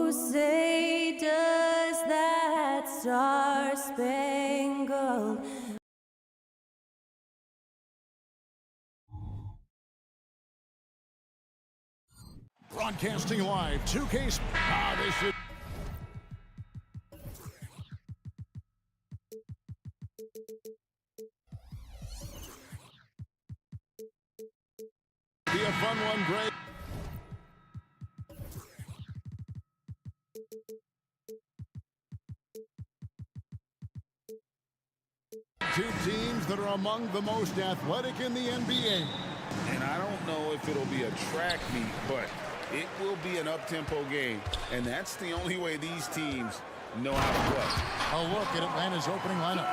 Who say does that star-spangled broadcasting live 2K. This is be a fun one, Greg. Two teams that are among the most athletic in the NBA. And I don't know if it'll be a track meet, but it will be an up-tempo game. And that's the only way these teams know how to play. A look at Atlanta's opening lineup.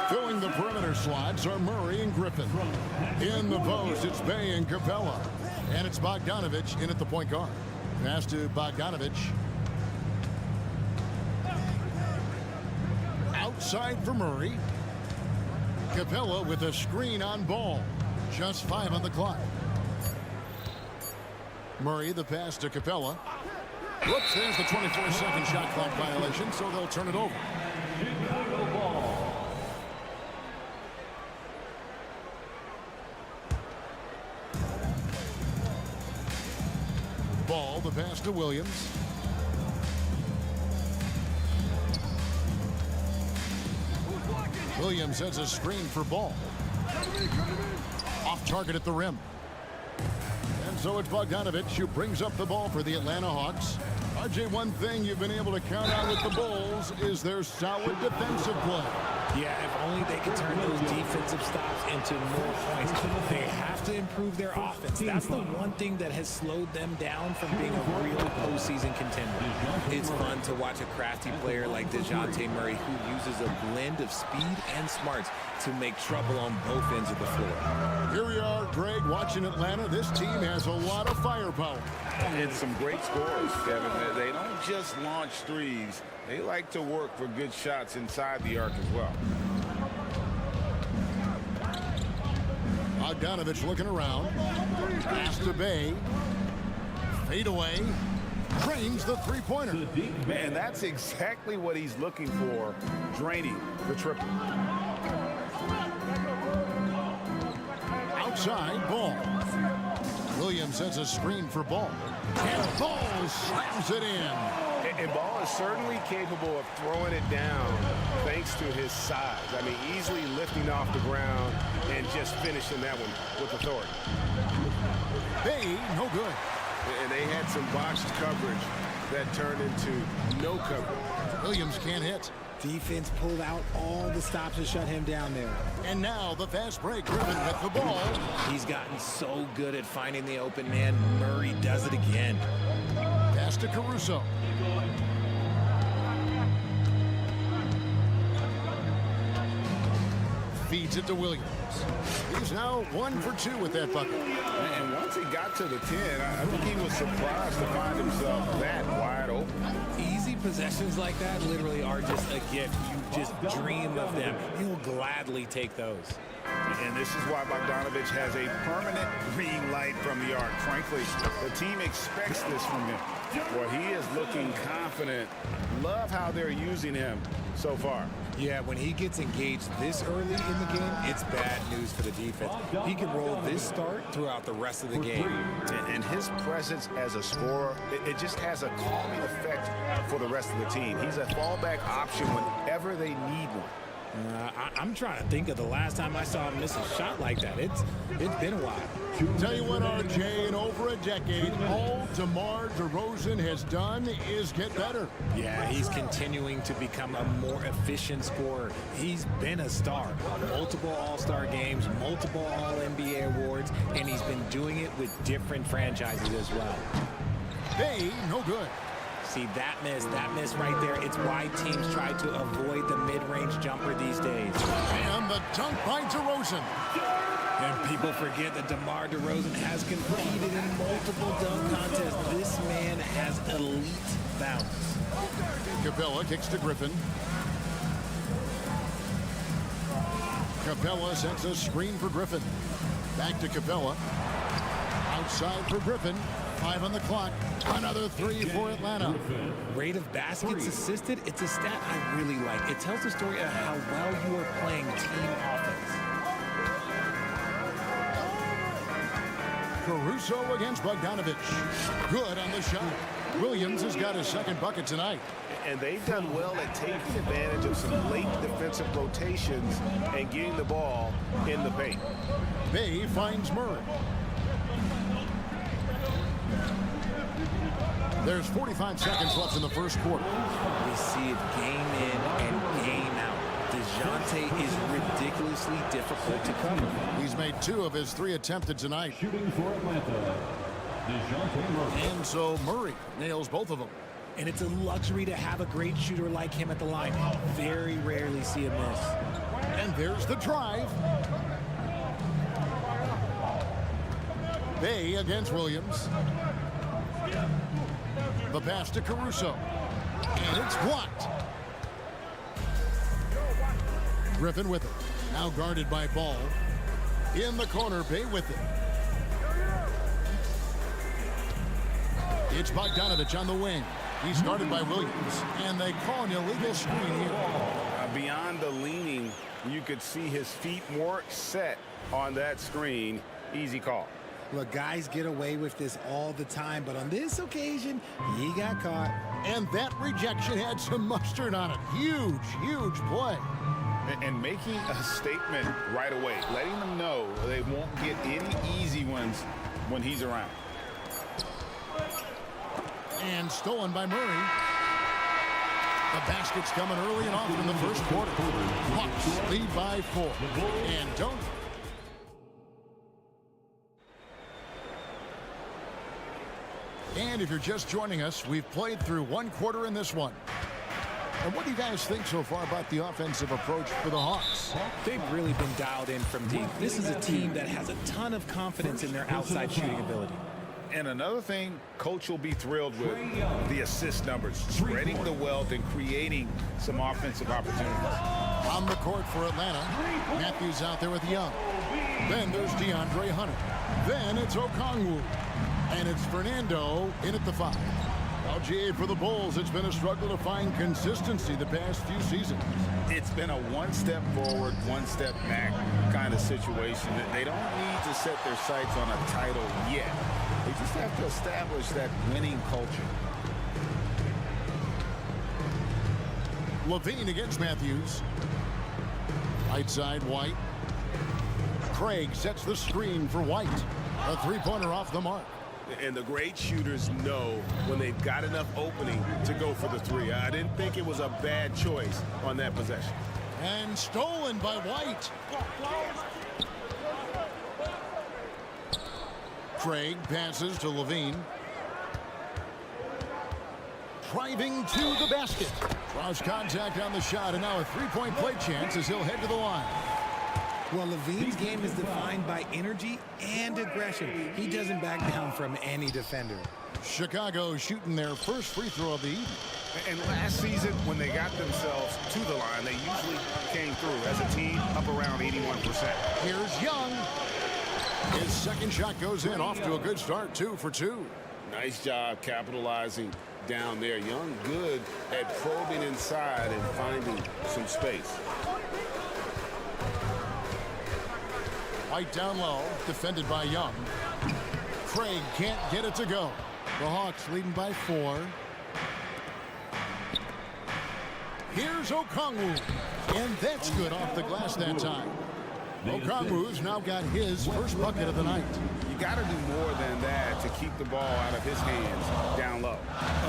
Filling the perimeter slots are Murray and Griffin. In the post, it's Bay and Capella. And it's Bogdanovich in at the point guard. Pass to Bogdanovich. Outside for Murray. Capella with a screen on Ball. Just 5 on the clock. Murray, the pass to Capella. Whoops, there's the 24-second shot clock violation, so they'll turn it over. Ball, the pass to Williams. Williams has a screen for Ball. Off target at the rim. And so it's Bogdanovich who brings up the ball for the Atlanta Hawks. RJ, one thing you've been able to count on with the Bulls is their solid defensive play. Yeah, if only they could turn those defensive stops into more points. They have to improve their offense. That's the one thing that has slowed them down from being a real postseason contender. It's fun to watch a crafty player like DeJounte Murray who uses a blend of speed and smarts to make trouble on both ends of the floor. Here we are, Greg, watching Atlanta. This team has a lot of firepower. It's some great scores, Kevin. They don't just launch threes. They like to work for good shots inside the arc as well. Bogdanovich looking around. Pass to Bay. Fade away. Drains the three-pointer. Man, that's exactly what he's looking for, draining the triple. Outside, Ball. Williams has a screen for Ball. And Ball slams it in. And Ball is certainly capable of throwing it down thanks to his size. I mean, easily lifting off the ground and just finishing that one with authority. Bay, no good. And they had some botched coverage that turned into no coverage. Williams can't hit. Defense pulled out all the stops to shut him down there. And now the fast break. Griffin with the ball. He's gotten so good at finding the open man. Murray does it again. Pass to Caruso. Feeds it to Williams. He's now 1 for 2 with that bucket. And once he got to the 10, I think he was surprised to find himself that wide open. Easy possessions like that literally are just a gift. You just dream of them. He'll gladly take those. And this is why Bogdanovich has a permanent green light from the arc. Frankly, the team expects this from him. Well, he is looking confident. Love how they're using him so far. Yeah, when he gets engaged this early in the game, it's bad news for the defense. He can roll this start throughout the rest of the game. And his presence as a scorer, it just has a calming effect for the rest of the team. He's a fallback option whenever they need one. I'm trying to think of the last time I saw him miss a shot like that. It's been a while. Tell you what, RJ, in over a decade, all DeMar DeRozan has done is get better. Yeah, he's continuing to become a more efficient scorer. He's been a star. Multiple All-Star games, multiple All-NBA awards, and he's been doing it with different franchises as well. Bay, no good. See, that miss right there, it's why teams try to avoid the mid-range jumper these days. And the dunk by DeRozan. And people forget that DeMar DeRozan has competed in multiple dunk contests. This man has elite bounce. Capella kicks to Griffin. Capella sets a screen for Griffin. Back to Capella. Outside for Griffin. 5 on the clock. Another 3 for Atlanta. Rate of baskets assisted, it's a stat I really like. It tells the story of how well you are playing team offense. Caruso against Bogdanovich. Good on the shot. Williams has got his second bucket tonight. And they've done well at taking advantage of some late defensive rotations and getting the ball in the paint. Bay finds Murray. There's 45 seconds left in the first quarter. We see it game in and game out. DeJounte is ridiculously difficult to cover. He's made 2 of his 3 attempted tonight. Shooting for Atlanta, DeJounte Murray. And so Murray nails both of them. And it's a luxury to have a great shooter like him at the line. Very rarely see a miss. And there's the drive. Bay against Williams. The pass to Caruso. And it's blocked. Griffin with it. Now guarded by Ball. In the corner, Bay with it. It's Bogdanovich on the wing. He's guarded by Williams. And they call an illegal screen here. Beyond the leaning, you could see his feet more set on that screen. Easy call. Look, guys get away with this all the time, but on this occasion, he got caught. And that rejection had some mustard on it. Huge, huge play. And making a statement right away, letting them know they won't get any easy ones when he's around. And stolen by Murray. The basket's coming early and often in the first quarter. Bucks lead by 4. And don't. And if you're just joining us, we've played through 1 quarter in this one. And what do you guys think so far about the offensive approach for the Hawks? They've really been dialed in from deep. This is a team that has a ton of confidence in their outside shooting ability. And another thing, coach will be thrilled with the assist numbers, spreading the wealth and creating some offensive opportunities. On the court for Atlanta, Matthews out there with Young. Then there's DeAndre Hunter. Then it's Okongwu. And it's Fernando in at the 5. Well, GA, for the Bulls, it's been a struggle to find consistency the past few seasons. It's been a one step forward, one step back kind of situation. They don't need to set their sights on a title yet. They just have to establish that winning culture. Levine against Matthews. Right side, White. Craig sets the screen for White. A 3-pointer off the mark. And the great shooters know when they've got enough opening to go for the 3. I didn't think it was a bad choice on that possession. And stolen by White. Craig passes to Levine. Driving to the basket. Draws contact on the shot, and now a 3-point play chance as he'll head to the line. Well, Levine's game is defined by energy and aggression. He doesn't back down from any defender. Chicago shooting their first free throw of the evening. And last season, when they got themselves to the line, they usually came through as a team up around 81%. Here's Young. His second shot goes in, off to a good start, 2 for 2. Nice job capitalizing down there. Young good at probing inside and finding some space. White down low, defended by Young. Craig can't get it to go. The Hawks leading by 4. Here's Okongwu. And that's good off the glass that time. Okongwu's now got his first bucket of the night. You got to do more than that to keep the ball out of his hands down low.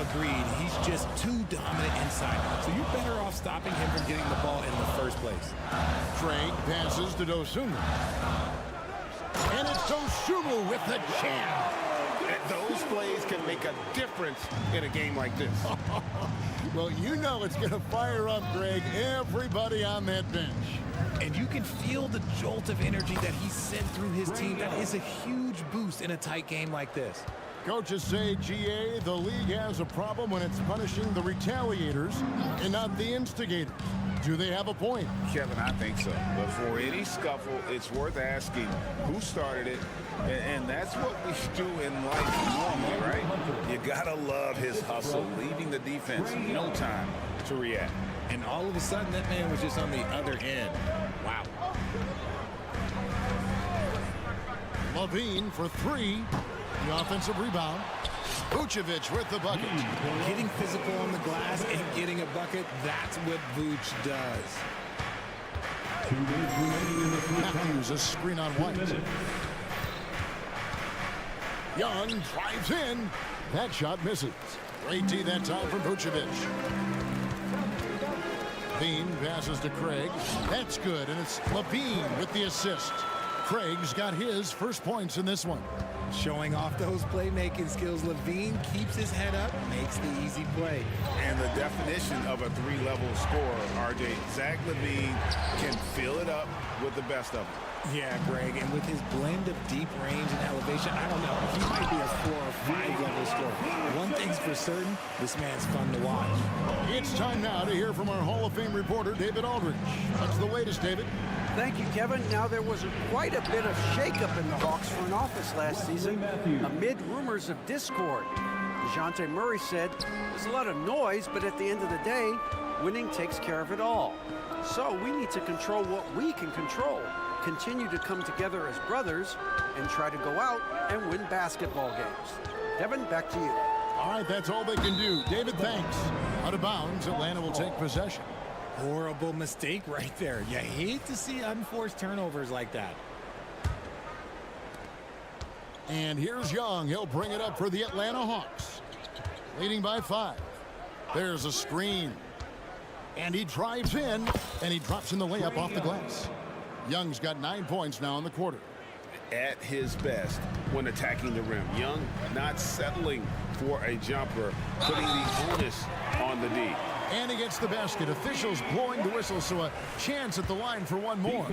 Agreed. He's just too dominant inside. So you're better off stopping him from getting the ball in the first place. Craig passes to Dosunmu. And it's Dosunmu with the jam. Those plays can make a difference in a game like this. Well, you know it's going to fire up, Greg, everybody on that bench. And you can feel the jolt of energy that he sent through his team. That is a huge boost in a tight game like this. Coaches say, GA, the league has a problem when it's punishing the retaliators and not the instigators. Do they have a point? Kevin, I think so. But for any scuffle, it's worth asking who started it. And that's what we do in life normally, right? You gotta love his hustle, leaving the defense no time to react. And all of a sudden, that man was just on the other end. Wow. Levine for three. The offensive rebound. Vucevic with the bucket. Getting physical on the glass and getting a bucket, that's what Vuce does. 2 minutes remaining in the first half. Matthews, a screen on White. Young drives in. That shot misses. Great D that time from Vucevic. Levine passes to Craig. That's good, and it's Levine with the assist. Craig's got his first points in this one. Showing off those playmaking skills, Levine keeps his head up, makes the easy play. And the definition of a three-level scorer, RJ, Zach LaVine can fill it up with the best of them. Yeah, Greg, and with his blend of deep range and elevation, I don't know, he might be a 4 or 5 level scorer. One thing's for certain, this man's fun to watch. It's time now to hear from our Hall of Fame reporter, David Aldridge. What's the latest, David? Thank you, Kevin. Now, there was quite a bit of shakeup in the Hawks front office last season amid rumors of discord. DeJounte Murray said, there's a lot of noise, but at the end of the day, winning takes care of it all. So we need to control what we can control, continue to come together as brothers, and try to go out and win basketball games. Kevin, back to you. All right, that's all they can do. David, thanks. Out of bounds, Atlanta will take possession. Horrible mistake right there. You hate to see unforced turnovers like that. And here's Young. He'll bring it up for the Atlanta Hawks. Leading by 5. There's a screen. And he drives in, and he drops in the layup off the glass. Young's got 9 points now in the quarter. At his best when attacking the rim. Young not settling for a jumper, putting the onus on the D. And he gets the basket. Officials blowing the whistle, so a chance at the line for one more.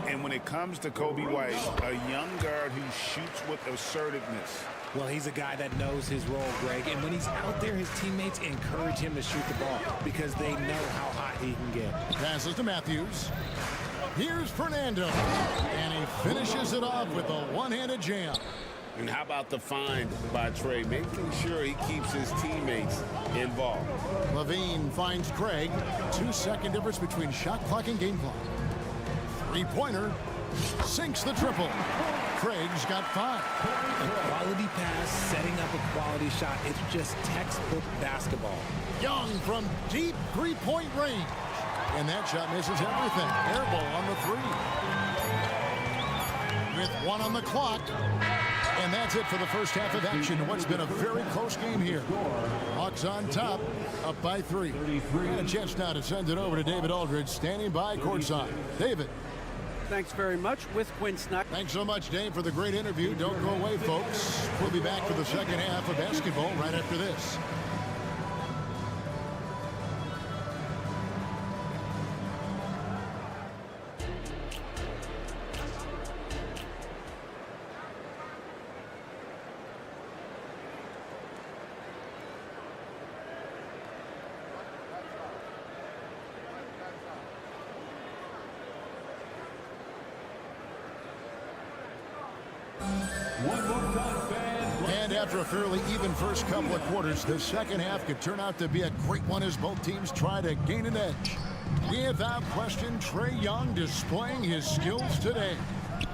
And when it comes to Kobe White, a young guard who shoots with assertiveness. Well, he's a guy that knows his role, Greg, and when he's out there, his teammates encourage him to shoot the ball because they know how hot he can get. Passes to Matthews. Here's Fernando, and he finishes it off with a one-handed jam. And how about the find by Trey, making sure he keeps his teammates involved. Levine finds Craig. 2-second difference between shot clock and game clock. Three-pointer. Sinks the triple. Craig's got 5. A quality pass, setting up a quality shot. It's just textbook basketball. Young from deep three-point range. And that shot misses everything. Air ball on the 3. With 1 on the clock. And that's it for the first half of action. What's been a very close game here. Hawks on top, up by 3. And a chance now to send it over to David Aldridge, standing by courtside. David. Thanks very much with Quinn Snyder. Thanks so much, Dave, for the great interview. Don't go away, folks. We'll be back for the second half of basketball right after this. And after a fairly even first couple of quarters, the second half could turn out to be a great one as both teams try to gain an edge. Without question, Trae Young displaying his skills today.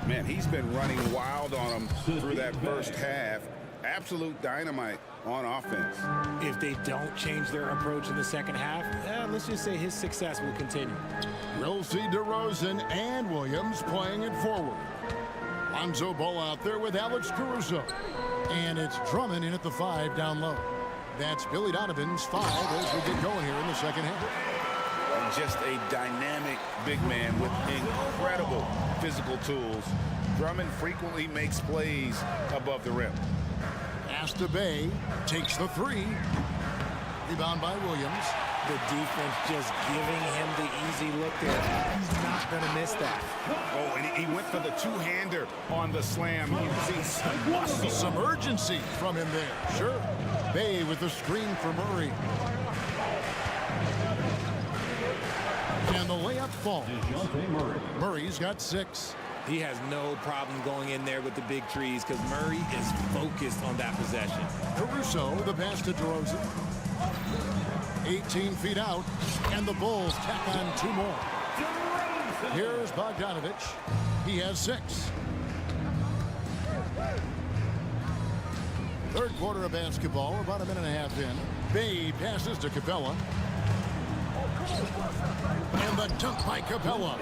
Man, he's been running wild on him through that first half. Absolute dynamite on offense. If they don't change their approach in the second half, let's just say his success will continue. We'll see DeRozan and Williams playing it forward. Lonzo Ball out there with Alex Caruso. And it's Drummond in at the 5 down low. That's Billy Donovan's 5 as we get going here in the second half. And just a dynamic big man with incredible physical tools. Drummond frequently makes plays above the rim. Pass to Bay, takes the 3. Rebound by Williams. The defense just giving him the easy look there. He's not going to miss that. Oh, and he went for the two-hander on the slam. You see some Some urgency from him there. Sure. Bay with the screen for Murray. And the layup falls. Murray's got 6. He has no problem going in there with the big trees because Murray is focused on that possession. Caruso, the pass to DeRozan. 18 feet out, and the Bulls tack on 2 more. Here's Bogdanovich. He has 6. Third quarter of basketball, about a minute and a half in. Bay passes to Capella. And the dunk by Capella.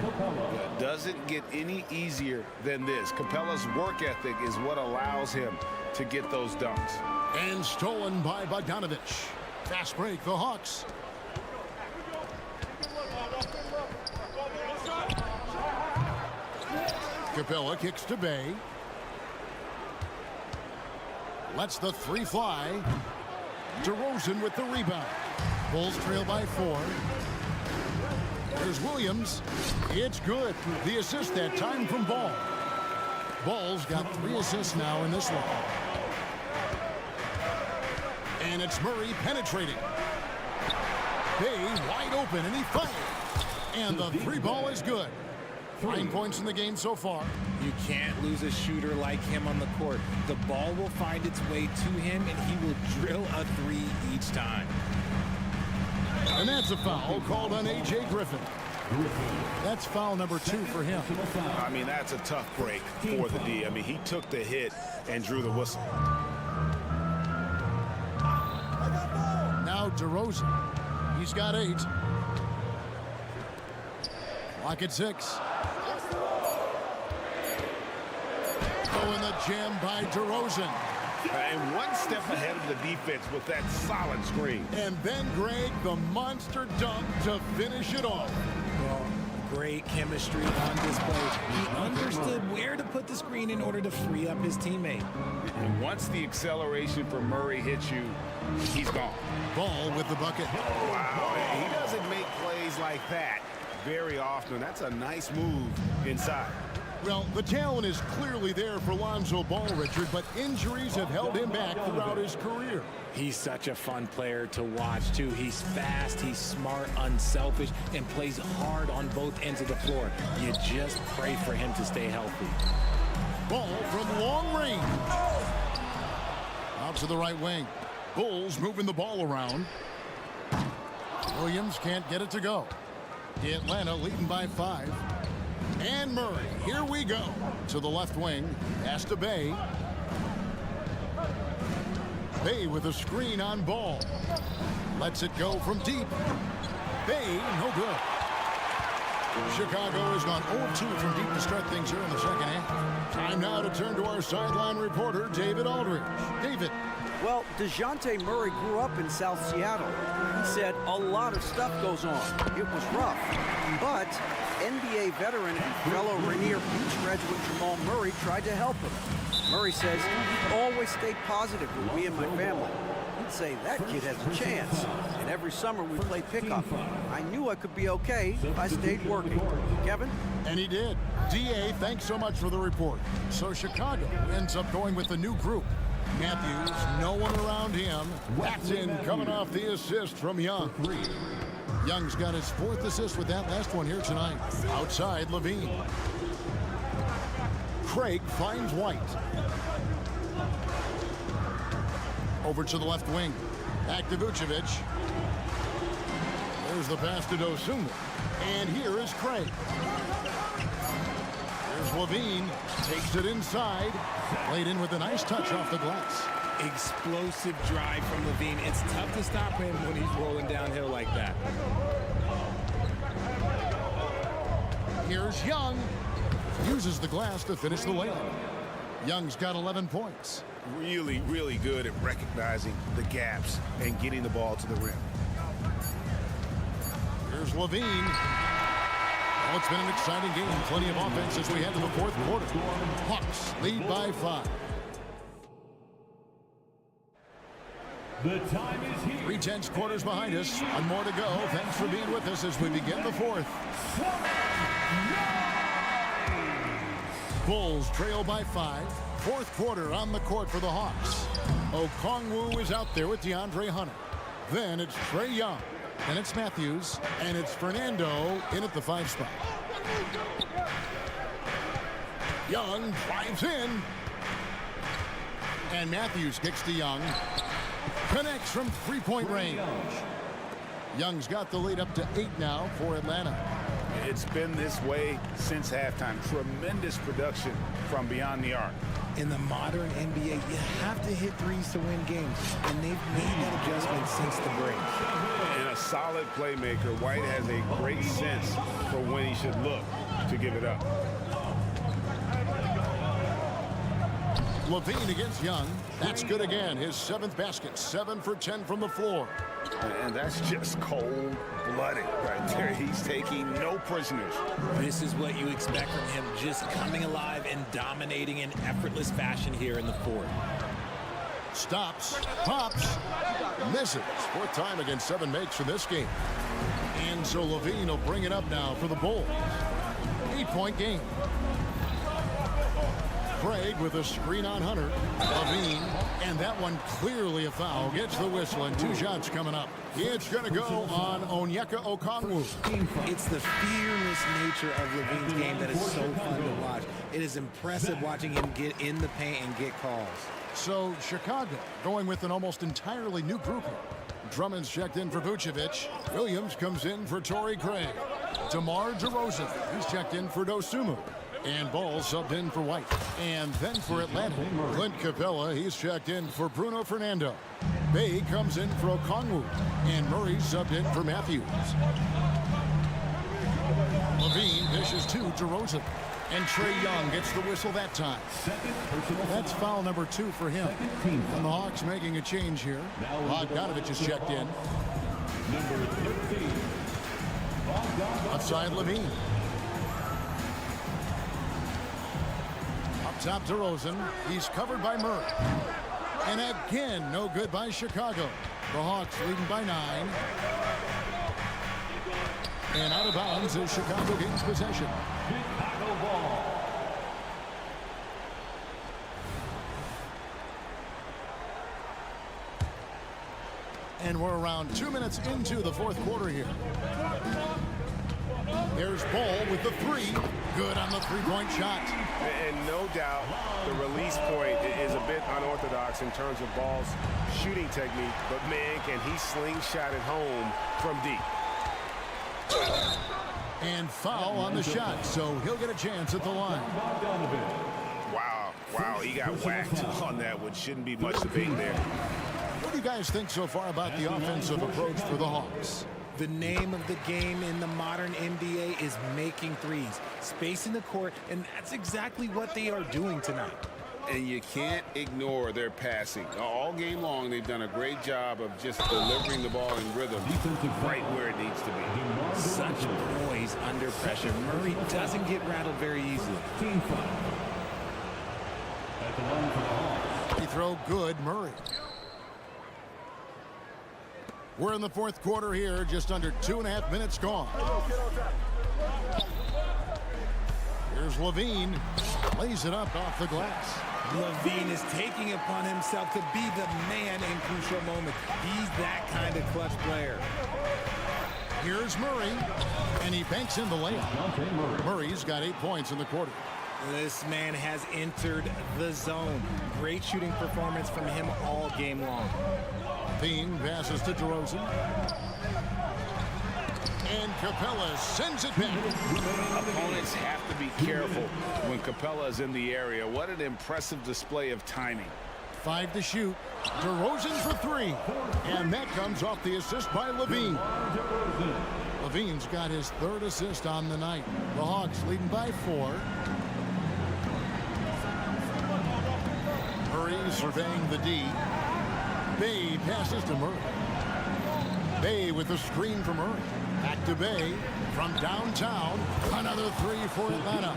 Doesn't get any easier than this. Capella's work ethic is what allows him to get those dunks. And stolen by Bogdanovich. Fast break, the Hawks. Capella kicks to Bay. Lets the 3 fly. DeRozan with the rebound. Bulls trail by 4. There's Williams. It's good. The assist that time from Ball. Ball's got 3 assists now in this one. And it's Murray penetrating. Bay wide open, and he fires. And the 3 ball is good. 9 points in the game so far. You can't lose a shooter like him on the court. The ball will find its way to him, and he will drill a 3 each time. And that's a foul called on A.J. Griffin. That's foul number 2 for him. I mean, that's a tough break for the D. I mean, he took the hit and drew the whistle. Now DeRozan. He's got 8. Clock at 6. Oh, and the jam by DeRozan. And one step ahead of the defense with that solid screen. And then Greg, the monster dunk to finish it off. Well, great chemistry on display. He understood where to put the screen in order to free up his teammate. And once the acceleration for Murray hits you, he's gone. Ball with the bucket. Oh, wow. He doesn't make plays like that very often. That's a nice move inside. Well, the talent is clearly there for Lonzo Ball, Richard, but injuries have held him back throughout his career. He's such a fun player to watch, too. He's fast, he's smart, unselfish, and plays hard on both ends of the floor. You just pray for him to stay healthy. Ball from long range. Out to the right wing. Bulls moving the ball around. Williams can't get it to go. Atlanta leading by 5. And Murray, here we go. To the left wing, pass to Bay. Bay with a screen on Ball. Lets it go from deep. Bay, no good. Chicago has gone 0-2 from deep to start things here in the second half. Time now to turn to our sideline reporter, David Aldridge. David. Well, DeJounte Murray grew up in South Seattle. He said a lot of stuff goes on. It was rough. But NBA veteran and fellow Rainier Beach graduate Jamal Murray tried to help him. Murray says he always stayed positive with me and my family. He'd say that kid has a chance. And every summer we played pickup. I knew I could be okay if I stayed working. Kevin? And he did. DA, thanks so much for the report. So Chicago ends up going with a new group. Matthews, no one around him. Watson coming off the assist from Young. Young's got his 4th assist with that last one here tonight. Outside, Levine. Craig finds White. Over to the left wing. Back to Vucevic. There's the pass to Dosunmu. And here is Craig. Here's Levine. Takes it inside. Played in with a nice touch off the glass. Explosive drive from Levine. It's tough to stop him when he's rolling downhill like that. Here's Young. Uses the glass to finish the layup. Young's got 11 points. Really, really good at recognizing the gaps and getting the ball to the rim. Here's Levine. Well, it's been an exciting game. Plenty of offense as we head to the 4th quarter. Hawks lead by 5. The time is here. 3 tenths quarters behind us. One more to go. Thanks for being with us as we begin the 4th. Bulls trail by 5. Fourth quarter on the court for the Hawks. Okongwu is out there with DeAndre Hunter. Then it's Trae Young. And it's Matthews. And it's Fernando in at the 5 spot. Young drives in. And Matthews kicks to Young. Connects from three-point range. Young's got the lead up to 8 now for Atlanta. It's been this way since halftime. Tremendous production from beyond the arc. In the modern NBA, you have to hit threes to win games, and they've made that adjustment since the break. And a solid playmaker, White has a great sense for when he should look to give it up. Levine against Young. That's good again. His 7th basket. 7 for 10 from the floor. And that's just cold-blooded right there. He's taking no prisoners. This is what you expect from him, just coming alive and dominating in effortless fashion here in the fourth. Stops, pops, misses. 4th time against 7 makes for this game. And so Levine will bring it up now for the Bulls. 8-point game. Craig with a screen on Hunter. Levine, and that one clearly a foul. Gets the whistle, and 2 shots coming up. It's going to go on Onyeka Okongwu. It's the fearless nature of Levine's game that is so fun to watch. It is impressive watching him get in the paint and get calls. So Chicago going with an almost entirely new group here. Drummond's checked in for Vucevic. Williams comes in for Torrey Craig. DeMar DeRozan, he's checked in for Dosunmu. And Ball subbed in for White. And then for Atlanta, Clint Capella, he's checked in for Bruno Fernando. Bay comes in for Okongwu. And Murray subbed in for Matthews. Levine dishes to DeRozan. And Trae Young gets the whistle that time. That's foul number 2 for him. And the Hawks making a change here. Bogdanovich is checked in. Outside Levine. Top DeRozan. He's covered by Murray. And again, no good by Chicago. The Hawks leading by 9. And out of bounds as Chicago gains possession. Chicago ball. And we're around 2 minutes into the 4th quarter here. There's Ball with the 3. Good on the 3-point shot. And no doubt the release point is a bit unorthodox in terms of Ball's shooting technique, but man, can he slingshot it home from deep. And foul on the shot, so he'll get a chance at the line. Wow, he got whacked on that one. Shouldn't be much debate there. What do you guys think so far about the offensive approach for the Hawks? The name of the game in the modern NBA is making threes, spacing the court, and that's exactly what they are doing tonight. And you can't ignore their passing. All game long, they've done a great job of just delivering the ball in rhythm right where it needs to be. Such poise under pressure. Murray doesn't get rattled very easily. He throw good, Murray. We're in the 4th quarter here, just under 2.5 minutes gone. Here's Levine, lays it up off the glass. Levine is taking upon himself to be the man in crucial moments. He's that kind of clutch player. Here's Murray, and he banks in the layup. Murray's got 8 points in the quarter. This man has entered the zone. Great shooting performance from him all game long. Levine passes to DeRozan. And Capella sends it back. Opponents have to be careful when Capella is in the area. What an impressive display of timing. 5 to shoot. DeRozan for 3. And that comes off the assist by Levine. Levine's got his 3rd assist on the night. The Hawks leading by 4. Murray surveying the D. Bay passes to Murray. Bay with the screen from Murray. Back to Bay from downtown. Another 3 for Atlanta.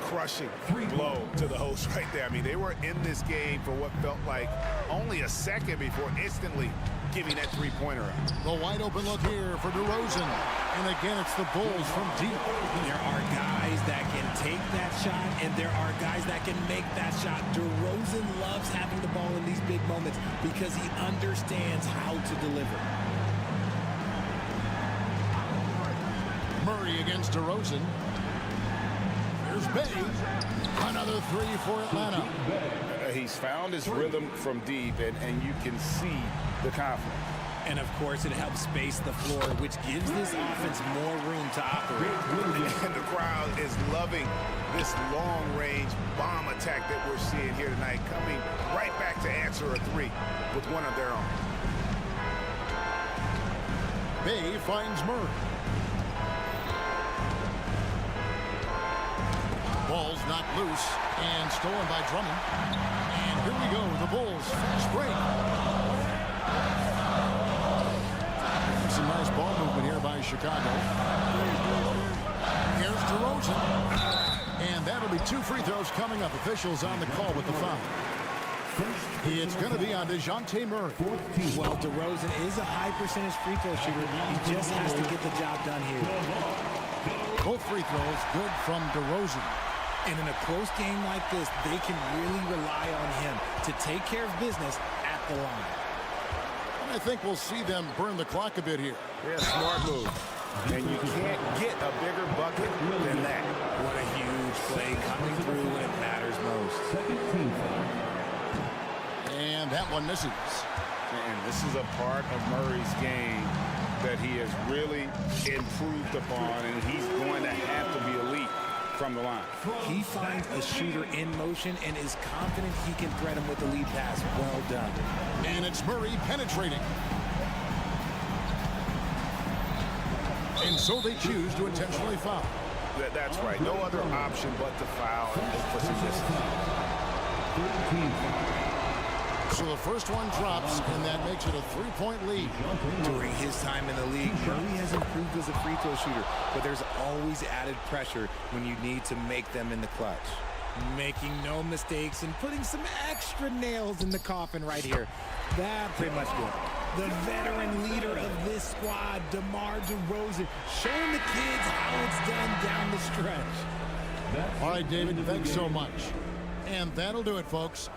crushing blow to the host right there. I mean, they were in this game for what felt like only a second before instantly giving that three-pointer up. The wide open look here for DeRozan. And again, it's the Bulls from deep. There are guys that can take that shot, and there are guys that can make that shot. DeRozan loves having the ball in these big moments because he understands how to deliver. Murray against DeRozan. Here's Bay. Another three for Atlanta. He's found his rhythm from deep, and you can see the confidence. And of course, it helps space the floor, which gives this offense more room to operate. And the crowd is loving this long-range bomb attack that we're seeing here tonight, coming right back to answer a three with one of their own. Bay finds Murray. Ball's knocked loose and stolen by Drummond. And here we go, the Bulls fast break. Some nice ball movement here by Chicago. Here's DeRozan. And that'll be 2 free throws coming up. Officials on the call with the foul. It's going to be on DeJounte Murray. Well, DeRozan is a high percentage free throw shooter. He just has to get the job done here. Both free throws good from DeRozan. And in a close game like this, they can really rely on him to take care of business at the line. And I think we'll see them burn the clock a bit here. Yeah, smart move. And you can't get a bigger bucket than that. What a huge play coming through when it matters most. And that one misses. And this is a part of Murray's game that he has really improved upon, and he's going to have to be elite from the line. He finds a shooter in motion and is confident he can thread him with the lead pass. Well done. And it's Murray penetrating. And so they choose to intentionally foul. That's right. No other option but to foul and look for some distance. So the first one drops, and that makes it a 3-point lead. During his time in the league, Murray has improved as a free throw shooter, but there's always added pressure when you need to make them in the clutch. Making no mistakes and putting some extra nails in the coffin right here. That pretty much good. The veteran leader of this squad, DeMar DeRozan, showing the kids how it's done down the stretch. All right, David, thanks so much. And that'll do it, folks.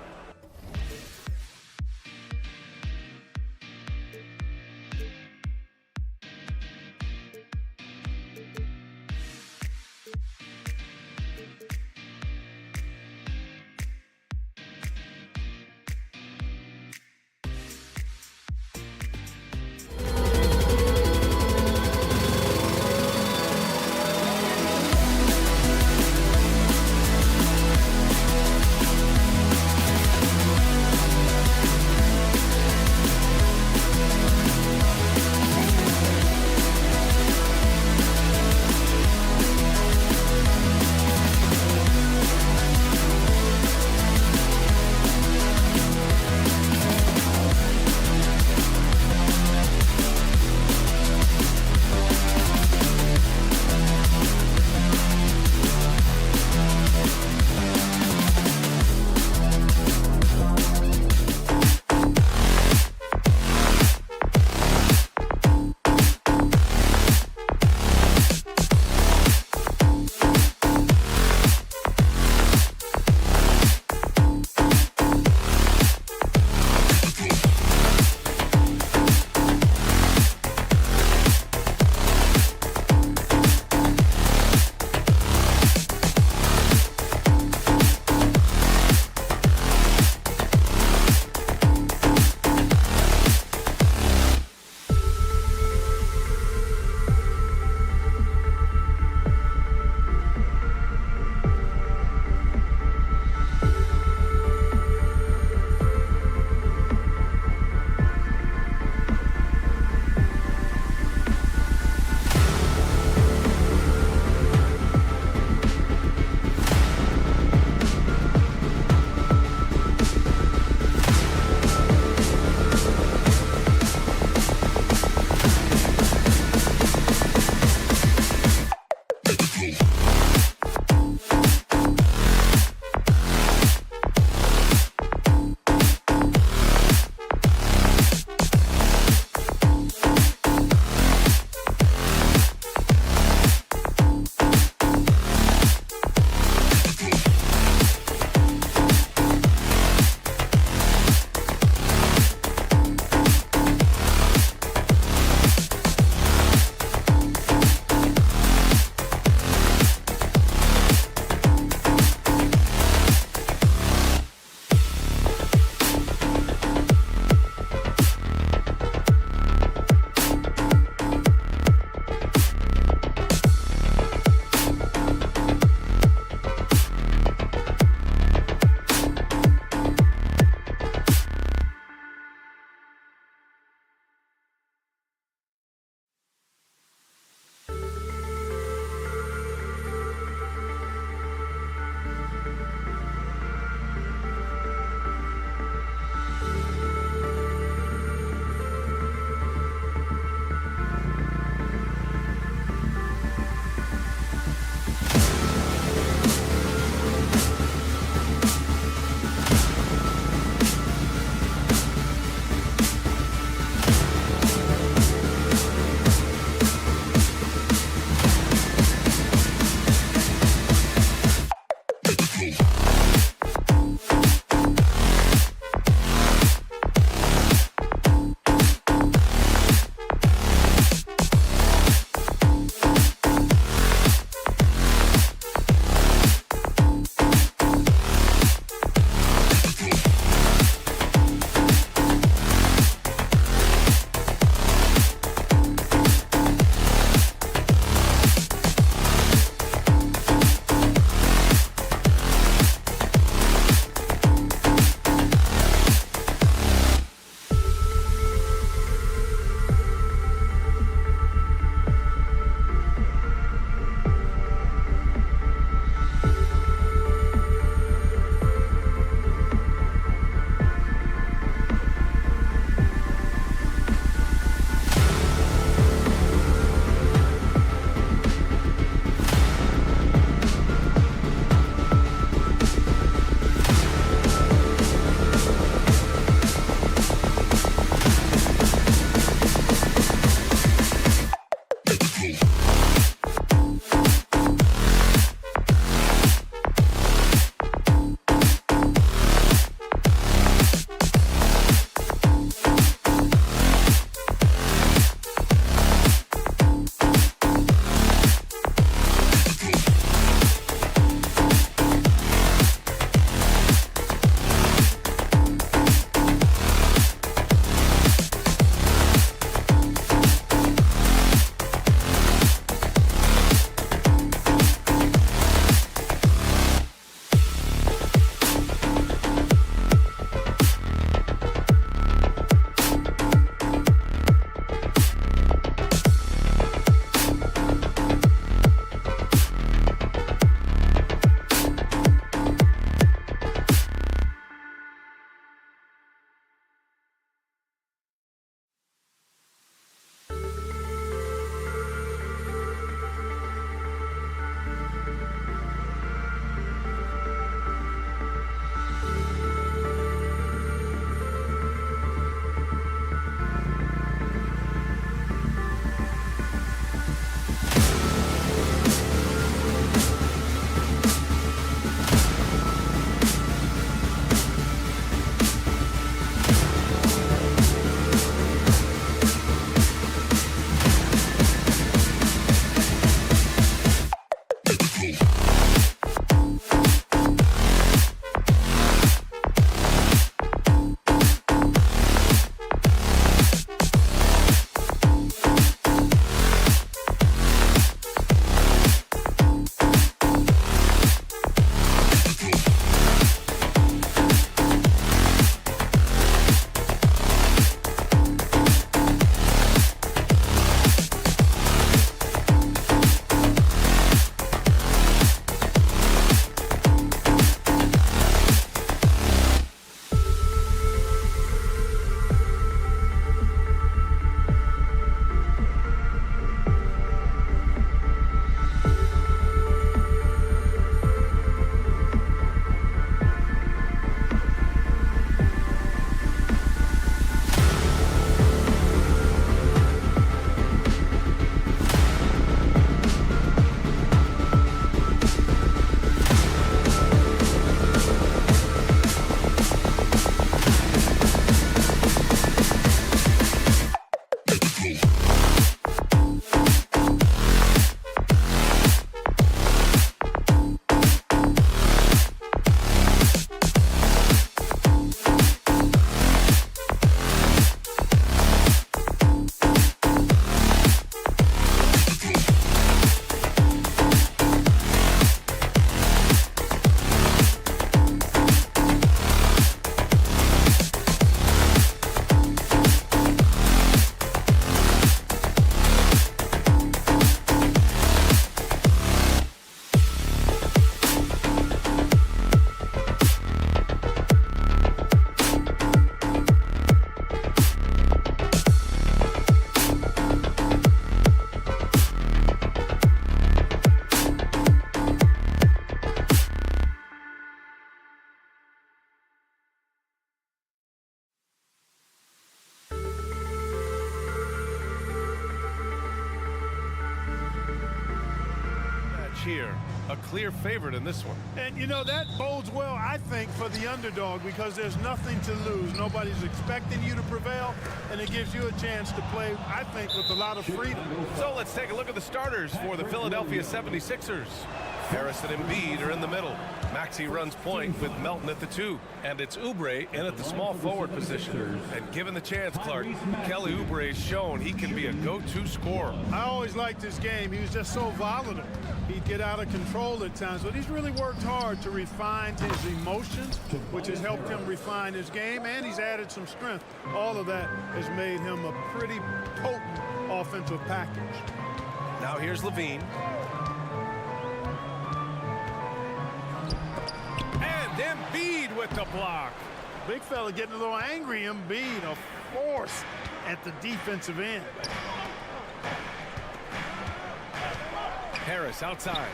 here. A clear favorite in this one. And, you know, that bodes well, I think, for the underdog because there's nothing to lose. Nobody's expecting you to prevail, and it gives you a chance to play, I think, with a lot of freedom. So let's take a look at the starters for the Philadelphia 76ers. Harris and Embiid are in the middle. Maxey runs point with Melton at the 2. And it's Oubre in at the small forward position. And given the chance, Clark, Kelly Oubre has shown he can be a go-to scorer. I always liked his game. He was just so volatile. He'd get out of control at times, but he's really worked hard to refine his emotions, which has helped him refine his game, and he's added some strength. All of that has made him a pretty potent offensive package. Now here's Levine. And Embiid with the block. Big fella getting a little angry. Embiid, a force at the defensive end. Harris outside.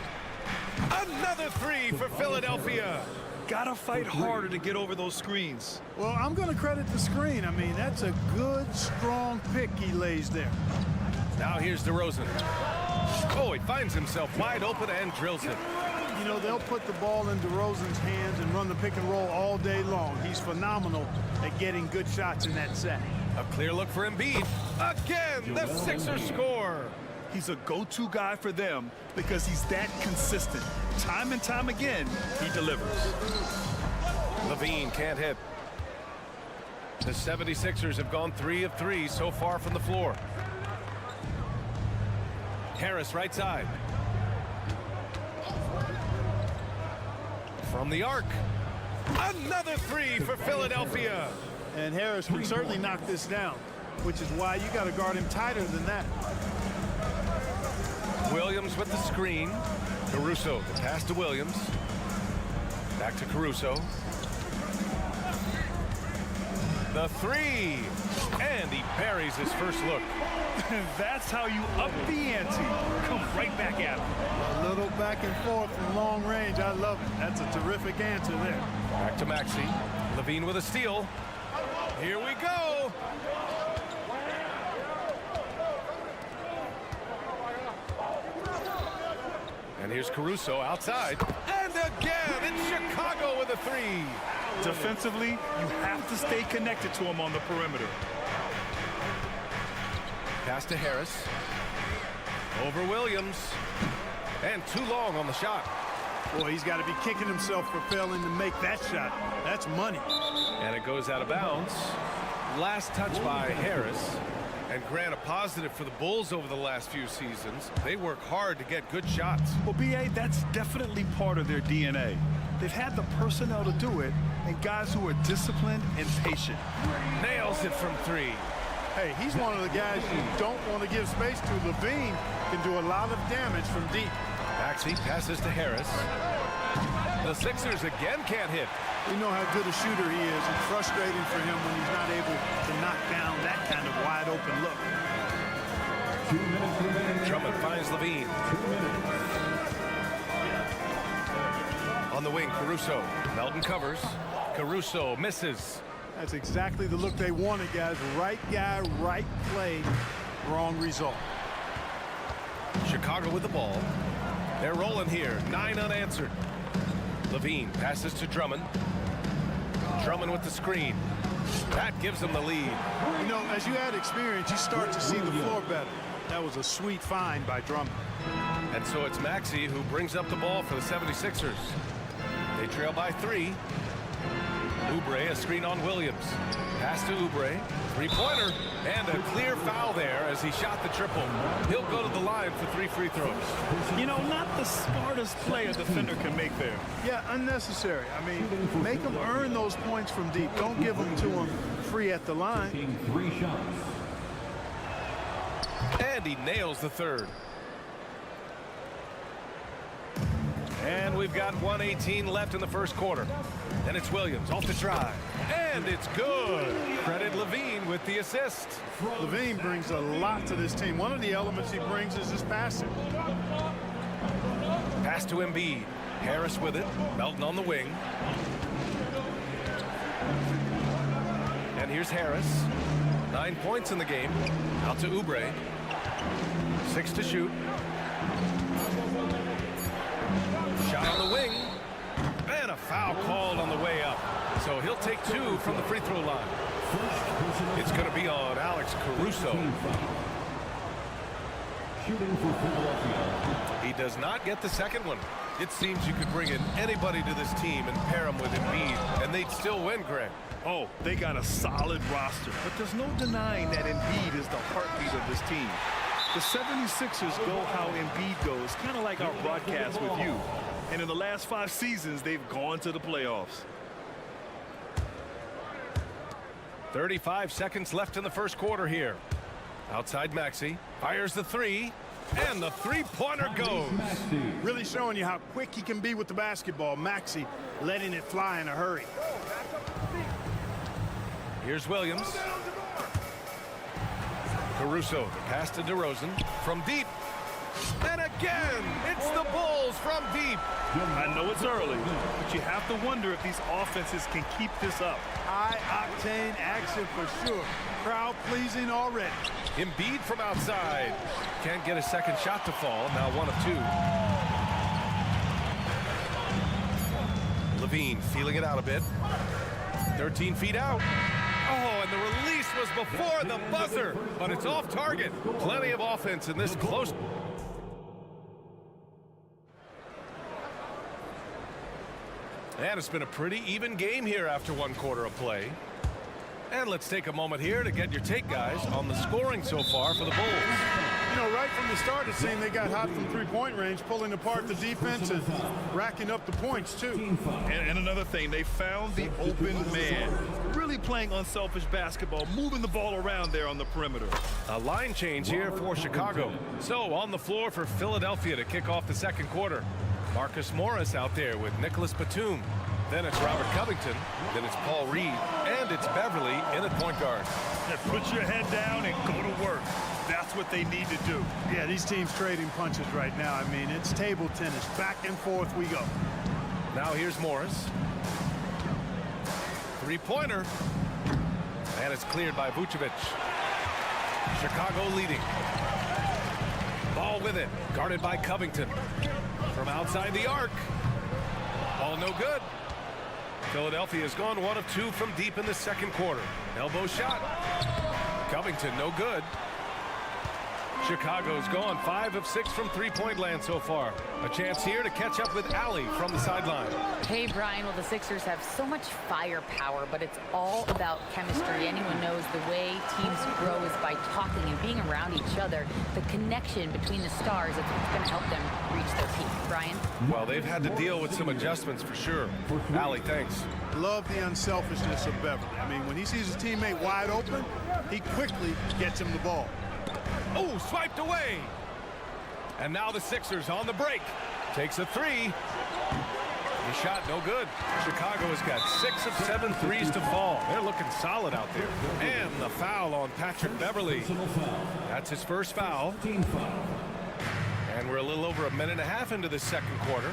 Another 3 for Philadelphia. Gotta fight harder to get over those screens. Well, I'm going to credit the screen. I mean, that's a good, strong pick he lays there. Now here's DeRozan. Oh, he finds himself wide open and drills it. You know, they'll put the ball in DeRozan's hands and run the pick and roll all day long. He's phenomenal at getting good shots in that set. A clear look for Embiid. Again, the Sixers score. He's a go-to guy for them because he's that consistent. Time and time again, he delivers. Levine can't hit. The 76ers have gone 3 of 3 so far from the floor. Harris right side. From the arc. Another 3 for Philadelphia. And Harris can certainly knock this down, which is why you got to guard him tighter than that. Williams with the screen. Caruso, the pass to Williams. Back to Caruso. The 3. And he buries his first look. That's how you up the ante. Come right back at him. A little back and forth from long range. I love it. That's a terrific answer there. Back to Maxey. Levine with a steal. Here we go. And here's Caruso outside. And again, it's Chicago with a 3. Defensively, you have to stay connected to him on the perimeter. Pass to Harris. Over Williams. And too long on the shot. Boy, he's got to be kicking himself for failing to make that shot. That's money. And it goes out of bounds. Last touch by Harris. And Grant, a positive for the Bulls over the last few seasons. They work hard to get good shots. Well, B.A., that's definitely part of their DNA. They've had the personnel to do it, and guys who are disciplined and patient. Nails it from 3. Hey, he's one of the guys you don't want to give space to. Levine can do a lot of damage from deep. Maxey passes to Harris. The Sixers again can't hit. We know how good a shooter he is. It's frustrating for him when he's not able to knock down that kind of wide open look. 2 minutes remaining. Drummond finds Levine. 2 minutes. On the wing, Caruso. Melton covers. Caruso misses. That's exactly the look they wanted, guys. Right guy, right play, wrong result. Chicago with the ball. They're rolling here. 9 unanswered. Levine passes to Drummond. Drummond with the screen. That gives them the lead. You know, as you add experience, you start to see the floor better. That was a sweet find by Drummond. And so it's Maxey who brings up the ball for the 76ers. They trail by 3. Oubre, a screen on Williams. Pass to Oubre. 3-pointer. And a clear foul there as he shot the triple. He'll go to the line for 3 free throws. You know, not the smartest play a defender can make there. Yeah, unnecessary. I mean, make them earn those points from deep. Don't give them to them free at the line. Taking 3 shots. And he nails the 3rd. And we've got 1:18 left in the first quarter. And it's Williams off the drive. And it's good. Credit Levine with the assist. Levine brings a lot to this team. One of the elements he brings is his passing. Pass to Embiid. Harris with it. Melton on the wing. And here's Harris. 9 points in the game. Out to Oubre. 6 to shoot. Shot on the wing. And a foul called on the way up. So he'll take 2 from the free throw line. It's going to be on Alex Caruso. Shooting for Philadelphia. He does not get the second one. It seems you could bring in anybody to this team and pair them with Embiid, and they'd still win, Greg. Oh, they got a solid roster, but there's no denying that Embiid is the heartbeat of this team. The 76ers go how Embiid goes, kind of like our broadcast with you. And in the last 5 seasons, they've gone to the playoffs. 35 seconds left in the first quarter here. Outside Maxey fires the 3, and the three-pointer goes. Really showing you how quick he can be with the basketball. Maxey letting it fly in a hurry. Here's Williams. Caruso, the pass to DeRozan from deep. And again, it's the Bulls from deep. I know it's early, but you have to wonder if these offenses can keep this up. High-octane action for sure. Crowd-pleasing already. Embiid from outside. Can't get a second shot to fall. Now 1 of 2. Levine feeling it out a bit. 13 feet out. Oh, and the release was before the buzzer, but it's off target. Plenty of offense in this close. And it's been a pretty even game here after 1 quarter of play. And let's take a moment here to get your take, guys, on the scoring so far for the Bulls. You know, right from the start, it seemed they got hot from three-point range, pulling apart the defense and racking up the points, too. And another thing, they found the open man. Really playing unselfish basketball, moving the ball around there on the perimeter. A line change here for Chicago. So on the floor for Philadelphia to kick off the second quarter. Marcus Morris out there with Nicholas Batum. Then it's Robert Covington. Then it's Paul Reed. And it's Beverly in at point guard. Put your head down and go to work. That's what they need to do. Yeah, these teams trading punches right now. I mean, it's table tennis. Back and forth we go. Now here's Morris. Three-pointer. And it's cleared by Vucevic. Chicago leading. Ball with it. Guarded by Covington. From outside the arc. Ball no good. Philadelphia has gone 1 of 2 from deep in the second quarter. Elbow shot. Covington no good. Chicago's gone 5 of 6 from three-point land so far. A chance here to catch up with Allie from the sideline. Hey, Brian, well, the Sixers have so much firepower, but it's all about chemistry. Anyone knows the way teams grow is by talking and being around each other. The connection between the stars is what's going to help them reach their peak. Brian? Well, they've had to deal with some adjustments for sure. Allie, thanks. Love the unselfishness of Beverly. I mean, when he sees his teammate wide open, he quickly gets him the ball. Oh, swiped away. And now the Sixers on the break. Takes a 3. The shot no good. Chicago has got 6 of 7 threes to fall. They're looking solid out there. And the foul on Patrick Beverly. That's his first foul. And we're a little over 1.5 minutes into the second quarter.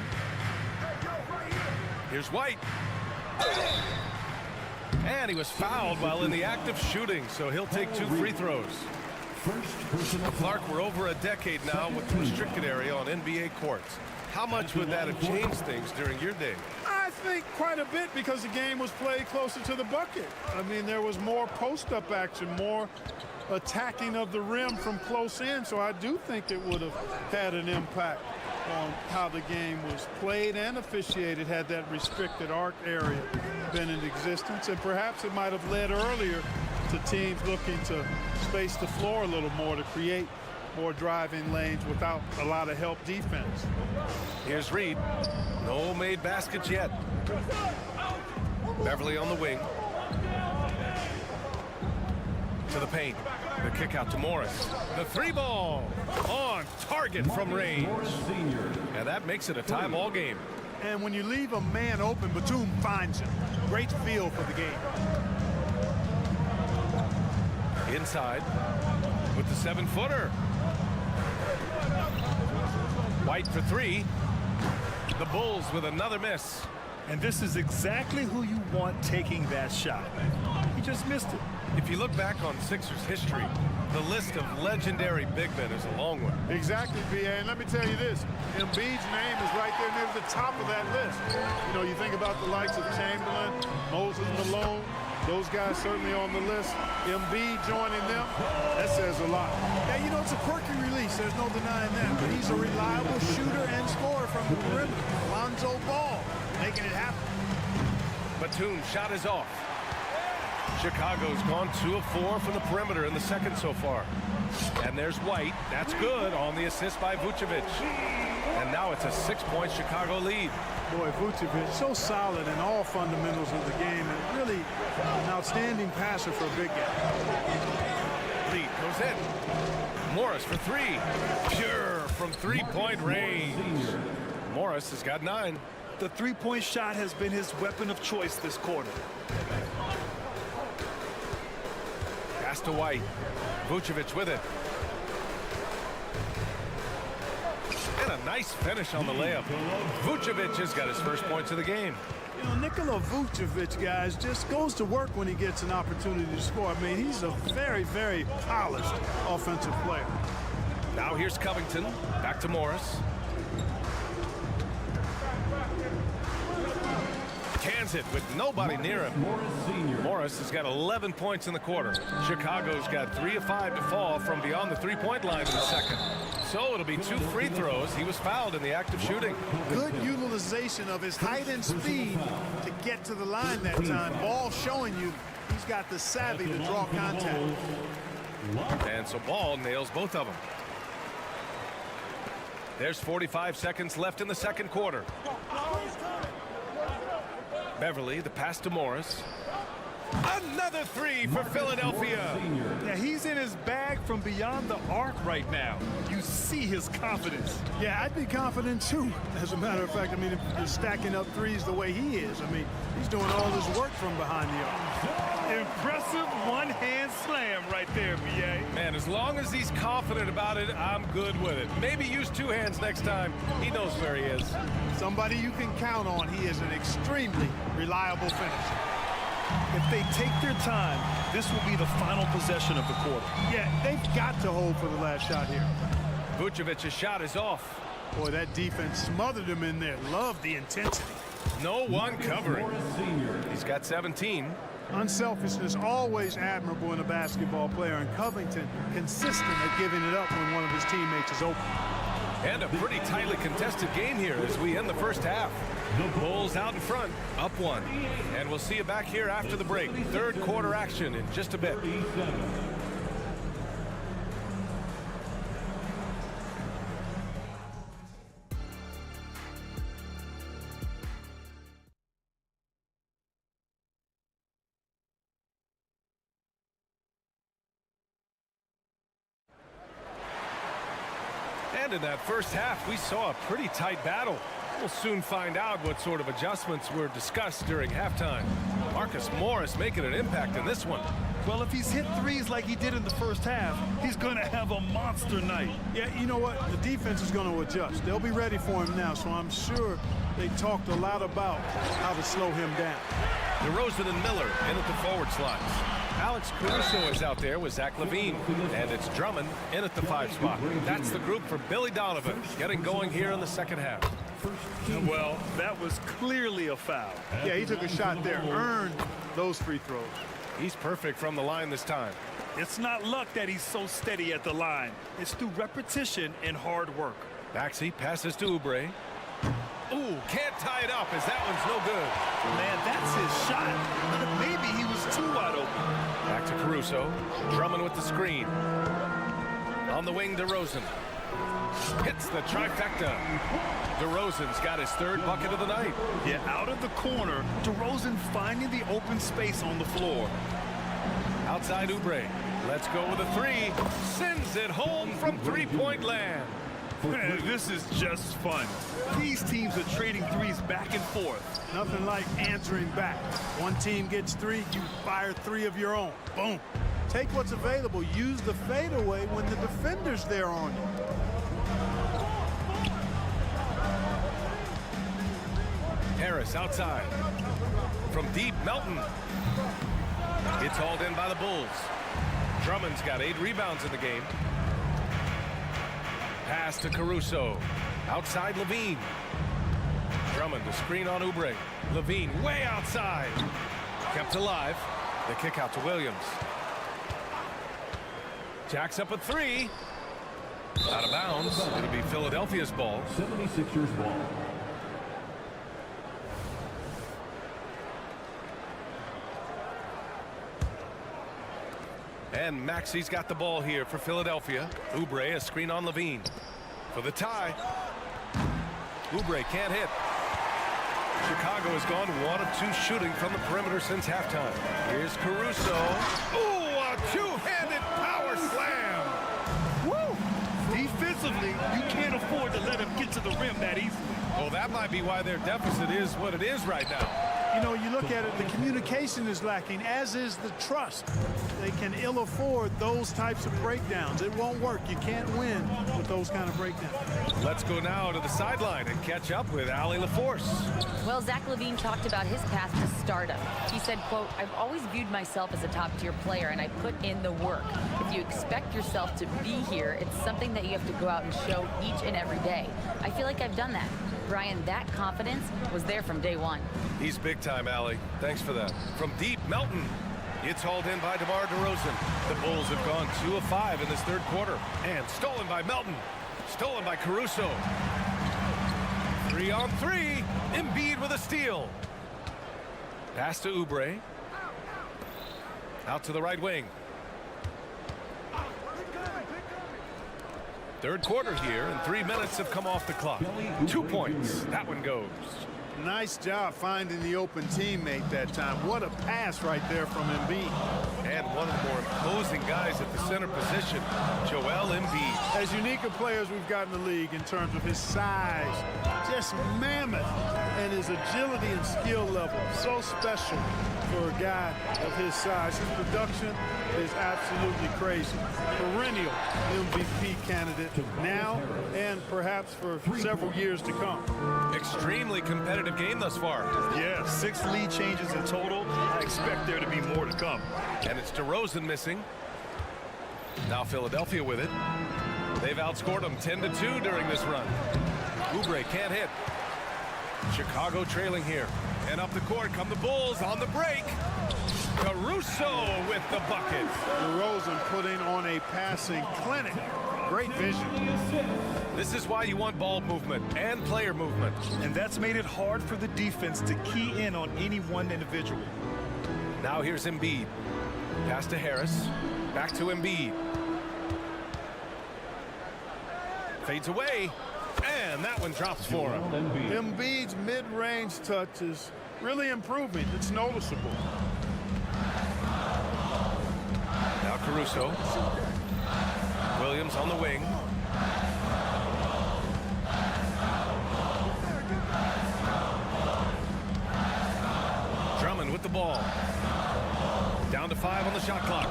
Here's White. And he was fouled while in the act of shooting, so he'll take 2 free throws. Clark, we're over a decade now with the restricted area on NBA courts. How much would that have changed things during your day? I think quite a bit, because the game was played closer to the bucket. I mean, there was more post-up action, more attacking of the rim from close in, so I do think it would have had an impact on how the game was played and officiated had that restricted arc area been in existence. And perhaps it might have led earlier to teams looking to space the floor a little more to create more driving lanes without a lot of help defense. Here's Reed. No made baskets yet. Beverly on the wing. To the paint. The kick out to Morris. The 3-ball on target from range. And that makes it a tie ball game. And when you leave a man open, Batum finds him. Great feel for the game. Inside with the 7-footer. White for 3. The Bulls with another miss. And this is exactly who you want taking that shot. He just missed it. If you look back on Sixers history, the list of legendary big men is a long one. Exactly, B.A. And let me tell you this. Embiid's name is right there near the top of that list. You know, you think about the likes of Chamberlain, Moses Malone, those guys certainly on the list. Embiid joining them, that says a lot. Yeah, you know, it's a quirky release. There's no denying that. But he's a reliable shooter and scorer from the perimeter. Lonzo Ball making it happen. Batum's shot is off. Chicago's gone 2 of 4 from the perimeter in the second so far. And there's White. That's good on the assist by Vucevic. And now it's a 6-point Chicago lead. Boy, Vucevic, so solid in all fundamentals of the game, and really an outstanding passer for a big guy. Lead goes in. Morris for 3. Pure from 3-point range. Morris has got 9. The three-point shot has been his weapon of choice this quarter. Pass to White. Vucevic with it. And a nice finish on the layup. Vucevic has got his first points of the game. You know, Nikola Vucevic, guys, just goes to work when he gets an opportunity to score. I mean, he's a very, very polished offensive player. Now here's Covington. Back to Morris. Cans it with nobody near him. Morris has got 11 points in the quarter. Chicago's got 3 of 5 to fall from beyond the three-point line in the second. So it'll be 2 free throws. He was fouled in the act of shooting. Good utilization of his height and speed to get to the line that time. Ball showing you he's got the savvy to draw contact. And so Ball nails both of them. There's 45 seconds left in the second quarter. Beverly, the pass to Morris. Another 3 for Philadelphia. Yeah, he's in his bag from beyond the arc right now. You see his confidence. Yeah, I'd be confident too. As a matter of fact, I mean, if you're stacking up threes the way he is, I mean, he's doing all his work from behind the arc. Impressive one-hand slam right there, B.A. Man, as long as he's confident about it, I'm good with it. Maybe use 2 hands next time. He knows where he is. Somebody you can count on. He is an extremely reliable finisher. If they take their time, this will be the final possession of the quarter. Yeah, they've got to hold for the last shot here. Vucevic's shot is off. Boy, that defense smothered him in there. Love the intensity. No one covering. He's got 17. Unselfishness always admirable in a basketball player, and Covington consistent at giving it up when one of his teammates is open. And a pretty tightly contested game here as we end the first half. The Bulls out in front, up 1. And we'll see you back here after the break. Third quarter action in just a bit. And in that first half, we saw a pretty tight battle. We'll soon find out what sort of adjustments were discussed during halftime. Marcus Morris making an impact in this one. Well, if he's hit threes like he did in the first half, he's going to have a monster night. Yeah, you know what? The defense is going to adjust. They'll be ready for him now, so I'm sure they talked a lot about how to slow him down. DeRozan and Miller in at the forward slots. Alex Caruso is out there with Zach LaVine, and it's Drummond in at the 5 spot. That's the group for Billy Donovan getting going here in the second half. Well, that was clearly a foul. Yeah, he took a shot there, earned those free throws. He's perfect from the line this time. It's not luck that he's so steady at the line. It's through repetition and hard work. Maxey passes to Oubre. Ooh, can't tie it up as that one's no good. Man, that's his shot. Maybe he was too wide open. Back to Caruso. Drummond with the screen. On the wing, DeRozan. Hits the trifecta. DeRozan's got his 3rd bucket of the night. Yeah, out of the corner, DeRozan finding the open space on the floor. Outside Oubre. Let's go with a 3. Sends it home from 3-point land. Man, this is just fun. These teams are trading threes back and forth. Nothing like answering back. One team gets 3, you fire 3 of your own. Boom. Take what's available. Use the fadeaway when the defender's there on you. Harris outside. From deep, Melton. It's hauled in by the Bulls. Drummond's got 8 rebounds in the game. Pass to Caruso. Outside Levine. Drummond to screen on Oubre. Levine way outside. Kept alive. The kick out to Williams. Jacks up a 3. Out of bounds. It'll be Philadelphia's ball. 76ers ball. And Maxi's got the ball here for Philadelphia. Oubre a screen on Levine. For the tie. Oubre can't hit. Chicago has gone 1 of 2 shooting from the perimeter since halftime. Here's Caruso. Ooh, a two-handed power slam. Woo! Defensively, you can't afford to let him get to the rim that easily. Well, that might be why their deficit is what it is right now. You know, you look at it, the communication is lacking, as is the trust. They can ill afford those types of breakdowns. It won't work. You can't win with those kind of breakdowns. Let's go now to the sideline and catch up with Allie LaForce. Well, Zach LaVine talked about his path to stardom. He said, quote, "I've always viewed myself as a top-tier player, and I put in the work. If you expect yourself to be here, it's something that you have to go out and show each and every day. I feel like I've done that." Brian, that confidence was there from day one. He's big time, Allie. Thanks for that. From deep, Melton. It's hauled in by DeMar DeRozan. The Bulls have gone 2 of 5 in this third quarter. And stolen by Melton. Stolen by Caruso. 3 on 3. Embiid with a steal. Pass to Oubre. Out to the right wing. Third quarter here, and 3 minutes have come off the clock. 2 points. That one goes. Nice job finding the open teammate that time. What a pass right there from Embiid. And one of the more imposing guys at the center position, Joel Embiid. As unique a player as we've got in the league in terms of his size, just mammoth, and his agility and skill level, so special for a guy of his size. His production is absolutely crazy. Perennial MVP candidate now and perhaps for several years to come. Extremely competitive game thus far. Yeah, 6 lead changes in total. I expect there to be more to come. And it's DeRozan missing. Now Philadelphia with it. They've outscored them 10-2 during this run. Oubre can't hit. Chicago trailing here. And up the court come the Bulls on the break. Caruso with the bucket. DeRozan putting on a passing clinic. Great vision. This is why you want ball movement and player movement. And that's made it hard for the defense to key in on any one individual. Now here's Embiid. Pass to Harris. Back to Embiid. Fades away. And that one drops for him. Embiid's mid-range touch is really improving. It's noticeable. Now Caruso. Williams on the wing. Drummond with the ball. Down to 5 on the shot clock.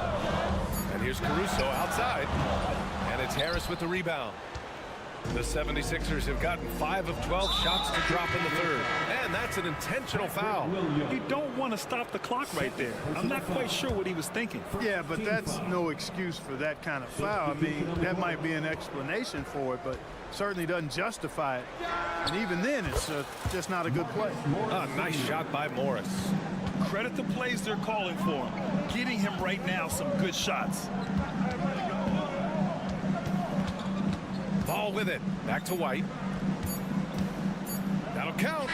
And here's Caruso outside. And it's Harris with the rebound. The 76ers have gotten 5 of 12 shots to drop in the third. And that's an intentional foul. You don't want to stop the clock right there. I'm not quite sure what he was thinking. Yeah, but that's no excuse for that kind of foul. I mean, that might be an explanation for it, but certainly doesn't justify it. And even then, it's just not a good play. A nice shot by Morris. Credit the plays they're calling for him. Getting him right now some good shots. Ball with it. Back to White. That'll count.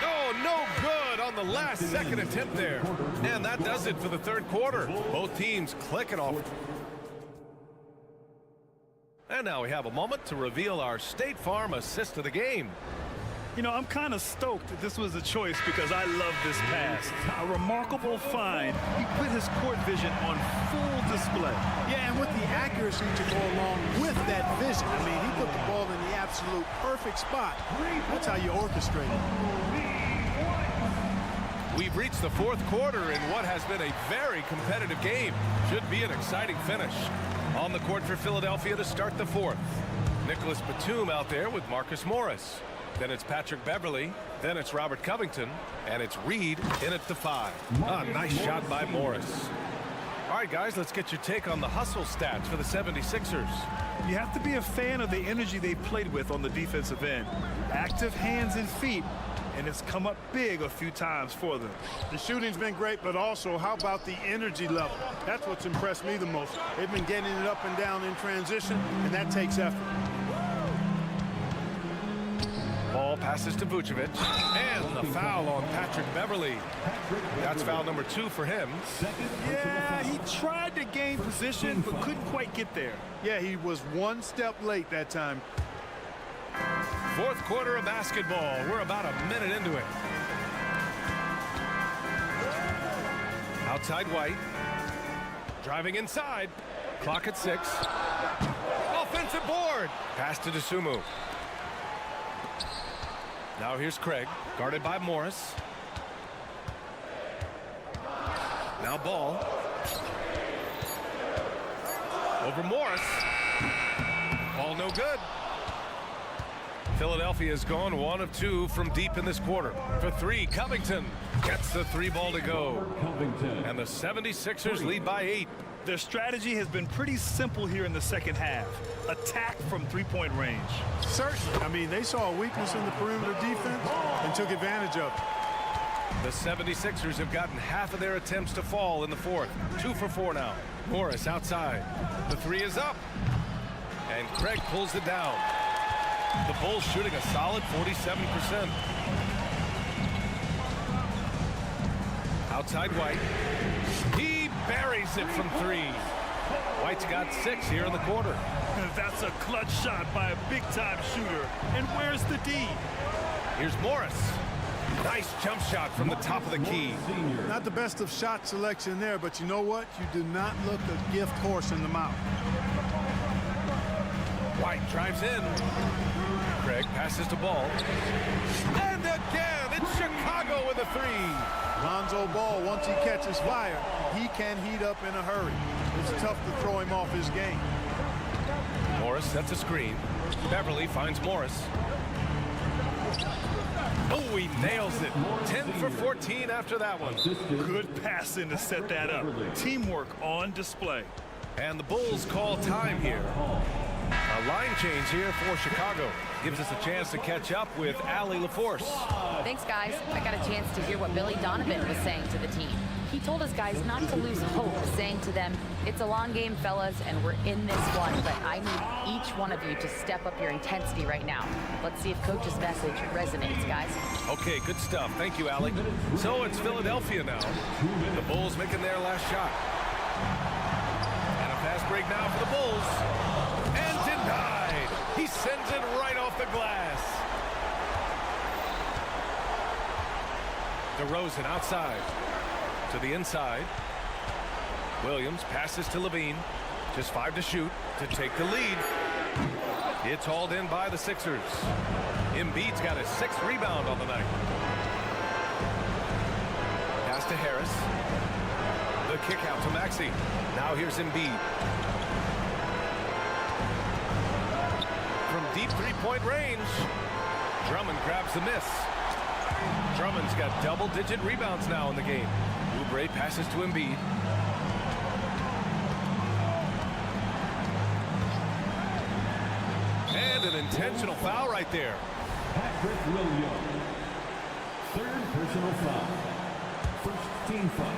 Oh, no good on the last second attempt there. And that does it for the third quarter. Both teams clicking off. And now we have a moment to reveal our State Farm assist of the game. You know, I'm kind of stoked that this was a choice because I love this pass. A remarkable find. He put his court vision on full display. Yeah, and with the accuracy to go along with that vision. I mean, he put the ball in the absolute perfect spot. That's how you orchestrate it. We've reached the fourth quarter in what has been a very competitive game. Should be an exciting finish. On the court for Philadelphia to start the fourth. Nicholas Batum out there with Marcus Morris. Then it's Patrick Beverly. Then it's Robert Covington. And it's Reed in at the 5. Nice shot by Morris. All right, guys, let's get your take on the hustle stats for the 76ers. You have to be a fan of the energy they played with on the defensive end. Active hands and feet, and it's come up big a few times for them. The shooting's been great, but also how about the energy level? That's what's impressed me the most. They've been getting it up and down in transition, and that takes effort. Ball passes to Vucevic, and the foul on Patrick Beverly. That's foul number 2 for him. Yeah, he tried to gain position, but couldn't quite get there. Yeah, he was one step late that time. Fourth quarter of basketball. We're about a minute into it. Outside White. Driving inside. Clock at 6. Offensive board. Pass to DeSumo. Now here's Craig, guarded by Morris. Now Ball. Over Morris. Ball no good. Philadelphia has gone 1 of 2 from deep in this quarter. For 3, Covington gets the 3 ball to go. And the 76ers lead by 8. Their strategy has been pretty simple here in the second half. Attack from three-point range. Certainly. I mean, they saw a weakness in the perimeter defense and took advantage of it. The 76ers have gotten half of their attempts to fall in the fourth. 2 for 4 now. Morris outside. The 3 is up. And Craig pulls it down. The Bulls shooting a solid 47%. Outside White. He buries it from 3. White's got 6 here in the quarter. That's a clutch shot by a big-time shooter. And where's the D? Here's Morris. Nice jump shot from the top of the key. Not the best of shot selection there, but you know what? You do not look a gift horse in the mouth. White drives in. Craig passes to Ball. And again, it's Chicago with a 3. Lonzo Ball, once he catches fire, he can heat up in a hurry. It's tough to throw him off his game. Morris sets a screen. Beverly finds Morris. Oh, he nails it. 10 for 14 after that one. Good passing to set that up. Teamwork on display. And the Bulls call time here. A line change here for Chicago. Gives us a chance to catch up with Allie LaForce. Thanks, guys. I got a chance to hear what Billy Donovan was saying to the team. He told his guys not to lose hope, saying to them, it's a long game, fellas, and we're in this one, but I need each one of you to step up your intensity right now. Let's see if Coach's message resonates, guys. Okay, good stuff. Thank you, Allie. So it's Philadelphia now. The Bulls making their last shot. And a fast break now for the Bulls. And denied. He sends it right off the glass. DeRozan outside. To the inside. Williams passes to Levine. Just 5 to shoot to take the lead. It's hauled in by the Sixers. Embiid's got his 6th rebound on the night. Pass to Harris. The kick out to Maxey. Now here's Embiid. From deep 3-point range. Drummond grabs the miss. Drummond's got double-digit rebounds now in the game. Oubre passes to Embiid. And an intentional foul right there. Patrick Williams. 3rd personal foul. 1st team foul.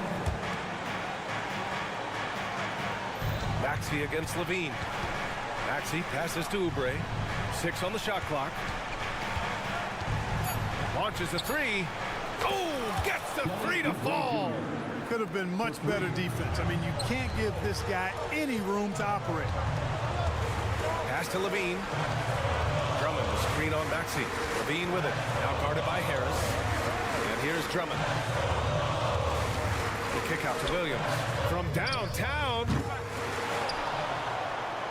Maxey against Levine. Maxey passes to Oubre. 6 on the shot clock. Launches a 3. Oh, gets the 3 to fall. Could have been much better defense. I mean, you can't give this guy any room to operate. Pass to Levine. Drummond, the screen on Maxey. Levine with it. Now guarded by Harris. And here's Drummond. The kick out to Williams. From downtown.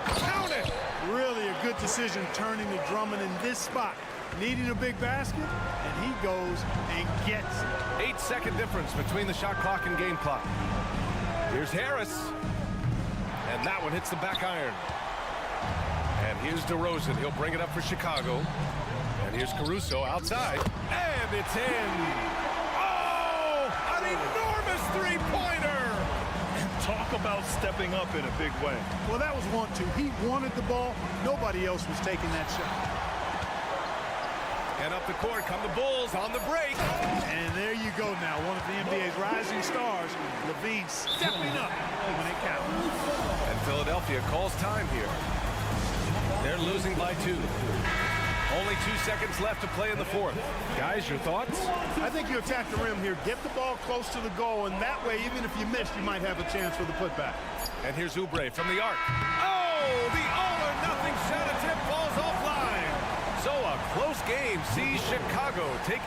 Count it! Really a good decision turning to Drummond in this spot. Needing a big basket, and he goes and gets it. 8-second difference between the shot clock and game clock. Here's Harris. And that one hits the back iron. And here's DeRozan. He'll bring it up for Chicago. And here's Caruso outside, and it's in. Oh, an enormous three-pointer. Talk about stepping up in a big way. Well, that was 1-2. He wanted the ball. Nobody else was taking that shot. And up the court come the Bulls on the break. And there you go now. One of the NBA's rising stars, Levine, stepping up when it counts. And Philadelphia calls time here. They're losing by 2. Only 2 seconds left to play in the fourth. Guys, your thoughts? I think you attack the rim here. Get the ball close to the goal, and that way, even if you miss, you might have a chance for the putback. And here's Oubre from the arc. Oh, the all-or-nothing shot attempt falls offline. So a close game sees Chicago take...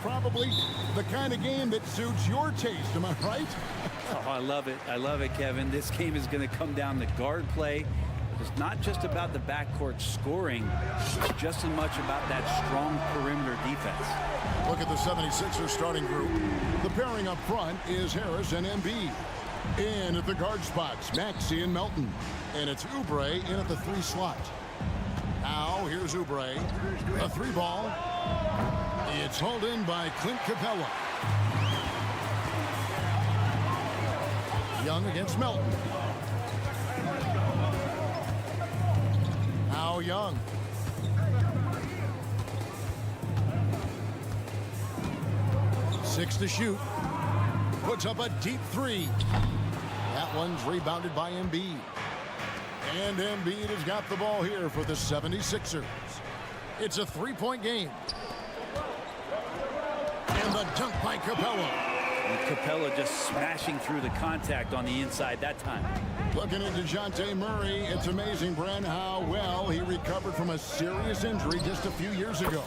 probably the kind of game that suits your taste. Am I right? Oh, I love it. I love it, Kevin. This game is going to come down to guard play. It's not just about the backcourt scoring. It's just as much about that strong perimeter defense. Look at the 76ers starting group. The pairing up front is Harris and Embiid. In at the guard spots, Maxey and Melton. And it's Oubre in at the 3 slot. Now here's Oubre. A 3 ball. It's hauled in by Clint Capella. Young against Melton. Now Young. Six to shoot. Puts up a deep 3. That one's rebounded by Embiid. And Embiid has got the ball here for the 76ers. It's a 3-point game. And the dunk by Capella. And Capella just smashing through the contact on the inside that time. Looking at DeJounte Murray, it's amazing, Brent, how well he recovered from a serious injury just a few years ago.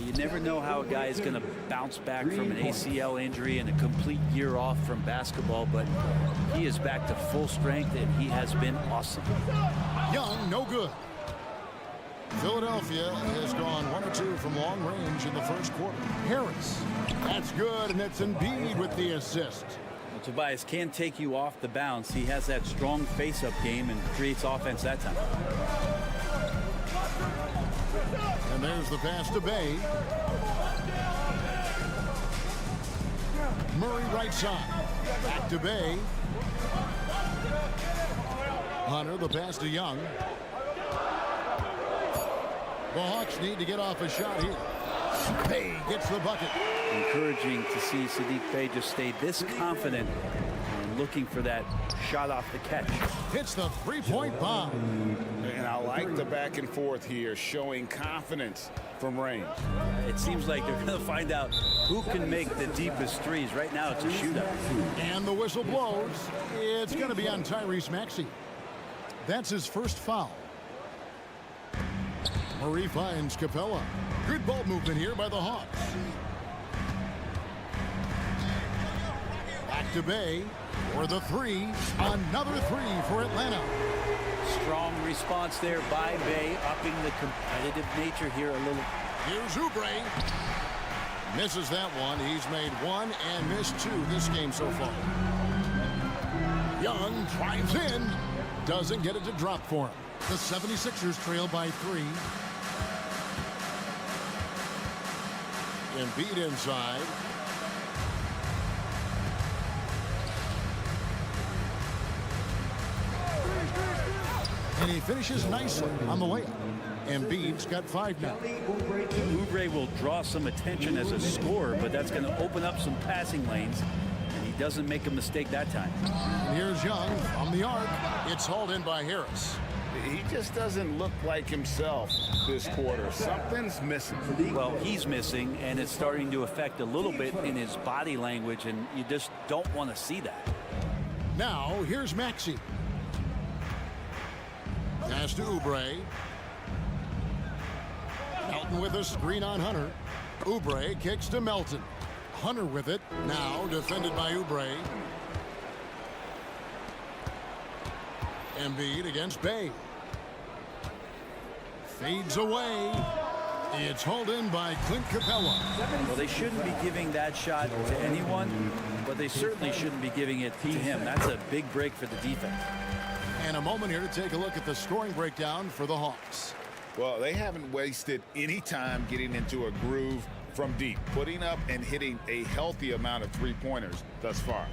You never know how a guy is going to bounce back from an ACL injury and a complete year off from basketball, but he is back to full strength, and he has been awesome. Young, no good. Philadelphia has gone 1 or 2 from long range in the first quarter. Harris, that's good, and it's Embiid with the assist. Well, Tobias can take you off the bounce. He has that strong face-up game and creates offense that time. And there's the pass to Bay. Murray right side. Back to Bay. Hunter, the pass to Young. The Hawks need to get off a shot here. Bay gets the bucket. Encouraging to see Sadiq Bey just stay this confident and looking for that shot off the catch. Hits the 3-point bomb. And I like the back and forth here, showing confidence from range. It seems like they're going to find out who can make the deepest threes. Right now, it's a shootout. And the whistle blows. It's going to be on Tyrese Maxey. That's his first foul. Murray finds Capella. Good ball movement here by the Hawks. Back to Bay for the 3. Another 3 for Atlanta. Strong response there by Bay, upping the competitive nature here a little. Here's Oubre. Misses that one. He's made 1 and missed 2 this game so far. Young drives in. Doesn't get it to drop for him. The 76ers trail by 3. Embiid inside. And he finishes nicely on the layup. Embiid's got 5 now. Oubre will draw some attention as a scorer, but that's going to open up some passing lanes. And he doesn't make a mistake that time. And here's Young from the arc. It's hauled in by Harris. He just doesn't look like himself this quarter. Something's missing. Well, he's missing, and it's starting to affect a little bit in his body language, and you just don't want to see that. Now, here's Maxey. Pass to Oubre. Melton with a screen on Hunter. Oubre kicks to Melton. Hunter with it. Now defended by Oubre. Embiid against Bay. Fades away. It's hauled in by Clint Capella. Well, they shouldn't be giving that shot to anyone, but they certainly shouldn't be giving it to him. That's a big break for the defense. And a moment here to take a look at the scoring breakdown for the Hawks. Well, they haven't wasted any time getting into a groove from deep, putting up and hitting a healthy amount of 3-pointers thus far.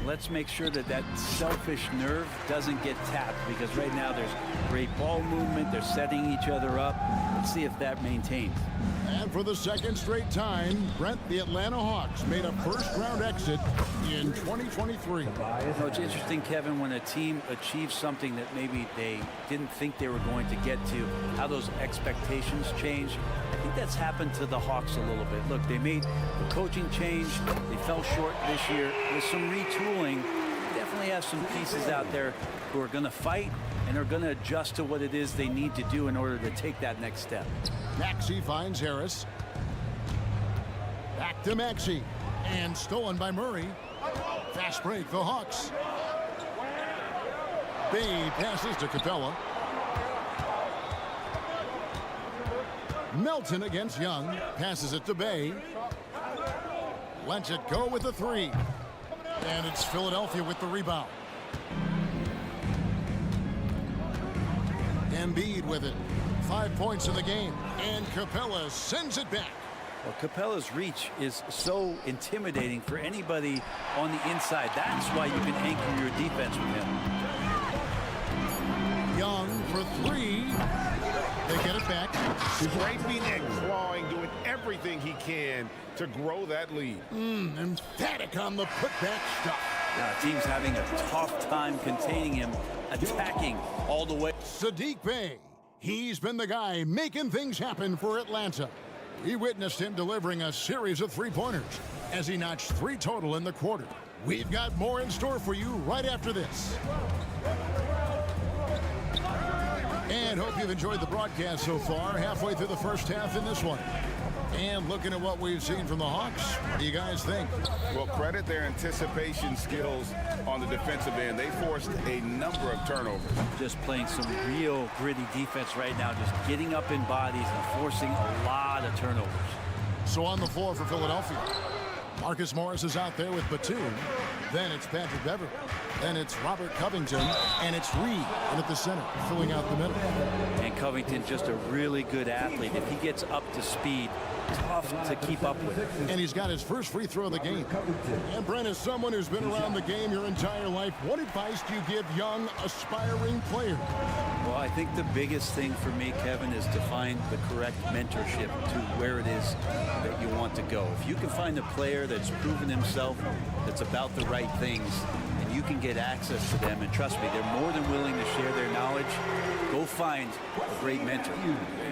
Let's make sure that that selfish nerve doesn't get tapped, because right now there's great ball movement. They're setting each other up. Let's see if that maintains. And for the second straight time, Brent, the Atlanta Hawks made a first-round exit in 2023. It's interesting, Kevin, when a team achieves something that maybe they didn't think they were going to get to, how those expectations change. I think that's happened to the Hawks a little bit. Look, they made the coaching change. They fell short this year. With some retooling, they definitely have some pieces out there who are going to fight and are going to adjust to what it is they need to do in order to take that next step. Maxey finds Harris. Back to Maxey. And stolen by Murray. Fast break, the Hawks. Bay passes to Capella. Melton against Young. Passes it to Bay. Lets it go with the three. And it's Philadelphia with the rebound. Embiid with it. 5 points in the game. And Capella sends it back. Well, Capella's reach is so intimidating for anybody on the inside. That's why you can anchor your defense with him. Young for three. They get it back. Scraping and clawing, doing everything he can to grow that lead. Emphatic on the putback stuff. Team's having a tough time containing him, attacking all the way. Saddiq Bey. He's been the guy making things happen for Atlanta. We witnessed him delivering a series of three-pointers as he notched 3 total in the quarter. We've got more in store for you right after this. And hope you've enjoyed the broadcast so far, halfway through the first half in this one. And looking at what we've seen from the Hawks, what do you guys think? Well, credit their anticipation skills on the defensive end. They forced a number of turnovers. Just playing some real gritty defense right now, just getting up in bodies and forcing a lot of turnovers. So on the floor for Philadelphia, Marcus Morris is out there with Batum. Then it's Patrick Beverley. Then it's Robert Covington. And it's Reed in at the center, filling out the middle. And Covington, just a really good athlete. If he gets up to speed, tough to keep up with. And he's got his first free throw of the game. And Brent, as someone who's been around the game your entire life, what advice do you give young, aspiring players? Well, I think the biggest thing for me, Kevin, is to find the correct mentorship to where it is that you want to go. If you can find a player that's proven himself, that's about the right things, and you can get access to them, and trust me, they're more than willing to share their knowledge, go find a great mentor.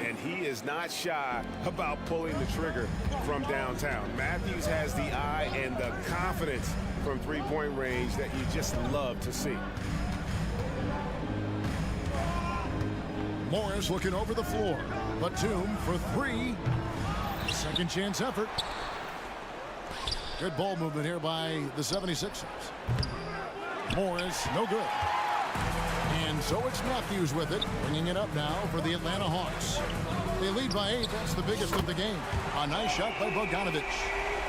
And he is not shy about pulling the trigger from downtown. Matthews has the eye and the confidence from three-point range that you just love to see. Morris looking over the floor. Batum for three. Second chance effort. Good ball movement here by the 76ers. Morris, no good. And so it's Matthews with it, bringing it up now for the Atlanta Hawks. They lead by 8. That's the biggest of the game. A nice shot by Bogdanovic.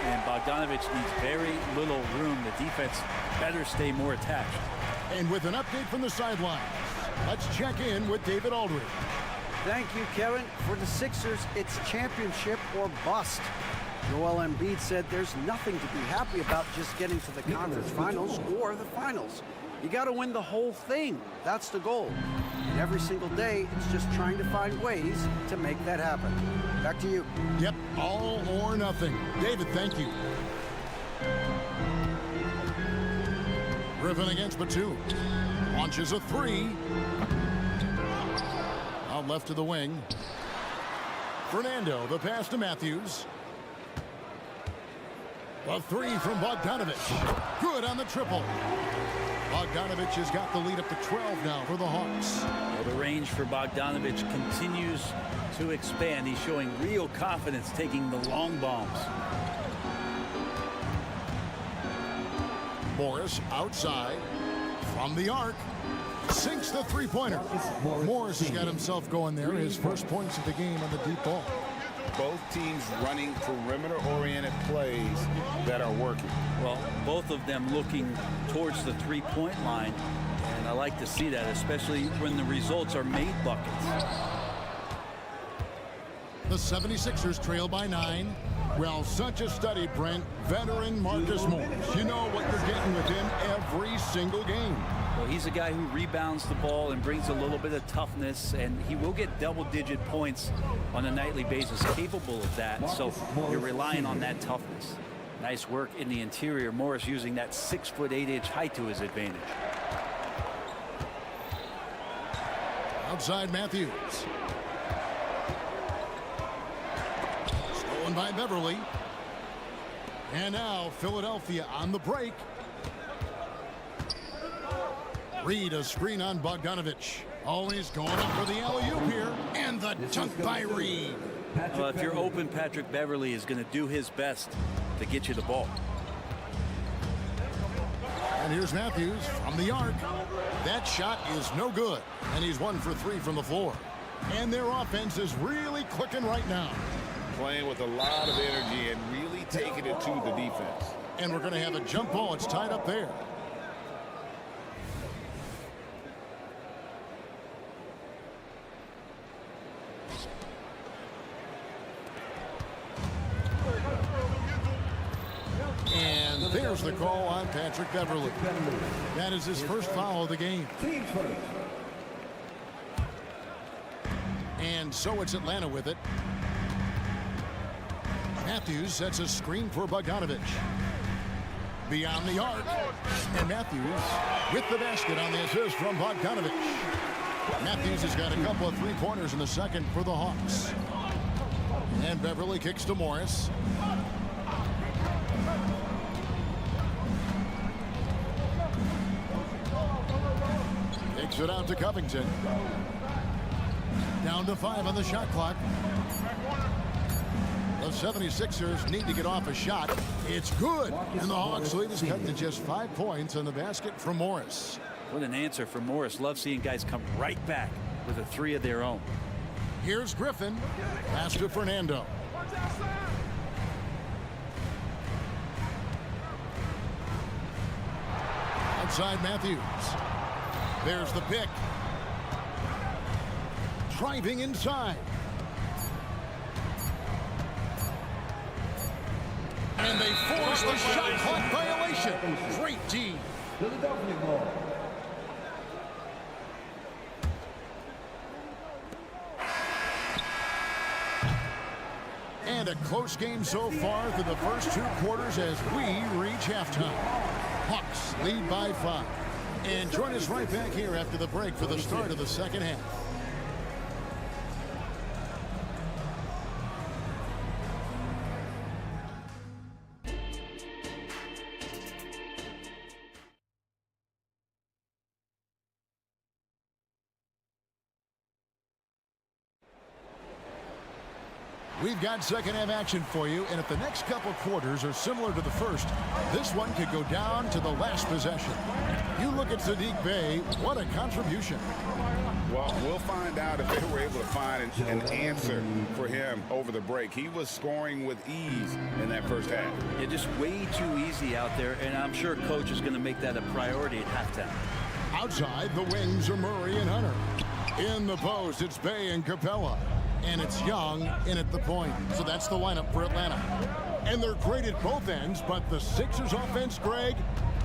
And Bogdanovic needs very little room. The defense better stay more attached. And with an update from the sidelines, let's check in with David Aldridge. Thank you, Kevin. For the Sixers, it's championship or bust. Joel Embiid said there's nothing to be happy about just getting to the conference finals or the finals. You got to win the whole thing. That's the goal. And every single day, it's just trying to find ways to make that happen. Back to you. Yep, all or nothing. David, thank you. Griffin against Batum. Launches a three. Out left to the wing. Fernando, the pass to Matthews. A three from Bogdanovic. Good on the triple. Bogdanovic has got the lead up to 12 now for the Hawks. Well, the range for Bogdanovic continues to expand. He's showing real confidence taking the long bombs. Morris outside from the arc. Sinks the three-pointer. Morris has got himself going there. His first points of the game on the deep ball. Both teams running perimeter-oriented plays that are working. Well, both of them looking towards the three-point line, and I like to see that, especially when the results are made buckets. The 76ers trail by 9. Well, such a study, Brent. Veteran Marcus Morris. You know what you're getting with him every single game. Well, he's a guy who rebounds the ball and brings a little bit of toughness, and he will get double-digit points on a nightly basis, capable of that. So you're relying on that toughness. Nice work in the interior. Morris using that 6'8" height to his advantage. Outside Matthews. Stolen by Beverley. And now Philadelphia on the break. Reed, a screen on Bogdanovic. Always going up for the alley-oop here. And the dunk by Reed. If you're open, Patrick Beverley is going to do his best to get you the ball. And here's Matthews from the arc. That shot is no good. And he's 1 for 3 from the floor. And their offense is really clicking right now. Playing with a lot of energy and really taking it to the defense. And we're going to have a jump ball. It's tied up there. And there's the call on Patrick Beverley. That is his first foul of the game. And so it's Atlanta with it. Matthews sets a screen for Bogdanovich. Beyond the arc. And Matthews with the basket on the assist from Bogdanovich. Matthews has got a couple of three-pointers in the second for the Hawks. And Beverley kicks to Morris. Kicks it out to Covington. Down to 5 on the shot clock. The 76ers need to get off a shot. It's good. And the Hawks lead is cut to just 5 points on the basket from Morris. What an answer for Morris. Love seeing guys come right back with a 3 of their own. Here's Griffin. Pass to Fernando. Outside Matthews. There's the pick. Driving inside. And they force the shot clock violation. Great D. And a close game so far through the first 2 quarters as we reach halftime. Hawks lead by 5. And join us right back here after the break for the start of the second half. We've got second half action for you, and if the next couple quarters are similar to the first, this one could go down to the last possession. You look at Saddiq Bey, what a contribution. Well, we'll find out if they were able to find an answer for him over the break. He was scoring with ease in that first half. Yeah, just way too easy out there, and I'm sure coach is going to make that a priority at halftime. Outside, the wings are Murray and Hunter. In the post, it's Bey and Capella. And it's Young in at the point. So that's the lineup for Atlanta. And they're great at both ends, but the Sixers offense, Greg,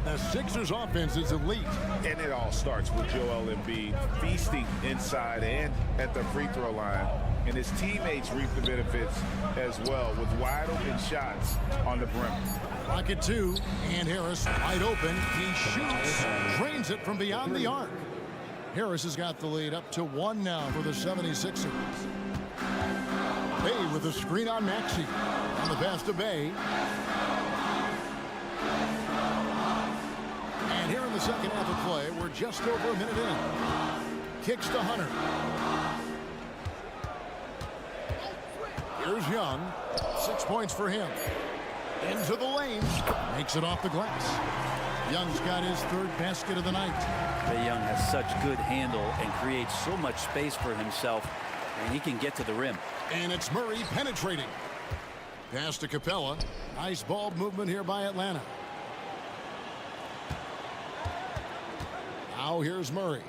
the Sixers offense is elite. And it all starts with Joel Embiid feasting inside and at the free throw line. And his teammates reap the benefits as well with wide open shots on the perimeter. Pocket 2, and Harris wide open. He shoots, drains it from beyond the arc. Harris has got the lead up to 1 now for the 76ers. Bey with a screen on Maxey. On the pass to Bey. And here in the second half of play, we're just over a minute in. Kicks to Hunter. Here's Young. 6 points for him. Into the lane. Makes it off the glass. Young's got his 3rd basket of the night. Trae Young has such good handle and creates so much space for himself, and he can get to the rim. And it's Murray penetrating. Pass to Capella. Nice ball movement here by Atlanta. Now here's Murray.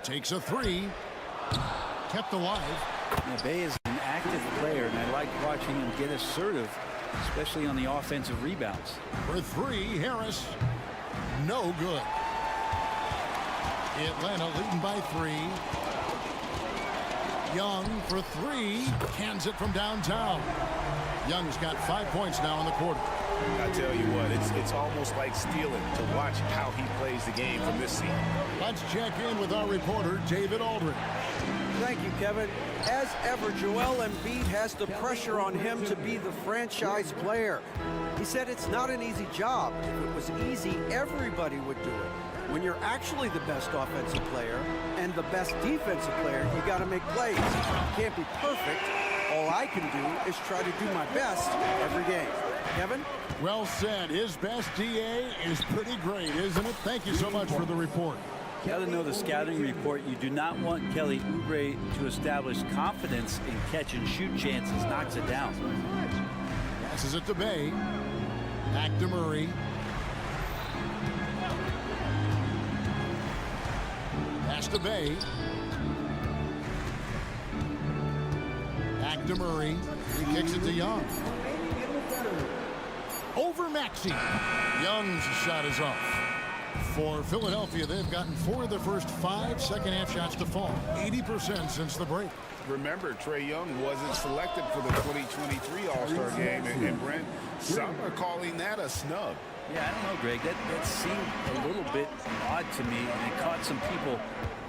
Takes a 3. Kept alive. Now, Bey is an active player, and I like watching him get assertive, especially on the offensive rebounds. For 3, Harris. No good. Atlanta leading by 3. Young for 3. Cans it from downtown. Young's got 5 points now in the quarter. I tell you what, it's almost like stealing to watch how he plays the game from this seat. Let's check in with our reporter, David Aldridge. Thank you, Kevin. As ever, Joel Embiid has the pressure on him to be the franchise player. He said it's not an easy job. If it was easy, everybody would do it. When you're actually the best offensive player and the best defensive player, you got to make plays. You can't be perfect all All I can do is try to do my best every game. Kevin? Well said. His best DA is pretty great, isn't it? Thank you so much for the report. Got to know the scouting report. You do not want Kelly Oubre to establish confidence in catch and shoot chances. Knocks it down. Passes it to Bay. Back to Murray. Pass to Bay. Back to Murray. He kicks it to Young. Over Maxey. Young's shot is off. For Philadelphia, they've gotten 4 of their first 5 second-half shots to fall. 80% since the break. Remember, Trae Young wasn't selected for the 2023 All-Star game. And Brent, some are calling that a snub. Yeah, I don't know, Greg. That seemed a little bit odd to me, and it caught some people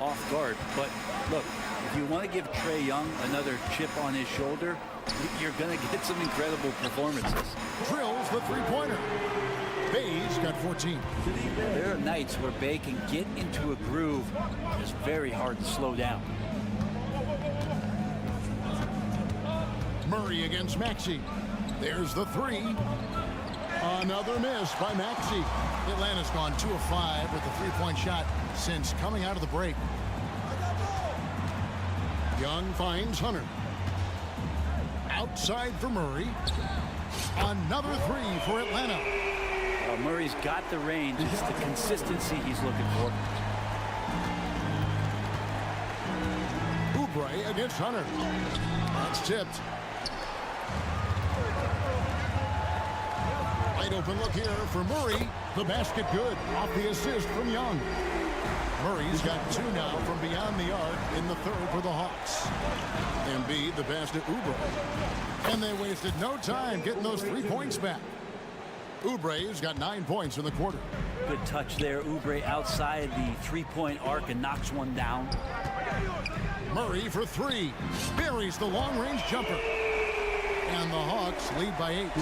off guard. But look, if you want to give Trae Young another chip on his shoulder, you're going to get some incredible performances. Drills the three-pointer. Bay's got 14. There are nights where Bay can get into a groove. It's very hard to slow down. Murray against Maxey. There's the 3. Another miss by Maxey. Atlanta's gone 2 of 5 with a 3-point shot since coming out of the break. Young finds Hunter. Outside for Murray. Another 3 for Atlanta. Murray's got the range. It's the consistency he's looking for. Oubre against Hunter. That's tipped. Wide open look here for Murray. The basket good off the assist from Young. Murray's got 2 now from beyond the arc in the 3rd for the Hawks. Embiid the pass to Oubre. And they wasted no time getting those 3 points back. Oubre's got 9 points in the quarter. Good touch there. Oubre outside the 3-point arc and knocks one down. Murray for 3. Buries the long-range jumper. And the Hawks lead by 8.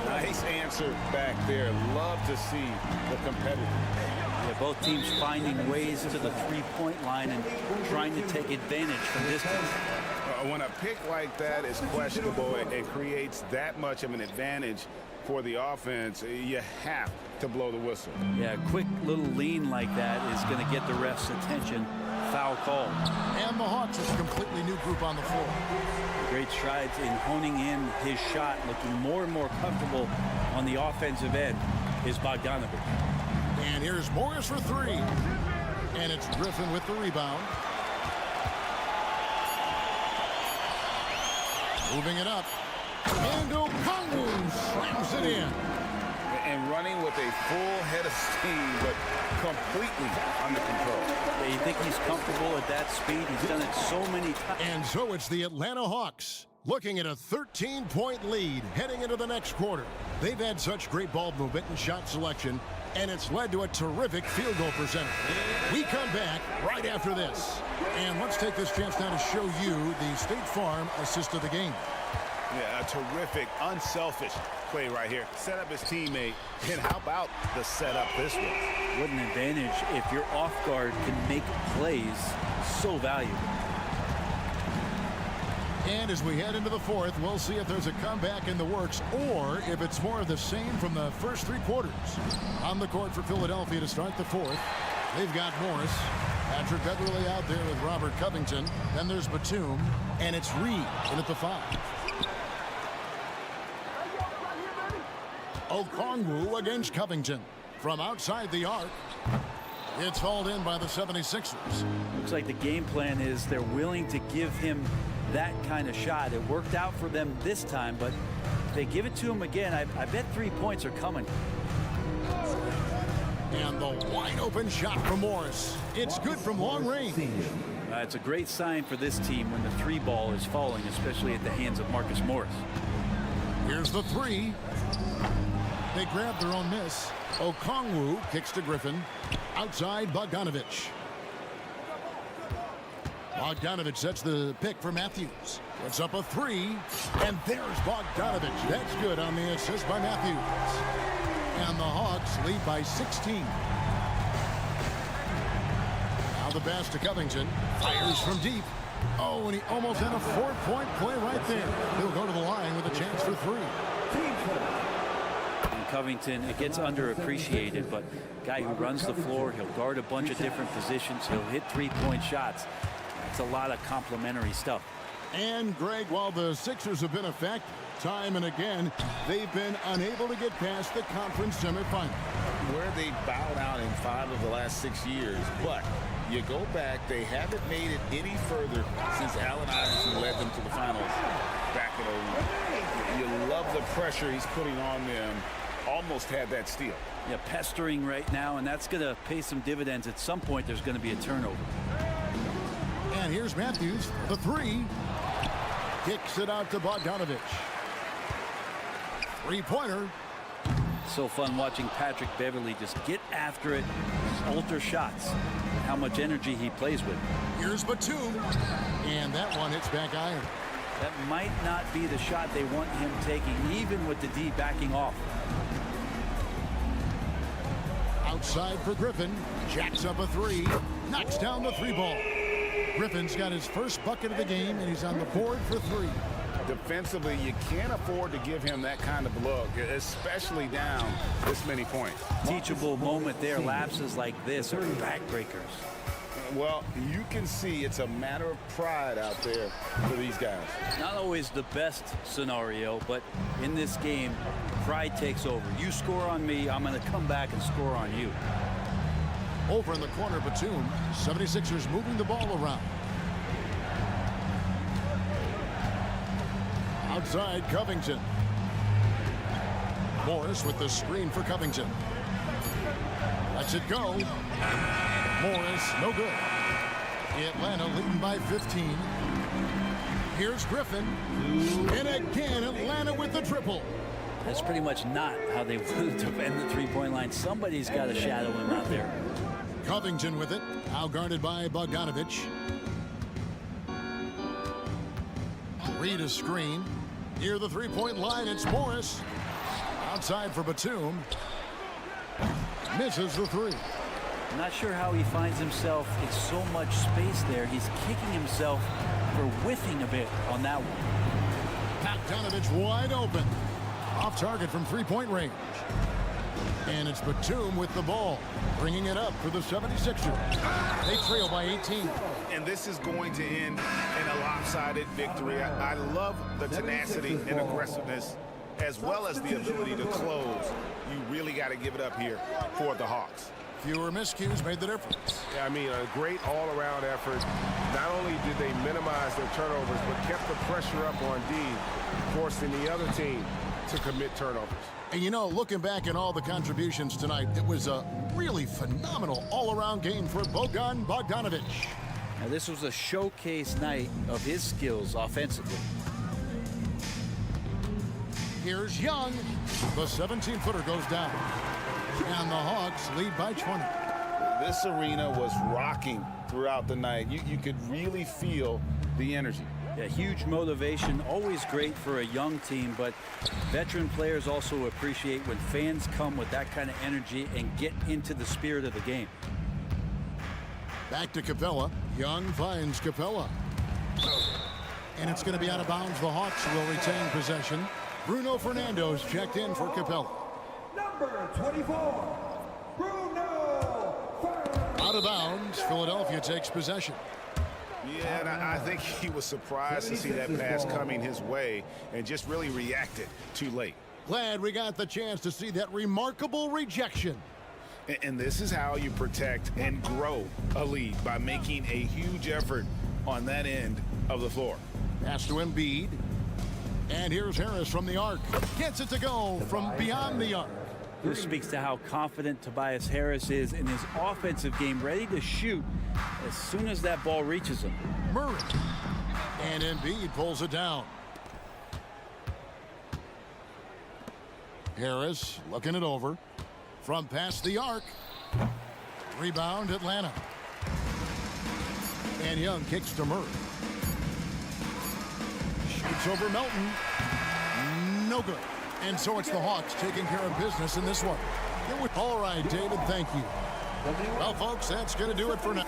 Nice answer back there. Love to see the competitor. Yeah, both teams finding ways to the 3-point line and trying to take advantage from distance. When a pick like that is questionable, it creates that much of an advantage for the offense. You have to blow the whistle. Yeah, a quick little lean like that is going to get the ref's attention. Foul call. And the Hawks with a completely new group on the floor. Great strides in honing in his shot, looking more and more comfortable on the offensive end is Bogdanovich. And here's Morris for 3. And it's Griffin with the rebound. Moving it up. And Okongwu slams it in. And running with a full head of steam, but completely under control. Yeah, you think he's comfortable at that speed? He's done it so many times. And so it's the Atlanta Hawks looking at a 13-point lead heading into the next quarter. They've had such great ball movement and shot selection, and it's led to a terrific field goal percentage. We come back right after this. And let's take this chance now to show you the State Farm assist of the game. Yeah, a terrific, unselfish play right here. Set up his teammate, and how about the setup this one? What an advantage if your off guard can make plays. So valuable. And as we head into the 4th, we'll see if there's a comeback in the works or if it's more of the same from the first 3 quarters. On the court for Philadelphia to start the 4th, they've got Morris, Patrick Beverly out there with Robert Covington. Then there's Batum, and it's Reed in at the 5. Okongwu against Covington. From outside the arc, it's hauled in by the 76ers. Looks like the game plan is they're willing to give him that kind of shot. It worked out for them this time, but if they give it to him again, I bet 3 points are coming. And the wide open shot from Morris. It's good from long range. It's a great sign for this team when the 3 ball is falling, especially at the hands of Marcus Morris. Here's the 3. They grab their own miss. Okongwu kicks to Griffin. Outside Bogdanovich. Bogdanovich sets the pick for Matthews. Puts up a 3. And there's Bogdanovich. That's good on the assist by Matthews. And the Hawks lead by 16. Now the pass to Covington. Fires from deep. Oh, and he almost had a 4-point play right there. He'll go to the line with a chance for 3. And Covington, it gets underappreciated, but guy who runs the floor, he'll guard a bunch of different positions, he'll hit 3-point shots. It's a lot of complimentary stuff. And Greg, while the Sixers have been effective time and again, they've been unable to get past the conference semifinal, where they bowed out in 5 of the last 6 years. But you go back, they haven't made it any further since Allen Iverson led them to the finals back in 01. You love the pressure he's putting on them. Almost had that steal. Yeah, pestering right now, and that's going to pay some dividends. At some point, there's going to be a turnover. And here's Matthews for the 3. Kicks it out to Bogdanovich. 3-pointer. So fun watching Patrick Beverley just get after it, alter shots, how much energy he plays with. Here's Batum, and that one hits back iron. That might not be the shot they want him taking, even with the D backing off. Outside for Griffin, jacks up a 3, knocks down the 3-ball. Griffin's got his first bucket of the game, and he's on the board for 3. Defensively, you can't afford to give him that kind of look, especially down this many points. Teachable moment there. Lapses like this are backbreakers. Well, you can see it's a matter of pride out there for these guys. Not always the best scenario, but in this game, pride takes over. You score on me, I'm going to come back and score on you. Over in the corner, Batum. 76ers moving the ball around. Outside, Covington. Morris with the screen for Covington. Lets it go. Morris, no good. Atlanta leading by 15. Here's Griffin. And again, Atlanta with the triple. That's pretty much not how they would defend the 3-point line. Somebody's got to shadow him out there. Covington with it. Now guarded by Bogdanovich. Reed a screen. Near the 3-point line, it's Morris. Outside for Batum. Misses the 3. I'm not sure how he finds himself in so much space there. He's kicking himself for whiffing a bit on that one. Bogdanovich wide open. Off target from 3-point range. And it's Batum with the ball, bringing it up for the 76ers. They trail by 18. And this is going to end in a lopsided victory. I love the tenacity and aggressiveness, as well as the ability to close. You really got to give it up here for the Hawks. Fewer miscues made the difference. Yeah, I mean, a great all-around effort. Not only did they minimize their turnovers, but kept the pressure up on D, forcing the other team to commit turnovers. And you know, looking back at all the contributions tonight, it was a really phenomenal all-around game for Bogdan Bogdanovich. Now, this was a showcase night of his skills offensively. Here's Young. The 17-footer goes down. And the Hawks lead by 20. This arena was rocking throughout the night. You could really feel the energy. Yeah, huge motivation, always great for a young team, but veteran players also appreciate when fans come with that kind of energy and get into the spirit of the game. Back to Capella. Young finds Capella. And it's going to be out of bounds. The Hawks will retain possession. Bruno Fernando's checked in for Capella. Number 24, Bruno Fernando. Out of bounds, Philadelphia takes possession. Yeah, and I think he was surprised to see that pass coming his way and just really reacted too late. Glad we got the chance to see that remarkable rejection. And this is how you protect and grow a lead, by making a huge effort on that end of the floor. Pass to Embiid. And here's Harris from the arc. Gets it to go from beyond the arc. This speaks to how confident Tobias Harris is in his offensive game, ready to shoot as soon as that ball reaches him. Murray. And Embiid pulls it down. Harris looking it over. From past the arc. Rebound, Atlanta. And Young kicks to Murray. Shoots over Melton. No good. And so it's the Hawks taking care of business in this one. All right, David, thank you. Well, folks, that's going to do it for now.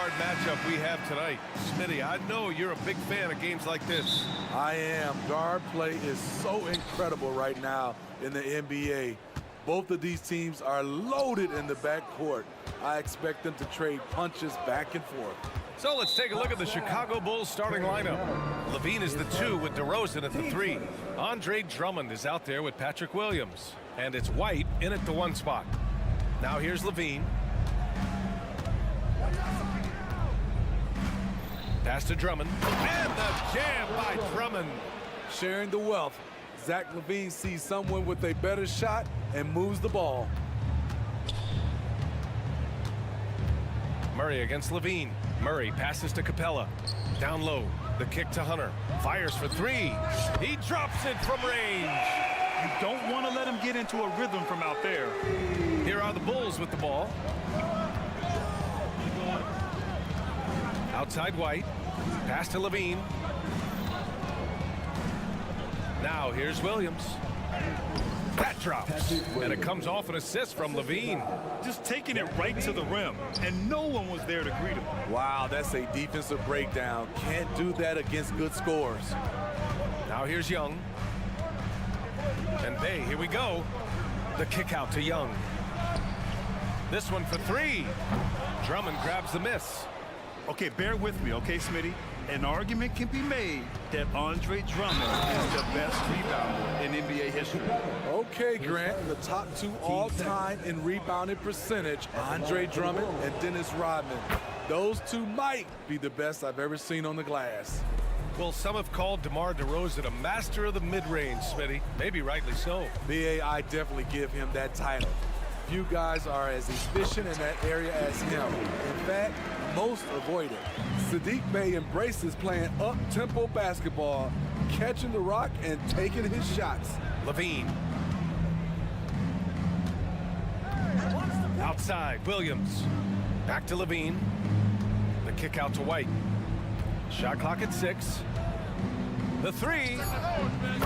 guard matchup we have tonight. Smitty, I know you're a big fan of games like this. I am. Guard play is so incredible right now in the NBA. Both of these teams are loaded in the backcourt. I expect them to trade punches back and forth. So let's take a look at the Chicago Bulls starting lineup. Levine is the 2 with DeRozan at the 3. Andre Drummond is out there with Patrick Williams. And it's White in at the 1 spot. Now here's Levine. Pass to Drummond. And the jam by Drummond. Sharing the wealth. Zach LaVine sees someone with a better shot and moves the ball. Murray against Levine. Murray passes to Capella. Down low. The kick to Hunter. Fires for 3. He drops it from range. You don't want to let him get into a rhythm from out there. Here are the Bulls with the ball. Outside White. Pass to Levine. Now here's Williams. That drops. And it comes off an assist from Levine. Just taking it right to the rim, and no one was there to greet him. Wow, that's a defensive breakdown. Can't do that against good scores. Now here's Young. And here we go. The kick out to Young. This one for 3. Drummond grabs the miss. Okay, bear with me, okay, Smitty? An argument can be made that Andre Drummond is the best rebounder in NBA history. Okay, Grant, the top 2 all-time in rebounding percentage, Andre Drummond and Dennis Rodman. Those 2 might be the best I've ever seen on the glass. Well, some have called DeMar DeRozan a master of the mid-range, Smitty. Maybe rightly so. B.A., I definitely give him that title. Few guys are as efficient in that area as him. In fact, most avoid it. Sadiq Bey embraces playing up-tempo basketball, catching the rock and taking his shots. Levine. Outside, Williams. Back to Levine. The kick out to White. Shot clock at 6. The 3.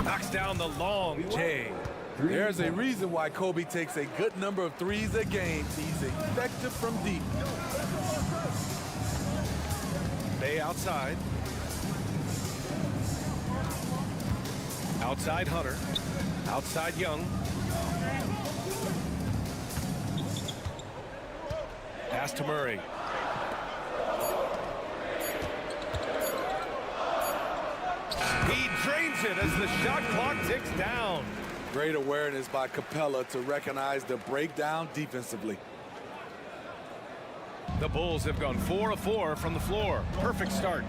Knocks down the long J. There's a reason why Kobe takes a good number of 3s a game. He's effective from deep. Bey outside. Outside Hunter. Outside Young. Pass to Murray. He drains it as the shot clock ticks down. Great awareness by Capella to recognize the breakdown defensively. The Bulls have gone 4 of 4 from the floor. Perfect start.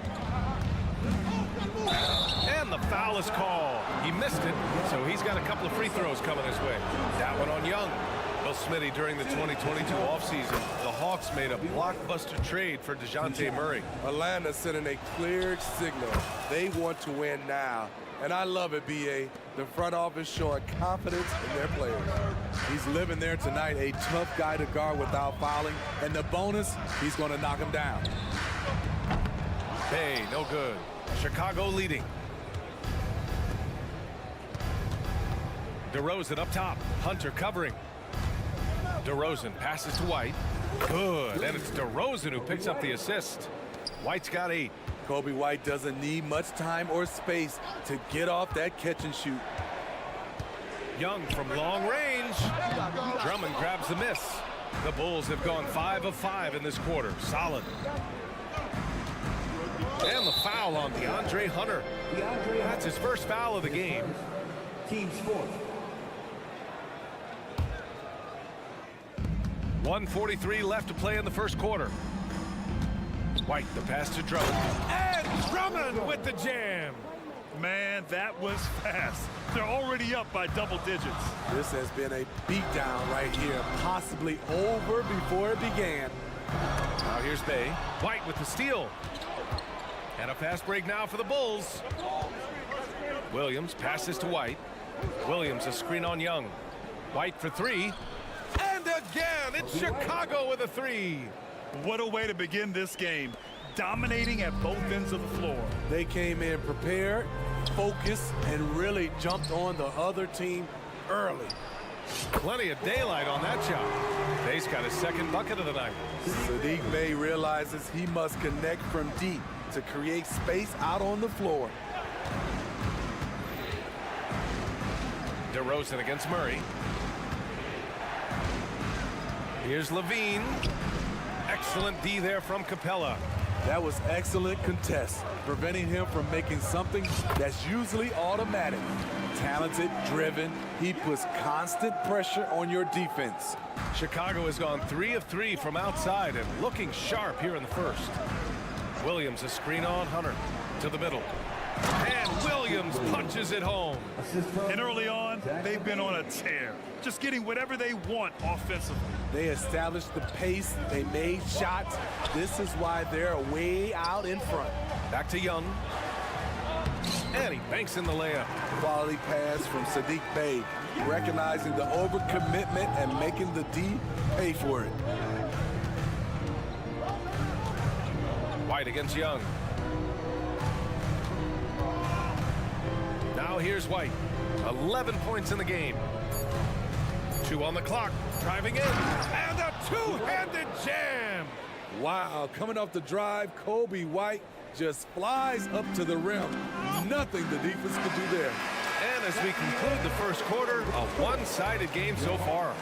And the foul is called. He missed it, so he's got a couple of free throws coming his way. That one on Young. Well, Smitty, during the 2022 offseason, the Hawks made a blockbuster trade for DeJounte Murray. Atlanta sending a clear signal. They want to win now. And I love it, B.A. The front office showing confidence in their players. He's living there tonight, a tough guy to guard without fouling. And the bonus, he's going to knock him down. Hey, no good. Chicago leading. DeRozan up top. Hunter covering. DeRozan passes to White. Good. And it's DeRozan who picks up the assist. White's got 8. Kobe White doesn't need much time or space to get off that catch and shoot. Young from long range. Drummond grabs the miss. The Bulls have gone 5 of 5 in this quarter. Solid. And the foul on DeAndre Hunter. That's his first foul of the game. Team sport. 1:43 left to play in the first quarter. White, the pass to Drummond. And Drummond with the jam. Man, that was fast. They're already up by double digits. This has been a beatdown right here, possibly over before it began. Now here's Bey. White with the steal. And a fast break now for the Bulls. Williams passes to White. Williams a screen on Young. White for 3. And again, it's Chicago with a 3. What a way to begin this game. Dominating at both ends of the floor. They came in prepared, focused, and really jumped on the other team early. Plenty of daylight on that shot. Bay's got his second bucket of the night. Sadiq Bey realizes he must connect from deep to create space out on the floor. DeRozan against Murray. Here's Levine. Excellent D there from Capella. That was excellent contest, preventing him from making something that's usually automatic. Talented, driven, he puts constant pressure on your defense. Chicago has gone 3 of 3 from outside and looking sharp here in the first. Williams a screen on Hunter to the middle. And Williams punches it home. And early on, they've been on a tear, just getting whatever they want offensively. They established the pace, they made shots. This is why they're way out in front. Back to Young. And he banks in the layup. Quality pass from Sadiq Bey, recognizing the overcommitment and making the D pay for it. White against Young. Now here's White. 11 points in the game. 2 on the clock. Driving in. And a two-handed jam. Wow, coming off the drive, Kobe White just flies up to the rim. Nothing the defense could do there. And as we conclude the first quarter, a one-sided game so far.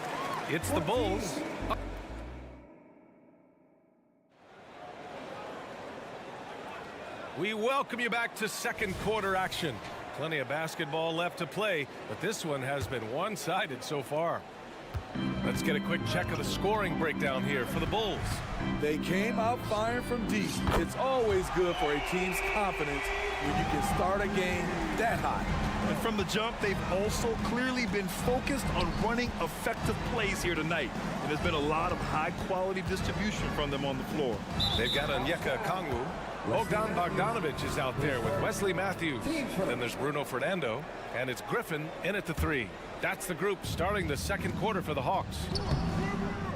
It's the Bulls. We welcome you back to second quarter action. Plenty of basketball left to play, but this one has been one-sided so far. Let's get a quick check of the scoring breakdown here for the Bulls. They came out firing from deep. It's always good for a team's confidence when you can start a game that high. And from the jump, they've also clearly been focused on running effective plays here tonight. And there's been a lot of high-quality distribution from them on the floor. They've got Onyeka Okongwu. Bogdan Bogdanovic is out there with Wesley Matthews. Then there's Bruno Fernando, and it's Griffin in at the 3. That's the group starting the second quarter for the Hawks.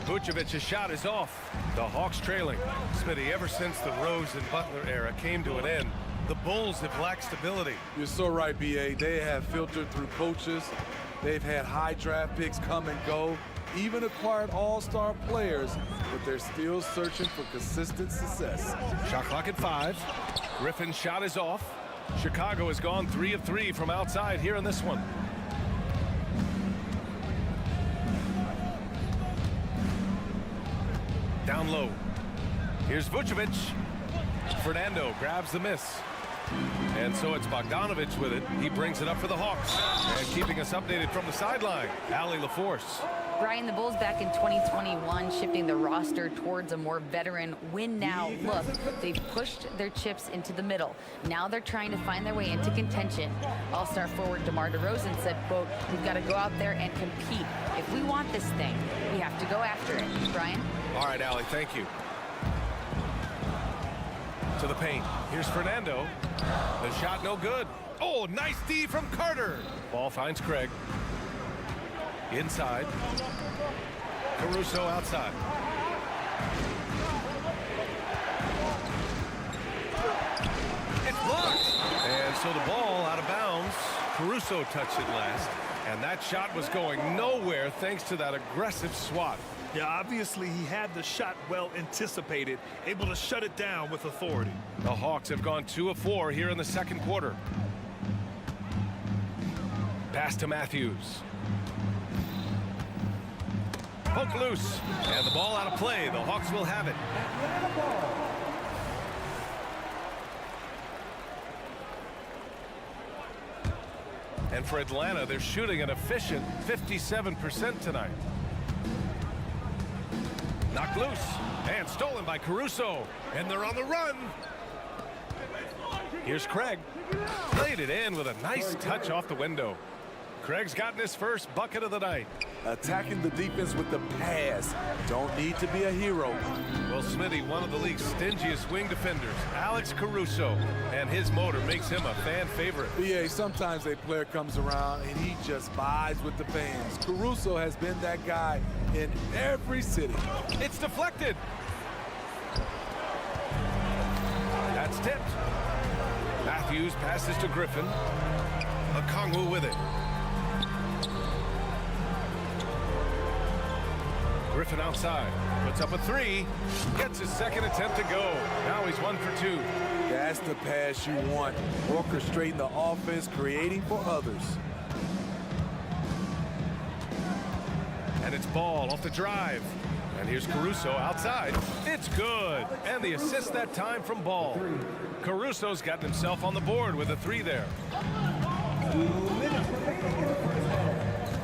Vucevic's shot is off. The Hawks trailing. Smitty, ever since the Rose and Butler era came to an end, the Bulls have lacked stability. You're so right, B.A. They have filtered through coaches. They've had high draft picks come and go, even acquired all-star players, but they're still searching for consistent success. Shot clock at 5. Griffin's shot is off. Chicago has gone 3 of 3 from outside here in this one. Down low. Here's Vucevic. Fernando grabs the miss. And so it's Bogdanovic with it. He brings it up for the Hawks. And keeping us updated from the sideline, Allie LaForce. Brian, the Bulls back in 2021 shifting the roster towards a more veteran win-now look. They've pushed their chips into the middle. Now they're trying to find their way into contention. All-star forward DeMar DeRozan said, quote, "We've got to go out there and compete. If we want this thing, we have to go after it." Brian? All right, Allie, thank you. To the paint. Here's Fernando. The shot no good. Oh, nice D from Carter. Ball finds Craig. Inside. Caruso outside. It's blocked. And so the ball out of bounds. Caruso touched it last. And that shot was going nowhere thanks to that aggressive swat. Yeah, obviously he had the shot well anticipated, able to shut it down with authority. The Hawks have gone 2 of 4 here in the second quarter. Pass to Matthews. Poke loose. And the ball out of play. The Hawks will have it. And for Atlanta, they're shooting an efficient 57% tonight. Knocked loose and stolen by Caruso, and they're on the run. Here's Craig. Played it in with a nice touch off the window. Craig's gotten his first bucket of the night. Attacking the defense with the pass. Don't need to be a hero. Well, Smitty, one of the league's stingiest wing defenders, Alex Caruso, and his motor makes him a fan favorite. Yeah, sometimes a player comes around and he just vibes with the fans. Caruso has been that guy in every city. It's deflected. That's tipped. Matthews passes to Griffin. Okongwu with it. Griffin outside. Puts up a three. Gets his second attempt to go. Now he's 1 for 2. That's the pass you want. Orchestrating the offense, creating for others. And it's Ball off the drive. And here's Caruso outside. It's good. And the assist that time from Ball. Caruso's gotten himself on the board with a 3 there.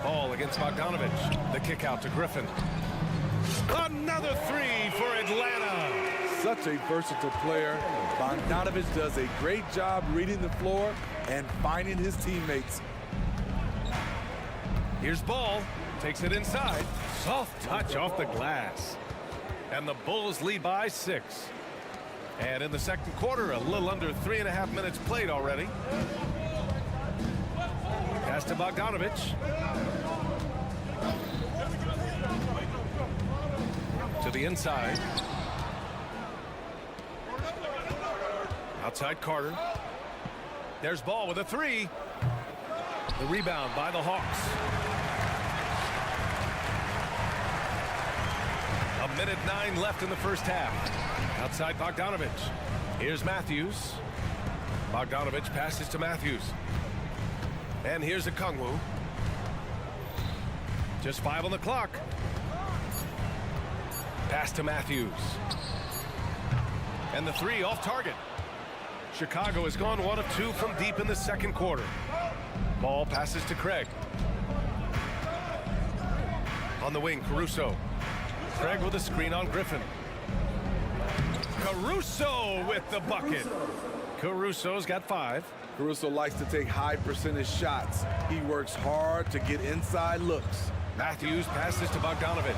Ball against Bogdanovich. The kick out to Griffin. Another 3 for Atlanta. Such a versatile player. Bogdanovich does a great job reading the floor and finding his teammates. Here's Ball. Takes it inside. Soft touch off the glass. And the Bulls lead by 6. And in the second quarter, a little under 3.5 minutes played already. Pass to Bogdanovich. To the inside. Outside Carter. There's Ball with a 3. The rebound by the Hawks. A minute 9 left in the first half. Outside Bogdanovich. Here's Matthews. Bogdanovich passes to Matthews. And here's Okongwu. Just 5 on the clock. Pass to Matthews. And the 3 off target. Chicago has gone 1 of 2 from deep in the second quarter. Ball passes to Craig. On the wing, Caruso. Craig with a screen on Griffin. Caruso with the bucket. Caruso's got 5. Caruso likes to take high percentage shots. He works hard to get inside looks. Matthews passes to Bogdanovich.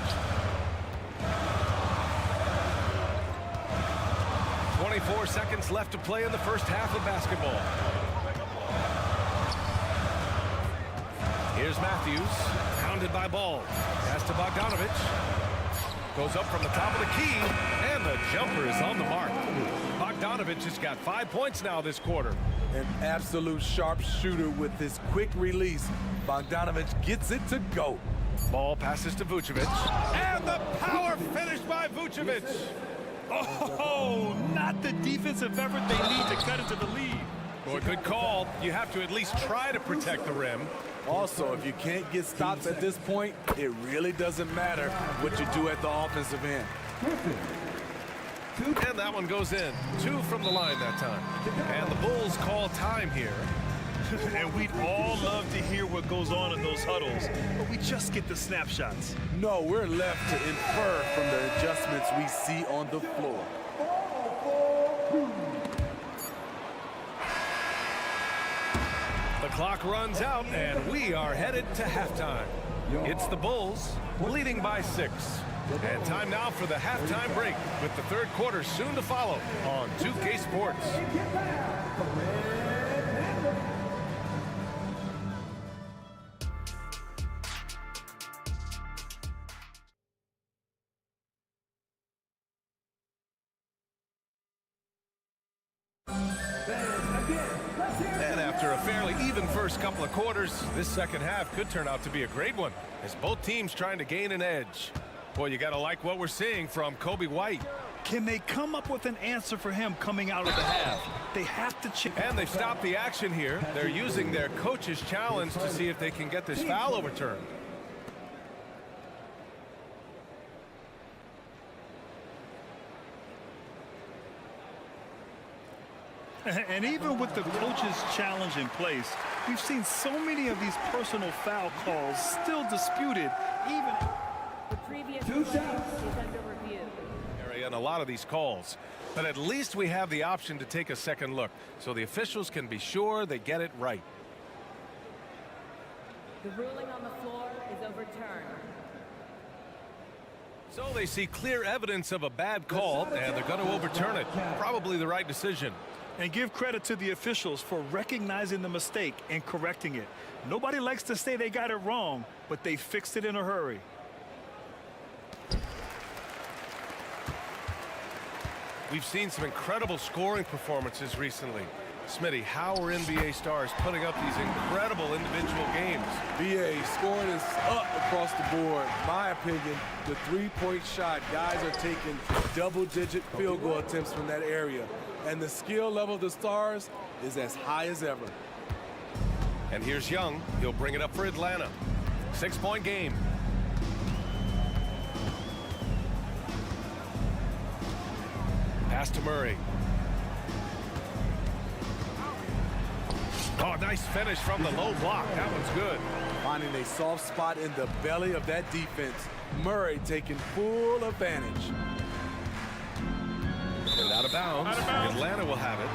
24 seconds left to play in the first half of basketball. Here's Matthews, hounded by Ball. Pass to Bogdanovich. Goes up from the top of the key, and the jumper is on the mark. Bogdanovich has got 5 points now this quarter. An absolute sharp shooter with his quick release. Bogdanovich gets it to go. Ball passes to Vucevic. And the power finish by Vucevic. Oh, not the defensive effort they need to cut into the lead. Boy, good call. You have to at least try to protect the rim. Also, if you can't get stops at this point, it really doesn't matter what you do at the offensive end. And that one goes in. 2 from the line that time. And the Bulls call time here. And we'd all love to hear what goes on in those huddles, but we just get the snapshots. No, we're left to infer from the adjustments we see on the floor. The clock runs out, and we are headed to halftime. It's the Bulls leading by 6. And time now for the halftime break, with the third quarter soon to follow on 2K Sports. And after a fairly even first couple of quarters, this second half could turn out to be a great one, as both teams trying to gain an edge. Boy, you got to like what we're seeing from Kobe White. Can they come up with an answer for him coming out of the half? They have to And they've stopped the action here. They're using their coach's challenge to see if they can get this foul overturned. And even with the coach's challenge in place, we've seen so many of these personal foul calls still disputed, even the previous is under review. And a lot of these calls, but at least we have the option to take a second look, so the officials can be sure they get it right. The ruling on the floor is overturned. So they see clear evidence of a bad call, and they're going to overturn it. Probably the right decision. And give credit to the officials for recognizing the mistake and correcting it. Nobody likes to say they got it wrong, but they fixed it in a hurry. We've seen some incredible scoring performances recently. Smitty, how are NBA stars putting up these incredible individual games? BA, scoring is up across the board. My opinion, the three-point shot, guys are taking double-digit field goal attempts from that area. And the skill level of the stars is as high as ever. And here's Young. He'll bring it up for Atlanta. 6-point game. Pass to Murray. Oh, nice finish from the low block. That one's good. Finding a soft spot in the belly of that defense. Murray taking full advantage. Get it out of bounds. Atlanta will have it.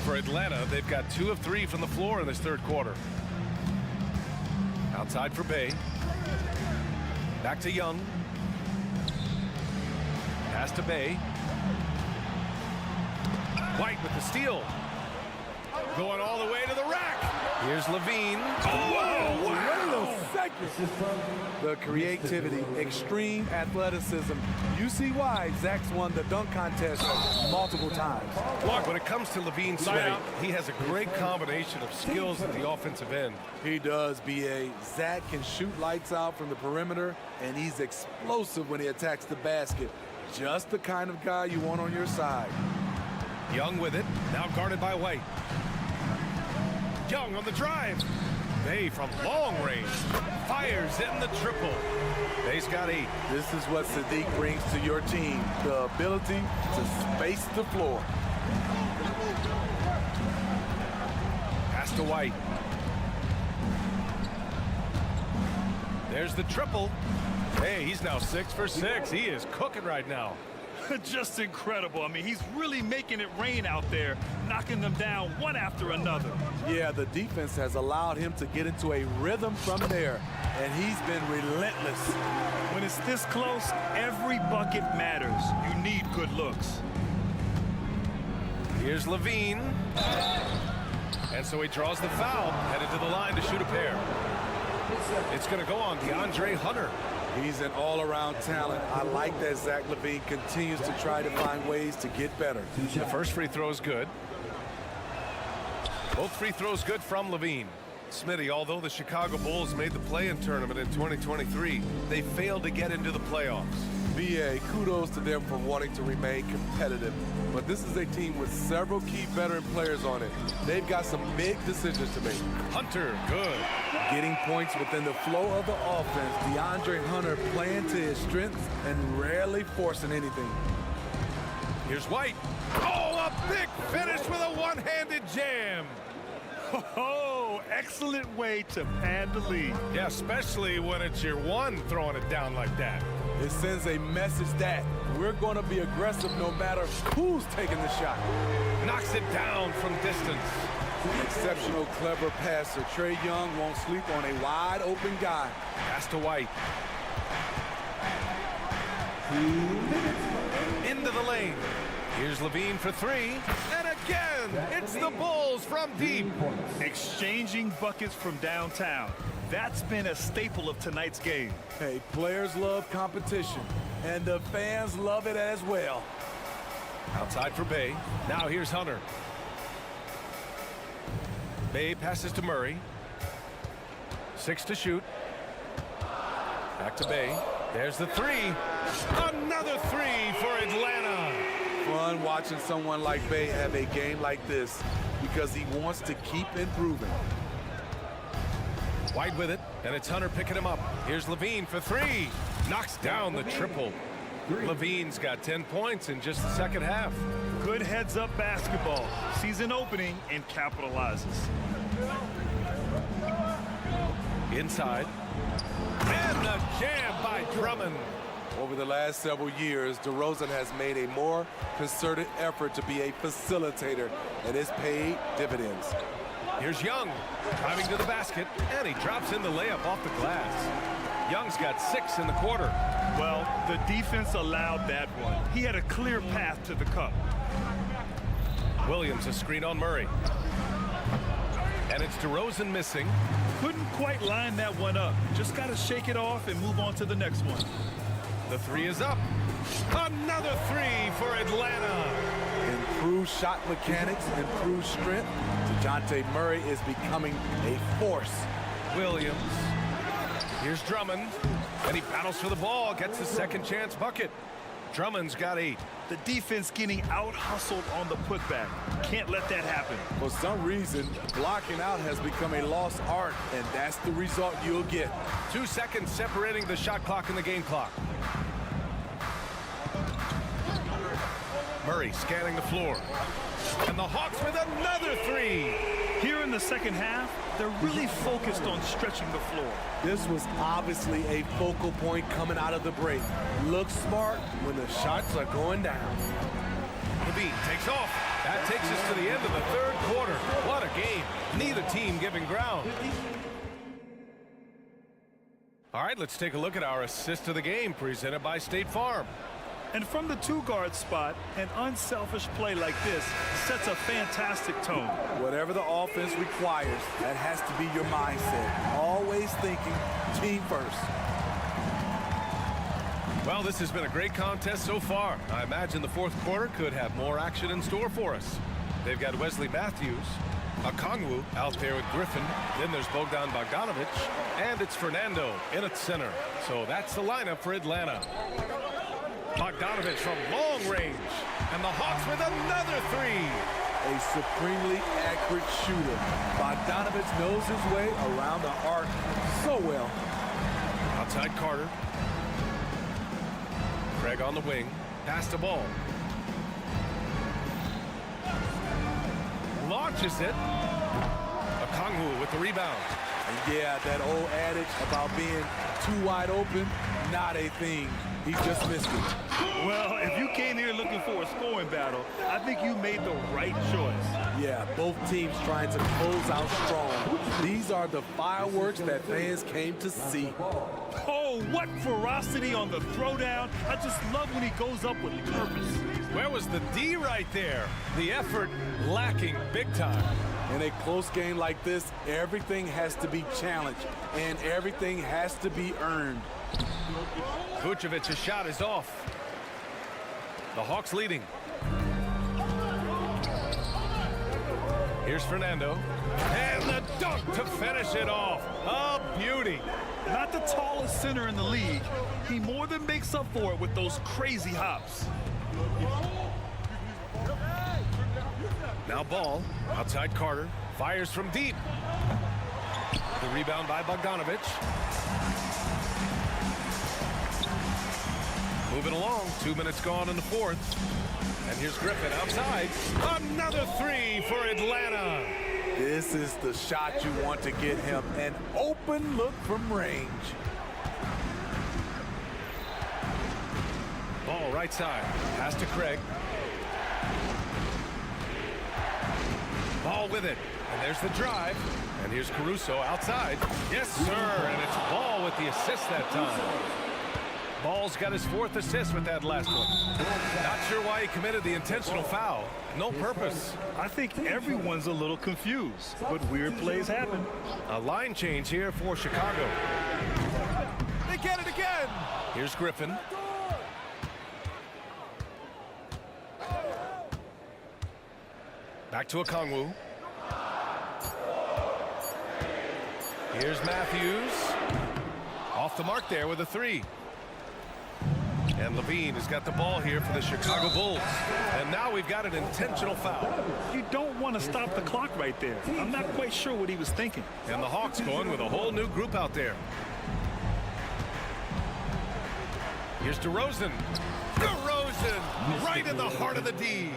For Atlanta, they've got 2 of 3 from the floor in this third quarter. Outside for Bay. Back to Young. Pass to Bay. White with the steal. Going all the way to the rack. Here's Levine. Whoa, wait a second. The creativity, extreme athleticism. You see why Zach's won the dunk contest multiple times. Look, when it comes to Levine, Smitty, he has a great combination of skills at the offensive end. He does, B.A. Zach can shoot lights out from the perimeter, and he's explosive when he attacks the basket. Just the kind of guy you want on your side. Young with it, now guarded by White. Young on the drive. Bay from long range. Fires in the triple. Bay's got 8. This is what Sadiq brings to your team. The ability to space the floor. Pass to White. There's the triple. Hey, he's now 6 for 6. He is cooking right now. Just incredible. I mean, he's really making it rain out there, knocking them down one after another. Yeah, the defense has allowed him to get into a rhythm from there, and he's been relentless. When it's this close, every bucket matters. You need good looks. Here's Levine. And so he draws the foul, headed to the line to shoot a pair. It's going to go on DeAndre Hunter. He's an all-around talent. I like that Zach LaVine continues to try to find ways to get better. The first free throw is good. Both free throws good from Levine. Smitty, although the Chicago Bulls made the play-in tournament in 2023, they failed to get into the playoffs. BA, kudos to them for wanting to remain competitive. But this is a team with several key veteran players on it. They've got some big decisions to make. Hunter, good. Getting points within the flow of the offense. DeAndre Hunter playing to his strengths and rarely forcing anything. Here's White. Oh, a big finish with a one-handed jam. Oh, excellent way to pad the lead. Yeah, especially when it's your one throwing it down like that. It sends a message that we're going to be aggressive no matter who's taking the shot. Knocks it down from distance. Exceptional, clever passer. Trae Young won't sleep on a wide open guy. Pass to White. Into the lane. Here's Levine for 3. And again, it's the Bulls from deep. Exchanging buckets from downtown. That's been a staple of tonight's game. Hey, players love competition, and the fans love it as well. Outside for Bay. Now here's Hunter. Bay passes to Murray. 6 to shoot. Back to Bay. There's the 3. Another 3 for Atlanta. Fun watching someone like Bay have a game like this because he wants to keep improving. White with it, and it's Hunter picking him up. Here's Levine for 3. Knocks down the triple. Levine's got 10 points in just the second half. Good heads-up basketball. Season opening and capitalizes. Inside. And the jam by Drummond. Over the last several years, DeRozan has made a more concerted effort to be a facilitator, and it's paid dividends. Here's Young, driving to the basket, and he drops in the layup off the glass. Young's got 6 in the quarter. Well, the defense allowed that one. He had a clear path to the cup. Williams a screen on Murray. And it's DeRozan missing. Couldn't quite line that one up. Just got to shake it off and move on to the next one. The three is up. Another three for Atlanta. Improved shot mechanics, improved strength. DeJounte Murray is becoming a force. Williams. Here's Drummond. And he battles for the ball. Gets his second chance bucket. Drummond's got 8. The defense getting out-hustled on the putback. Can't let that happen. For some reason, blocking out has become a lost art, and that's the result you'll get. 2 seconds separating the shot clock and the game clock. Murray scanning the floor. And the Hawks with another 3. Here in the second half, they're really focused on stretching the floor. This was obviously a focal point coming out of the break. Look smart when the shots are going down. Levine takes off. That takes us to the end of the third quarter. What a game. Neither team giving ground. All right, let's take a look at our assist of the game presented by State Farm. And from the 2-guard spot, an unselfish play like this sets a fantastic tone. Whatever the offense requires, that has to be your mindset. Always thinking team first. Well, this has been a great contest so far. I imagine the fourth quarter could have more action in store for us. They've got Wesley Matthews, Okongwu out there with Griffin. Then there's Bogdan Bogdanovic, and it's Fernando in at center. So that's the lineup for Atlanta. Bogdanovic from long range, and the Hawks with another 3. A supremely accurate shooter. Bogdanovic knows his way around the arc so well. Outside Carter. Craig on the wing. Pass the ball. Launches it. Okongwu with the rebound. And yeah, that old adage about being too wide open, not a thing. He just missed it. Well, if you came here looking for a scoring battle, I think you made the right choice. Yeah, both teams trying to close out strong. These are the fireworks that fans came to see. Oh, what ferocity on the throwdown. I just love when he goes up with purpose. Where was the D right there? The effort lacking big time. In a close game like this, everything has to be challenged, and everything has to be earned. Vucevic's shot is off. The Hawks leading. Here's Fernando. And the dunk to finish it off. A beauty. Not the tallest center in the league. He more than makes up for it with those crazy hops. Now Ball. Outside Carter. Fires from deep. The rebound by Bogdanovic. Moving along, 2 minutes gone in the fourth. And here's Griffin outside. Another 3 for Atlanta. This is the shot you want to get him. An open look from range. Ball right side. Pass to Craig. Ball with it. And there's the drive. And here's Caruso outside. Yes, sir. And it's Ball with the assist that time. Ball's got his 4th assist with that last one. Not sure why he committed the intentional foul. No purpose. I think everyone's a little confused, but weird plays happen. A line change here for Chicago. They get it again. Here's Griffin. Back to Okongwu. Here's Matthews. Off the mark there with a 3. And Levine has got the ball here for the Chicago Bulls. And now we've got an intentional foul. You don't want to stop the clock right there. I'm not quite sure what he was thinking. And the Hawks going with a whole new group out there. Here's DeRozan. DeRozan right in the heart of the D.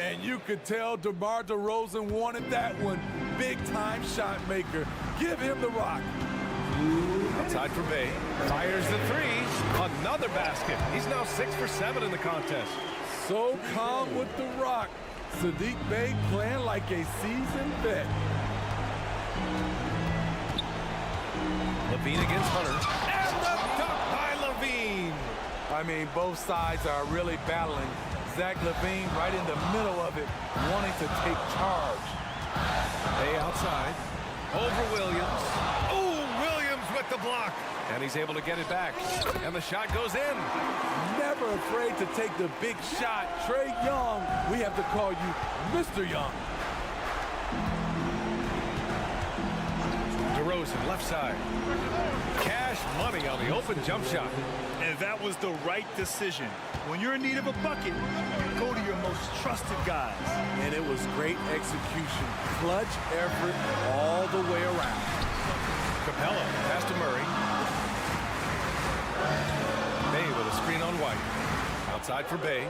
And you could tell DeMar DeRozan wanted that one. Big-time shot maker. Give him the rock. Outside for Bay. Fires the 3. Another basket. He's now 6 for 7 in the contest. So calm with the rock. Sadiq Bey playing like a seasoned vet. Levine against Hunter. And the dunk by Levine. I mean, both sides are really battling. Zach LaVine right in the middle of it, wanting to take charge. Bay outside. Over Williams. Oh, Williams with the block. And he's able to get it back. And the shot goes in. Never afraid to take the big shot. Trae Young, we have to call you Mr. Young. DeRozan, left side. Cash money on the open jump shot. And that was the right decision. When you're in need of a bucket, go to your most trusted guys. And it was great execution. Clutch effort all the way around. Capella, pass to Murray. Bay with a screen on White. Outside for Bay.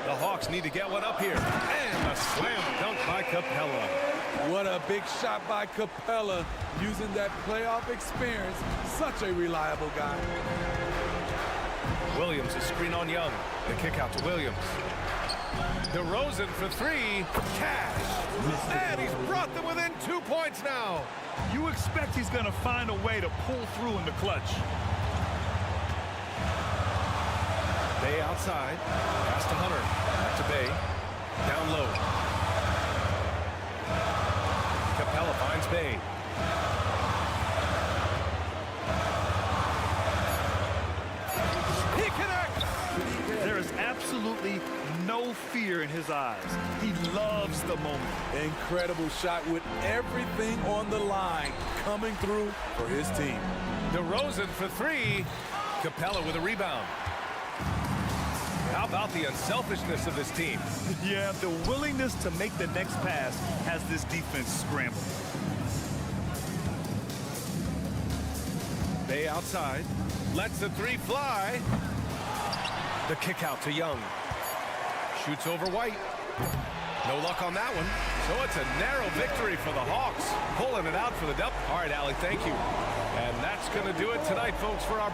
The Hawks need to get one up here. And a slam dunk by Capella. What a big shot by Capella, using that playoff experience. Such a reliable guy. Williams, a screen on Young. The kick out to Williams. DeRozan for three. Cash. And he's brought them within 2 points now. You expect he's going to find a way to pull through in the clutch. Bay outside. Pass to Hunter. Back to Bay. Down low. Capella finds Bay. He connects. There is absolutely no fear in his eyes. He loves the moment. Incredible shot with everything on the line, coming through for his team. DeRozan for three. Capella with a rebound. How about the unselfishness of this team? Yeah, the willingness to make the next pass has this defense scrambled. Bay outside. Lets the three fly. The kick out to Young. Shoots over White. No luck on that one. So it's a narrow victory for the Hawks. Pulling it out for the dub. All right, Allie, thank you. And that's going to do it tonight, folks, for our...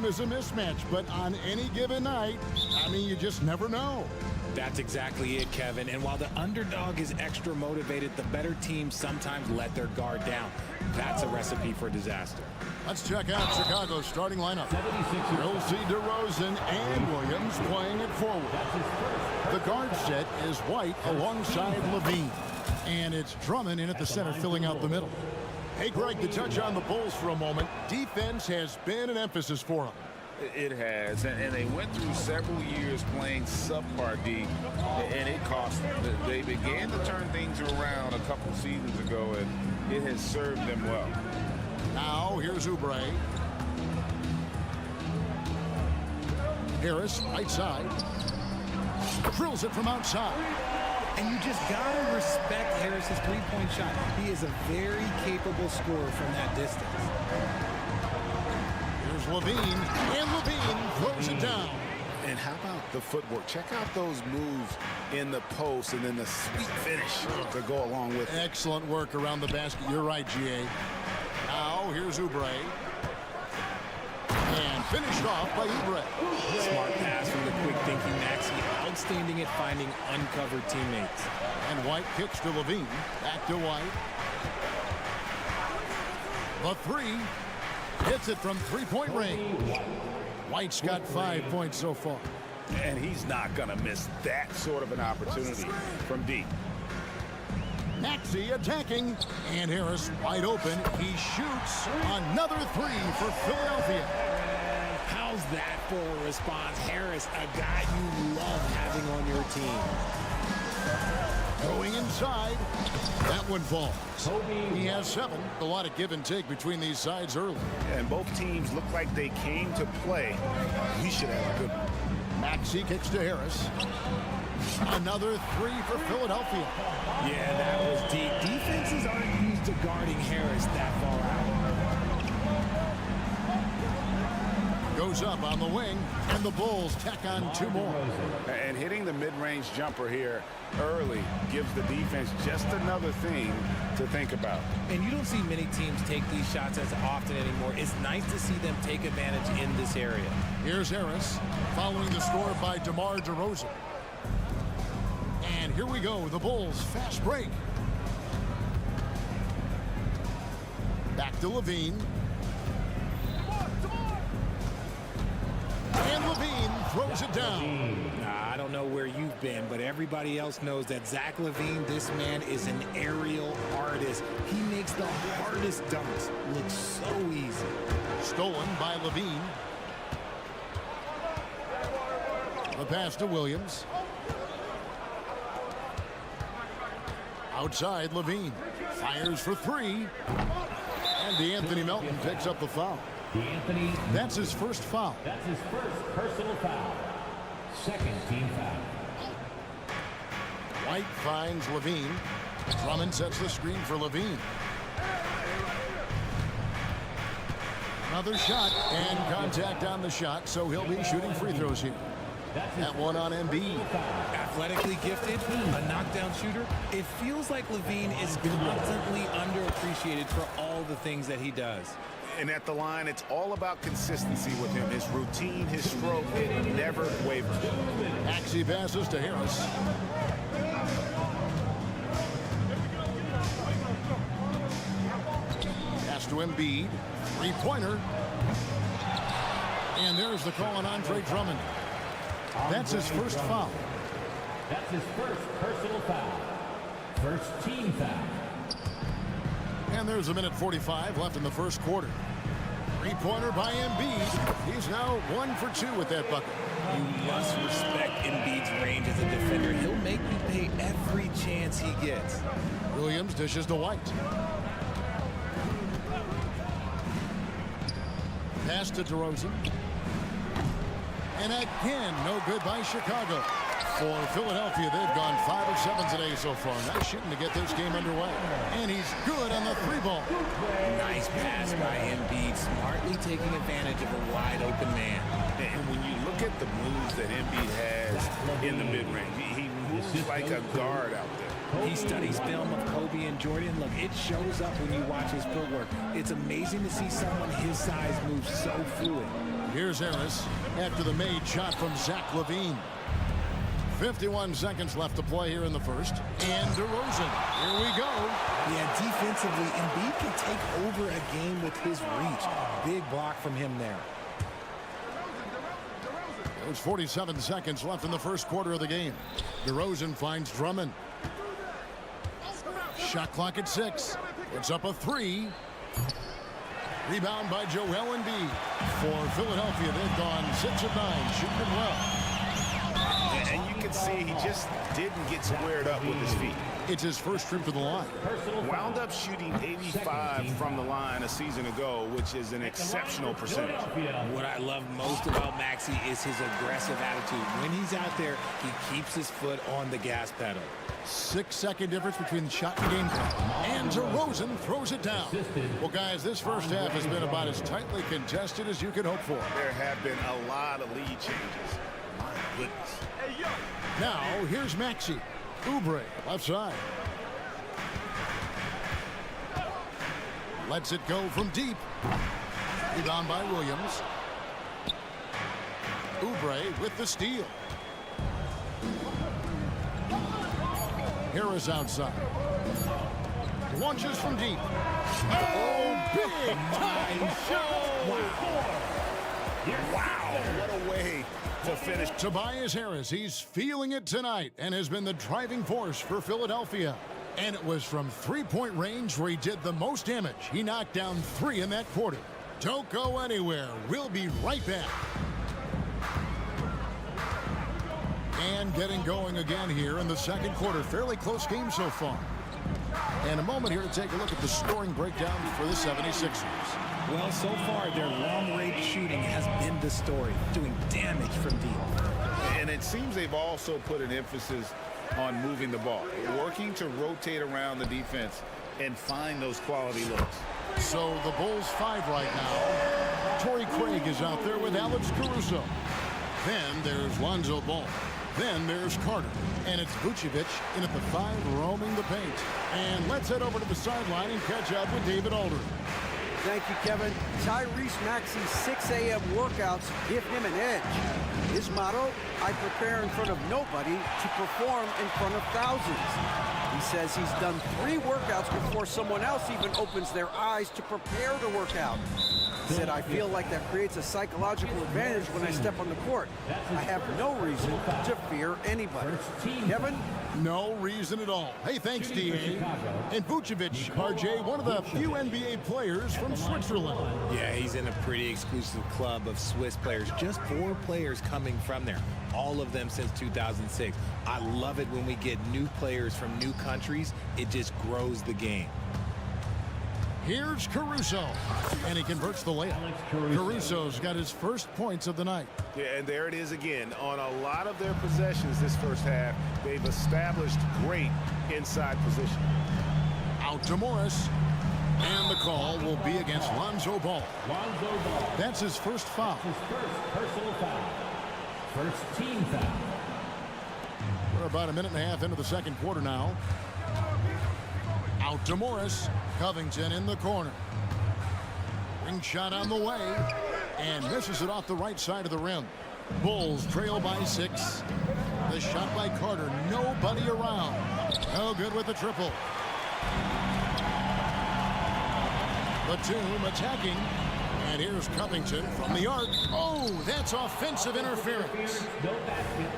is a mismatch, but on any given night, I mean, you just never know. That's exactly it, Kevin. And while the underdog is extra motivated, the better teams sometimes let their guard down. That's a recipe for disaster. Let's check out Chicago's starting lineup. You'll see DeRozan and Williams playing it forward. The guard set is White alongside Levine. And it's Drummond in at the center, filling out the middle. Hey, Greg, to touch on the Bulls for a moment, defense has been an emphasis for them. It has, and they went through several years playing subpar D, and it cost them. They began to turn things around a couple seasons ago, and it has served them well. Now, here's Oubre. Harris, right side. Drills it from outside. And you just got to respect Harris's three-point shot. He is a very capable scorer from that distance. Here's Levine, and Levine throws it down. And how about the footwork? Check out those moves in the post and then the sweet finish to go along with it. Excellent work around the basket. You're right, GA. Now, here's Oubre. And finished off by Oubre. Smart pass from the quick-thinking Maxey. Outstanding at finding uncovered teammates. And White kicks to Levine. Back to White. The three. Hits it from three-point range. White's got 5 points so far. And he's not going to miss that sort of an opportunity from deep. Maxey attacking. And Harris wide open. He shoots another three for Philadelphia. How's that for a response? Harris, a guy you love having on your team. Going inside. That one falls. He has 7. A lot of give and take between these sides early. And both teams look like they came to play. We should have a good one. Maxey kicks to Harris. Another three for Philadelphia. Yeah, that was deep. Defenses aren't used to guarding Harris that far out. goes up on the wing, and the Bulls tack on 2 more. And hitting the mid-range jumper here early gives the defense just another thing to think about. And you don't see many teams take these shots as often anymore. It's nice to see them take advantage in this area. Here's Harris following the score by DeMar DeRozan. And here we go, the Bulls fast break. Back to Levine. And Levine throws it down. I don't know where you've been, but everybody else knows that Zach LaVine, this man is an aerial artist. He makes the hardest dunks look so easy. Stolen by Levine. The pass to Williams. Outside, Levine fires for 3. And DeAnthony Melton picks up the foul. That's his first foul. That's his first personal foul. Second team foul. White finds Levine. Drummond sets the screen for Levine. Another shot and contact on the shot, so he'll be shooting free throws here. That one on Embiid. Athletically gifted, a knockdown shooter. It feels like Levine is constantly underappreciated for all the things that he does. And at the line, it's all about consistency with him. His routine, his stroke, it never wavers. Maxey passes to Harris. Pass to Embiid. 3-pointer. And there's the call on Andre Drummond. That's his first foul. That's his first personal foul. First team foul. And there's 1:45 left in the first quarter. 3-pointer by Embiid. He's now 1 for 2 with that bucket. You must respect Embiid's range as a defender. He'll make you pay every chance he gets. Williams dishes to White. Pass to DeRozan. And again, no good by Chicago. For Philadelphia, they've gone 5 of 7 today so far. Nice shooting to get this game underway. And he's good on the 3-ball. Nice pass by Embiid, smartly taking advantage of a wide-open man. And when you look at the moves that Embiid has in the mid-range, he moves like a guard out there. He studies film of Kobe and Jordan. Look, it shows up when you watch his footwork. It's amazing to see someone his size move so fluid. Here's Harris after the made shot from Zach LaVine. 51 seconds left to play here in the first. And DeRozan. Here we go. Yeah, defensively, Embiid can take over a game with his reach. Big block from him there. There's 47 seconds left in the first quarter of the game. DeRozan finds Drummond. Shot clock at 6. It's up a 3. Rebound by Joel Embiid. For Philadelphia, they've gone 6 of 9, shooting it well. And you can see he just didn't get squared up with his feet. It's his first trip to the line. Wound up shooting 85 from the line a season ago, which is an exceptional percentage. What I love most about Maxey is his aggressive attitude. When he's out there, he keeps his foot on the gas pedal. 6-second difference between shot and game time. And DeRozan throws it down. Well, guys, this first half has been about as tightly contested as you could hope for. There have been a lot of lead changes. My goodness. Now, here's Maxey. Oubre, left side. Lets it go from deep. Rebound by Williams. Oubre with the steal. Harris outside. Launches from deep. Oh, big time shot. Wow, what a way to finish. Tobias Harris, he's feeling it tonight and has been the driving force for Philadelphia. And it was from 3-point range where he did the most damage. He knocked down 3 in that quarter. Don't go anywhere. We'll be right back. And getting going again here in the second quarter. Fairly close game so far. And a moment here to take a look at the scoring breakdown for the 76ers. Well, so far, their long-range shooting has been the story, doing damage from deep. And it seems they've also put an emphasis on moving the ball, working to rotate around the defense and find those quality looks. So the Bulls 5 right now. Torrey Craig is out there with Alex Caruso. Then there's Lonzo Ball. Then there's Carter. And it's Vucevic in at the 5 roaming the paint. And let's head over to the sideline and catch up with David Aldridge. Thank you, Kevin. Tyrese Maxey's 6 a.m. workouts give him an edge. His motto, I prepare in front of nobody to perform in front of thousands. He says he's done 3 workouts before someone else even opens their eyes to prepare to work out. He said, I feel like that creates a psychological advantage when I step on the court. I have no reason to fear anybody. Kevin? No reason at all. Hey, thanks, D.A. And Vucevic, RJ, one of the few NBA players from Switzerland. Yeah, he's in a pretty exclusive club of Swiss players. Just 4 players coming from there. All of them since 2006. I love it when we get new players from new countries. It just grows the game. Here's Caruso, and he converts the layup. Caruso's got his first points of the night. Yeah, and there it is again. On a lot of their possessions this first half, they've established great inside position. Out to Morris, and the call will be against Lonzo Ball. That's his first foul. His first personal foul. First team foul. We're about a minute and a half into the second quarter now. Out to Morris. Covington in the corner. Ring shot on the way. And misses it off the right side of the rim. Bulls trail by 6. The shot by Carter. Nobody around. No good with the triple. Batum attacking. And here's Covington from the arc. Oh, that's offensive interference. No basket.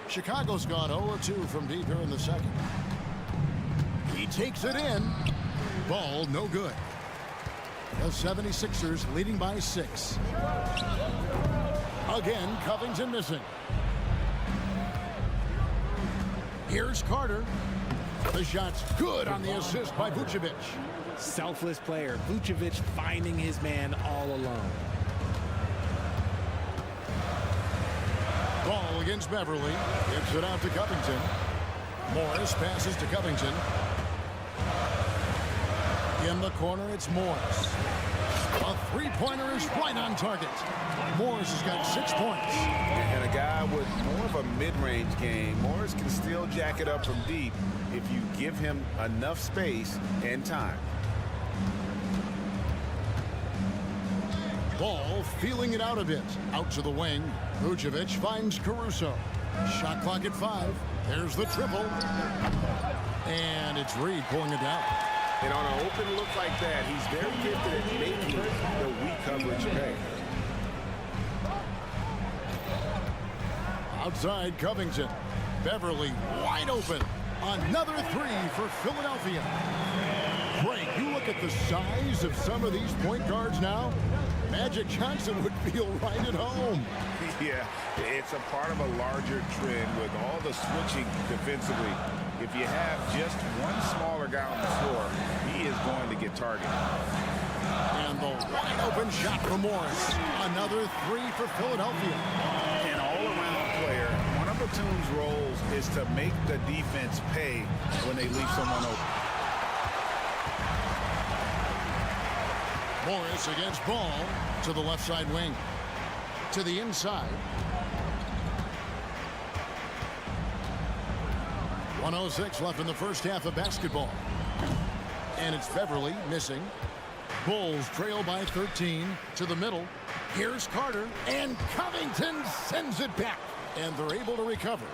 Chicago's gone 0-2 from deep here in the second. He takes it in. Ball no good. The 76ers leading by 6. Again, Covington missing. Here's Carter. The shot's good on the assist by Vucevic. Selfless player. Vucevic finding his man all alone. Ball against Beverly. Gives it out to Covington. Morris passes to Covington. In the corner, it's Morris. A 3-pointer is right on target. Morris has got 6 points. And a guy with more of a mid-range game, Morris can still jack it up from deep if you give him enough space and time. Ball feeling it out a bit. Out to the wing. Vucevic finds Caruso. Shot clock at 5. There's the triple. And it's Reed pulling it down. And on an open look like that, he's very gifted at making the weak coverage pay. Outside Covington. Beverly wide open. Another 3 for Philadelphia. Frank, you look at the size of some of these point guards now. Magic Johnson would feel right at home. Yeah, it's a part of a larger trend with all the switching defensively. If you have just one smaller guy on the floor, he is going to get targeted. And the wide open shot from Morris. Another 3 for Philadelphia. An all-around player. One of Batum's roles is to make the defense pay when they leave someone open. Morris against Ball to the left side wing. To the inside. 1:06 left in the first half of basketball. And it's Beverly missing. Bulls trail by 13 to the middle. Here's Carter. And Covington sends it back. And they're able to recover.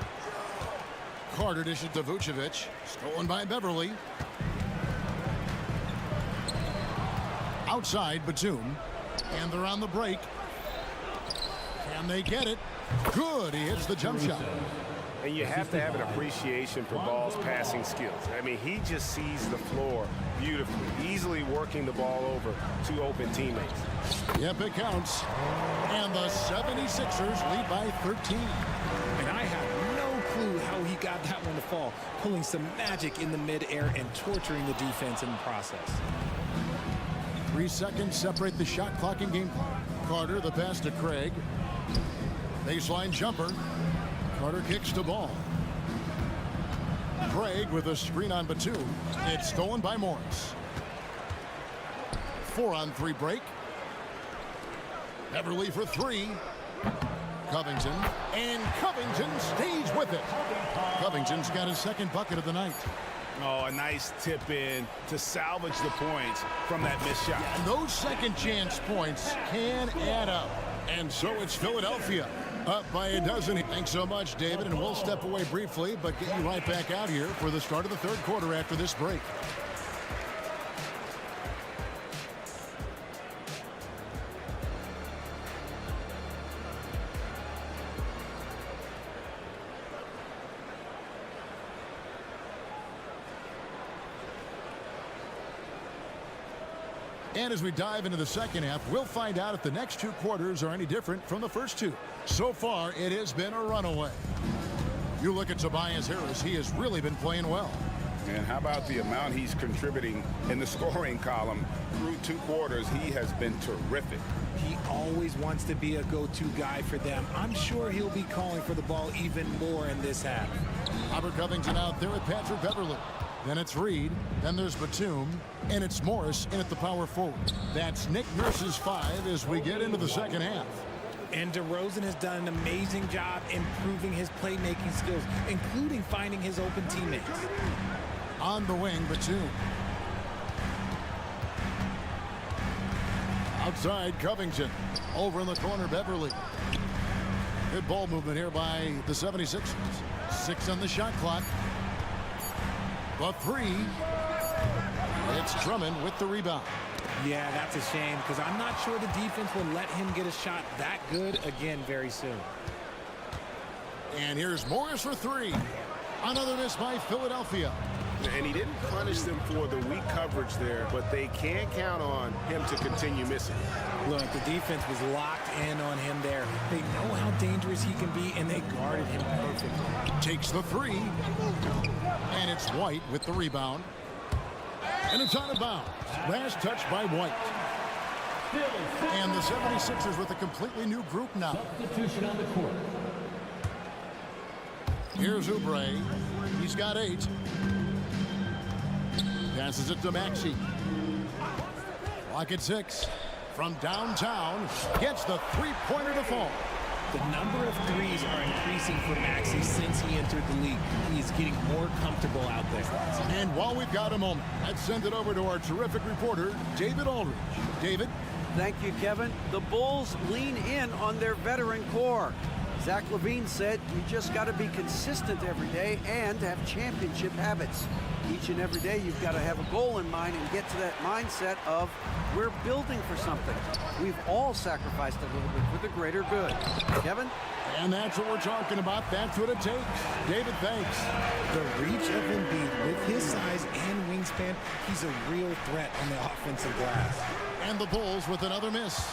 Carter dishes to Vucevic. Stolen by Beverly. Outside Batum. And they're on the break. Can they get it? Good. He hits the jump shot. And you have to have an appreciation for Ball's passing skills. I mean, he just sees the floor beautifully, easily working the ball over to open teammates. Yep, it counts. And the 76ers lead by 13. And I have no clue how he got that one to fall, pulling some magic in the midair and torturing the defense in the process. 3 seconds separate the shot clock and game clock. Carter, the pass to Craig. Baseline jumper. Carter kicks the ball. Craig with a screen on Batum. It's stolen by Morris. 4-on-3 break. Beverly for three. Covington. And Covington stays with it. Covington's got his second bucket of the night. Oh, a nice tip in to salvage the points from that missed shot. And those second chance points can add up. And so it's Philadelphia up by a dozen. Thanks so much, David. And we'll step away briefly, but get you right back out here for the start of the third quarter after this break. And as we dive into the second half, we'll find out if the next two quarters are any different from the first two. So far, it has been a runaway. You look at Tobias Harris, he has really been playing well. And how about the amount he's contributing in the scoring column? Through two quarters, he has been terrific. He always wants to be a go-to guy for them. I'm sure he'll be calling for the ball even more in this half. Robert Covington out there with Patrick Beverly. Then it's Reed, then there's Batum, and it's Morris in at the power forward. That's Nick Nurse's 5 as we get into the second half. And DeRozan has done an amazing job improving his playmaking skills, including finding his open teammates. On the wing, Batum. Outside, Covington. Over in the corner, Beverly. Good ball movement here by the 76ers. 6 on the shot clock. The three. It's Drummond with the rebound. Yeah, that's a shame because I'm not sure the defense will let him get a shot that good again very soon. And here's Morris for three. Another miss by Philadelphia. And he didn't punish them for the weak coverage there, but they can't count on him to continue missing. Look, the defense was locked in on him there. They know how dangerous he can be, and they guarded him perfectly. Takes the three. And it's White with the rebound. And it's out of bounds. Last touch by White. And the 76ers with a completely new group now. Substitution on the court. Here's Oubre. He's got 8. Passes it to Maxey. Clock at 6. From downtown. Gets the three-pointer to fall. The number of threes are increasing for Maxey since he entered the league. He is getting more comfortable out there. And while we've got a moment, let's send it over to our terrific reporter, David Aldridge. David? Thank you, Kevin. The Bulls lean in on their veteran core. Zach LaVine said you just got to be consistent every day and have championship habits. Each and every day you've got to have a goal in mind and get to that mindset of we're building for something. We've all sacrificed a little bit for the greater good. Kevin? And that's what we're talking about. That's what it takes. David, thanks. The reach of Embiid with his size and wingspan, he's a real threat on the offensive glass. And the Bulls with another miss.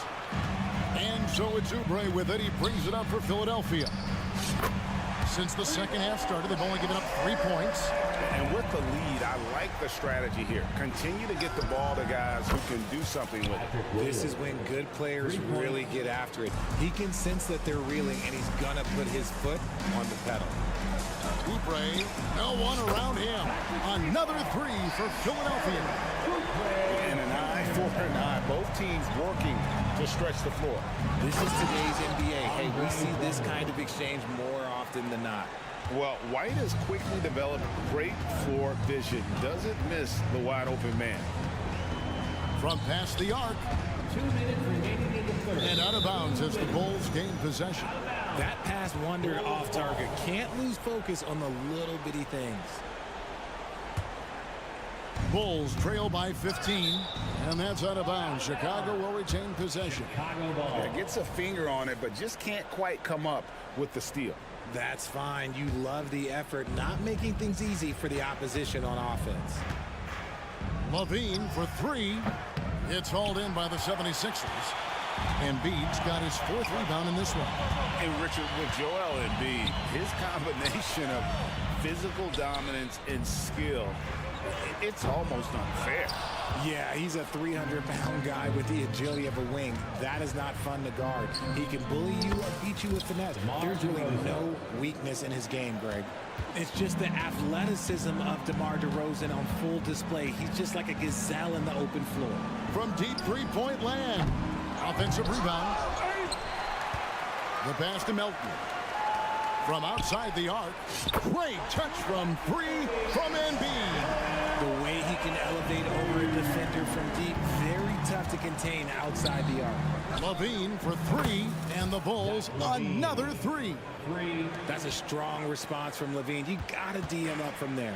And so it's Oubre with it. He brings it up for Philadelphia. Since the second half started, they've only given up 3 points. And with the lead, I like the strategy here. Continue to get the ball to guys who can do something with it. This is when good players really get after it. He can sense that they're reeling, and he's going to put his foot on the pedal. Oubre, no one around him. Another 3 for Philadelphia. And an eye for an eye. Both teams working to stretch the floor. This is today's NBA. Hey, we see this kind of exchange more often than not. Well, White has quickly developed great floor vision. Doesn't miss the wide open man. From past the arc. 2 minutes remaining in the third. And out of bounds as the Bulls gain possession. That pass wandered off target. Can't lose focus on the little bitty things. Bulls trail by 15, and that's out of bounds. Chicago will retain possession. Yeah, gets a finger on it, but just can't quite come up with the steal. That's fine. You love the effort, not making things easy for the opposition on offense. LaVine for 3. It's hauled in by the 76ers. Embiid's got his 4th rebound in this one. And Richard, with Joel Embiid, his combination of physical dominance and skill, it's almost unfair. Yeah, he's a 300-pound guy with the agility of a wing. That is not fun to guard. He can bully you or beat you with finesse. There's really no weakness in his game, Greg. It's just the athleticism of DeMar DeRozan on full display. He's just like a gazelle in the open floor. From deep three-point land. Offensive rebound. The pass to Melton. From outside the arc. Great touch from 3 from Embiid. The way he can elevate over a defender from deep, very tough to contain outside the arc. Levine for 3, and the Bulls another 3. That's a strong response from Levine. You got to D him up from there.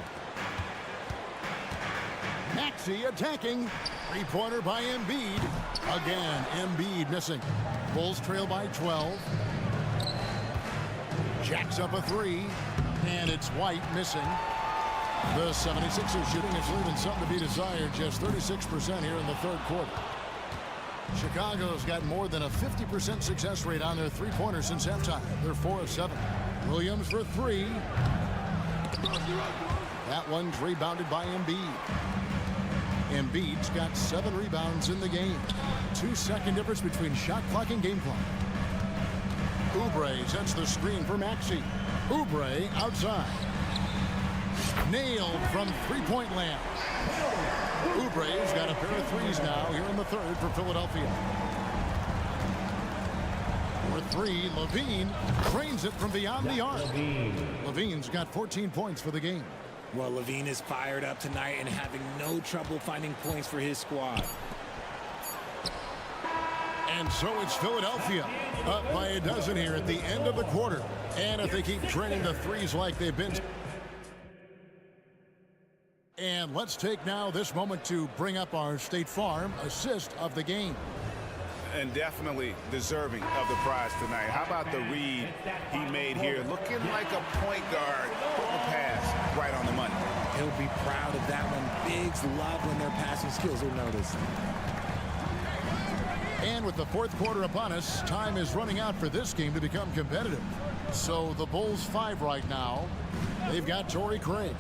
Maxey attacking. 3-pointer by Embiid. Again, Embiid missing. Bulls trail by 12. Jacks up a 3, and it's White missing. The 76ers shooting is leaving something to be desired. Just 36% here in the 3rd quarter. Chicago's got more than a 50% success rate on their 3-pointers since halftime. They're 4 of 7. Williams for 3. That one's rebounded by Embiid. Embiid's got 7 rebounds in the game. 2-second difference between shot clock and game clock. Oubre sets the screen for Maxey. Oubre outside. Nailed from 3-point land. Oubre's got a pair of 3s now here in the 3rd for Philadelphia. For 3, Levine trains it from beyond the arc. Levine's got 14 points for the game. Well, Levine is fired up tonight and having no trouble finding points for his squad. And so it's Philadelphia up by a dozen here at the end of the quarter. And if they keep draining the 3s like they've been. And let's take now this moment to bring up our State Farm assist of the game. And definitely deserving of the prize tonight. How about the read he made here? Looking like a point guard. Putting the pass right on the money. He'll be proud of that one. Bigs love when their passing skills are noticed. And with the 4th quarter upon us, time is running out for this game to become competitive. So the Bulls 5 right now. They've got Torrey Craig.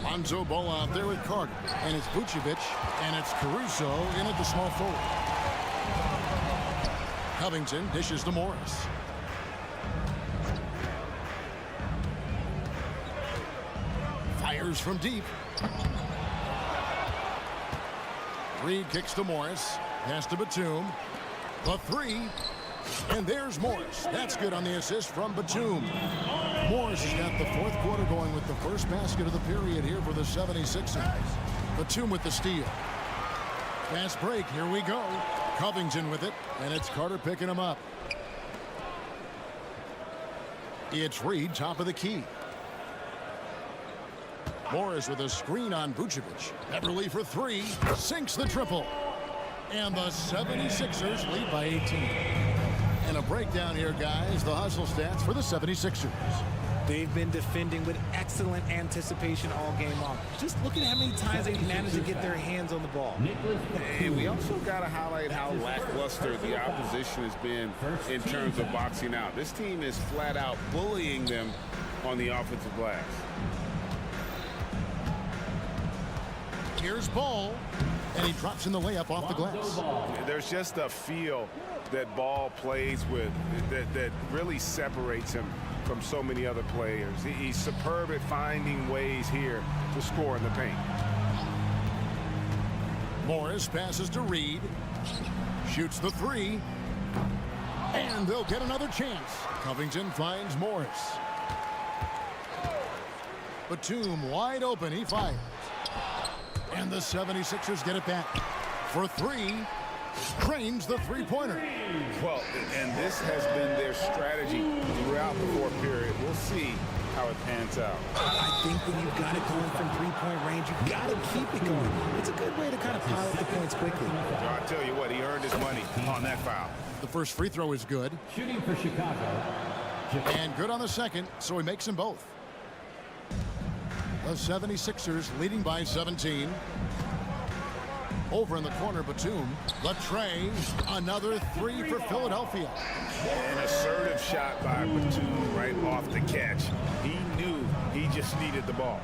Lonzo Ball out there with Carter. And it's Vucevic. And it's Caruso in at the small forward. Covington dishes to Morris. Fires from deep. Reed kicks to Morris. Pass to Batum. The 3. And there's Morris. That's good on the assist from Batum. Morris has got the 4th quarter going with the first basket of the period here for the 76ers. Batum with the steal. Fast break. Here we go. Covington with it. And it's Carter picking him up. It's Reed, top of the key. Morris with a screen on Vucevic. Beverly for 3. Sinks the triple. And the 76ers lead by 18. And a breakdown here, guys. The hustle stats for the 76ers. They've been defending with excellent anticipation all game long. Just look at how many times they've managed to get their hands on the ball. And we also got to highlight how lackluster the opposition has been in terms of boxing out. This team is flat out bullying them on the offensive glass. Here's Ball, and he drops in the layup off the glass. There's just a feel that Ball plays with that really separates him from so many other players. He's superb at finding ways here to score in the paint. Morris passes to Reed. Shoots the 3. And they'll get another chance. Covington finds Morris. Batum wide open. He fires. And the 76ers get it back. For 3. Drains the 3-pointer. Well, and this has been their strategy throughout the 4th period. We'll see how it pans out. I think when you've got it going from 3-point range, you've got to keep it going. It's a good way to kind of pile up the points quickly. I'll tell you what, he earned his money on that foul. The first free throw is good. Shooting for Chicago. And good on the second, so he makes them both. The 76ers leading by 17. Over in the corner, Batum. The tray. Another three for Philadelphia. An assertive shot by Batum right off the catch. He knew he just needed the ball.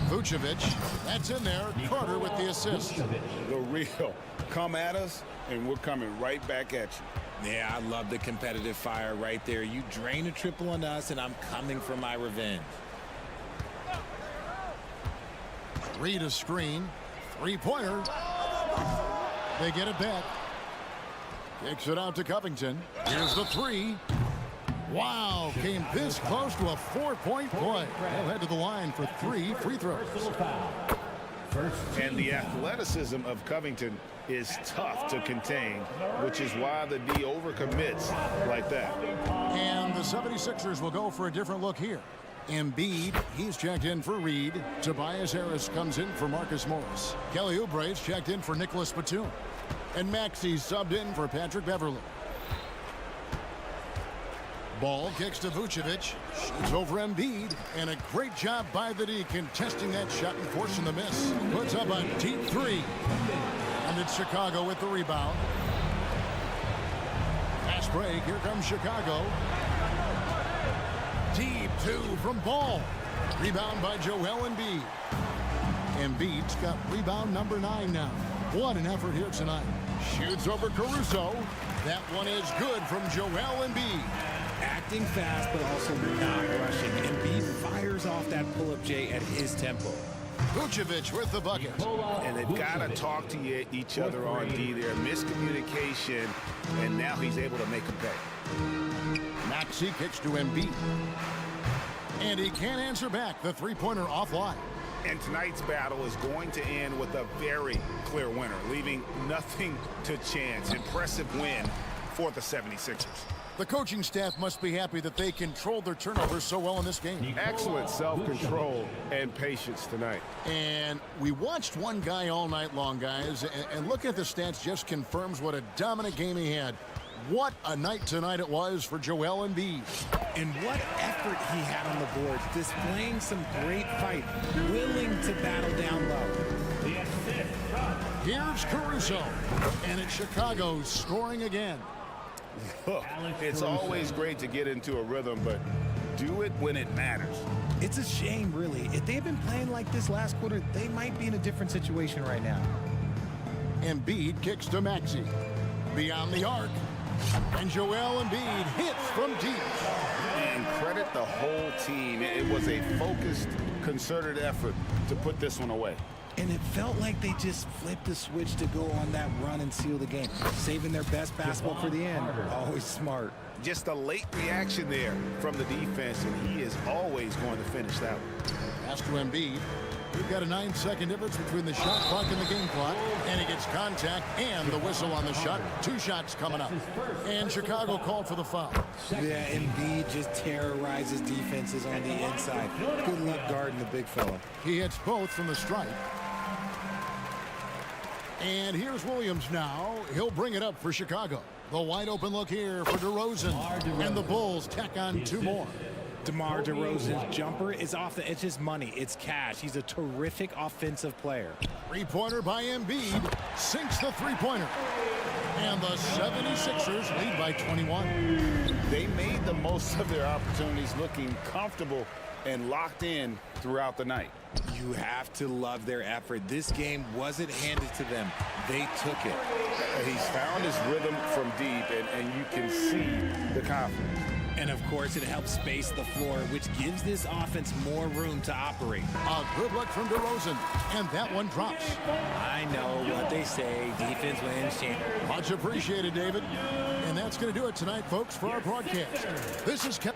Vucevic. That's in there. Carter with the assist. The real. Come at us, and we're coming right back at you. Yeah, I love the competitive fire right there. You drain a triple on us, and I'm coming for my revenge. Reed a screen. Three-pointer. They get it back. Kicks it out to Covington. Here's the three. Wow, came this close to a four-point play. They'll head to the line for 3 free throws. And the athleticism of Covington is tough to contain, which is why the D overcommits like that. And the 76ers will go for a different look here. Embiid, he's checked in for Reed. Tobias Harris comes in for Marcus Morris. Kelly Oubre's checked in for Nicholas Batum. And Maxey's subbed in for Patrick Beverley. Ball kicks to Vucevic. Shoots over Embiid. And a great job by the D contesting that shot and forcing the miss. Puts up a deep three. And it's Chicago with the rebound. Fast break. Here comes Chicago. Deep two from Ball. Rebound by Joel Embiid. Embiid's got rebound number 9 now. What an effort here tonight. Shoots over Caruso. That one is good from Joel Embiid. Acting fast, but also not rushing. Embiid fires off that pull-up J at his tempo. Vucevic with the bucket. And they've got to talk to each other on D there. Miscommunication, and now he's able to make a pay. Maxey kicks to Embiid. And he can't answer back. The three-pointer offline. And tonight's battle is going to end with a very clear winner, leaving nothing to chance. Impressive win for the 76ers. The coaching staff must be happy that they controlled their turnovers so well in this game. Excellent self-control and patience tonight. And we watched one guy all night long, guys, and looking at the stats just confirms what a dominant game he had. What a night tonight it was for Joel Embiid. And what effort he had on the boards, displaying some great fight, willing to battle down low. Here's Caruso, and it's Chicago scoring again. Look, it's always great to get into a rhythm, but do it when it matters. It's a shame, really. If they had been playing like this last quarter, they might be in a different situation right now. Embiid kicks to Maxey. Beyond the arc. And Joel Embiid hits from deep. And credit the whole team. It was a focused, concerted effort to put this one away. And it felt like they just flipped the switch to go on that run and seal the game, saving their best basketball for the end. Always smart. Just a late reaction there from the defense, and he is always going to finish that one. Pass to Embiid. We've got a 9-second difference between the shot clock and the game clock. And he gets contact and the whistle on the shot. 2 shots coming up. And Chicago called for the foul. Yeah, Embiid just terrorizes defenses on the inside. Good luck guarding the big fella. He hits both from the stripe. And here's Williams now. He'll bring it up for Chicago. The wide open look here for DeRozan. And the Bulls tack on 2 more. DeMar DeRozan's jumper is off the edge. It's money. It's cash. He's a terrific offensive player. Three-pointer by Embiid. Sinks the three-pointer. And the 76ers lead by 21. They made the most of their opportunities, looking comfortable and locked in throughout the night. You have to love their effort. This game wasn't handed to them. They took it. He's found his rhythm from deep, and you can see the confidence. And, of course, it helps space the floor, which gives this offense more room to operate. A good look from DeRozan, and that one drops. I know what they say. Defense wins champions. Much appreciated, David. And that's going to do it tonight, folks, for our broadcast. This is Kevin.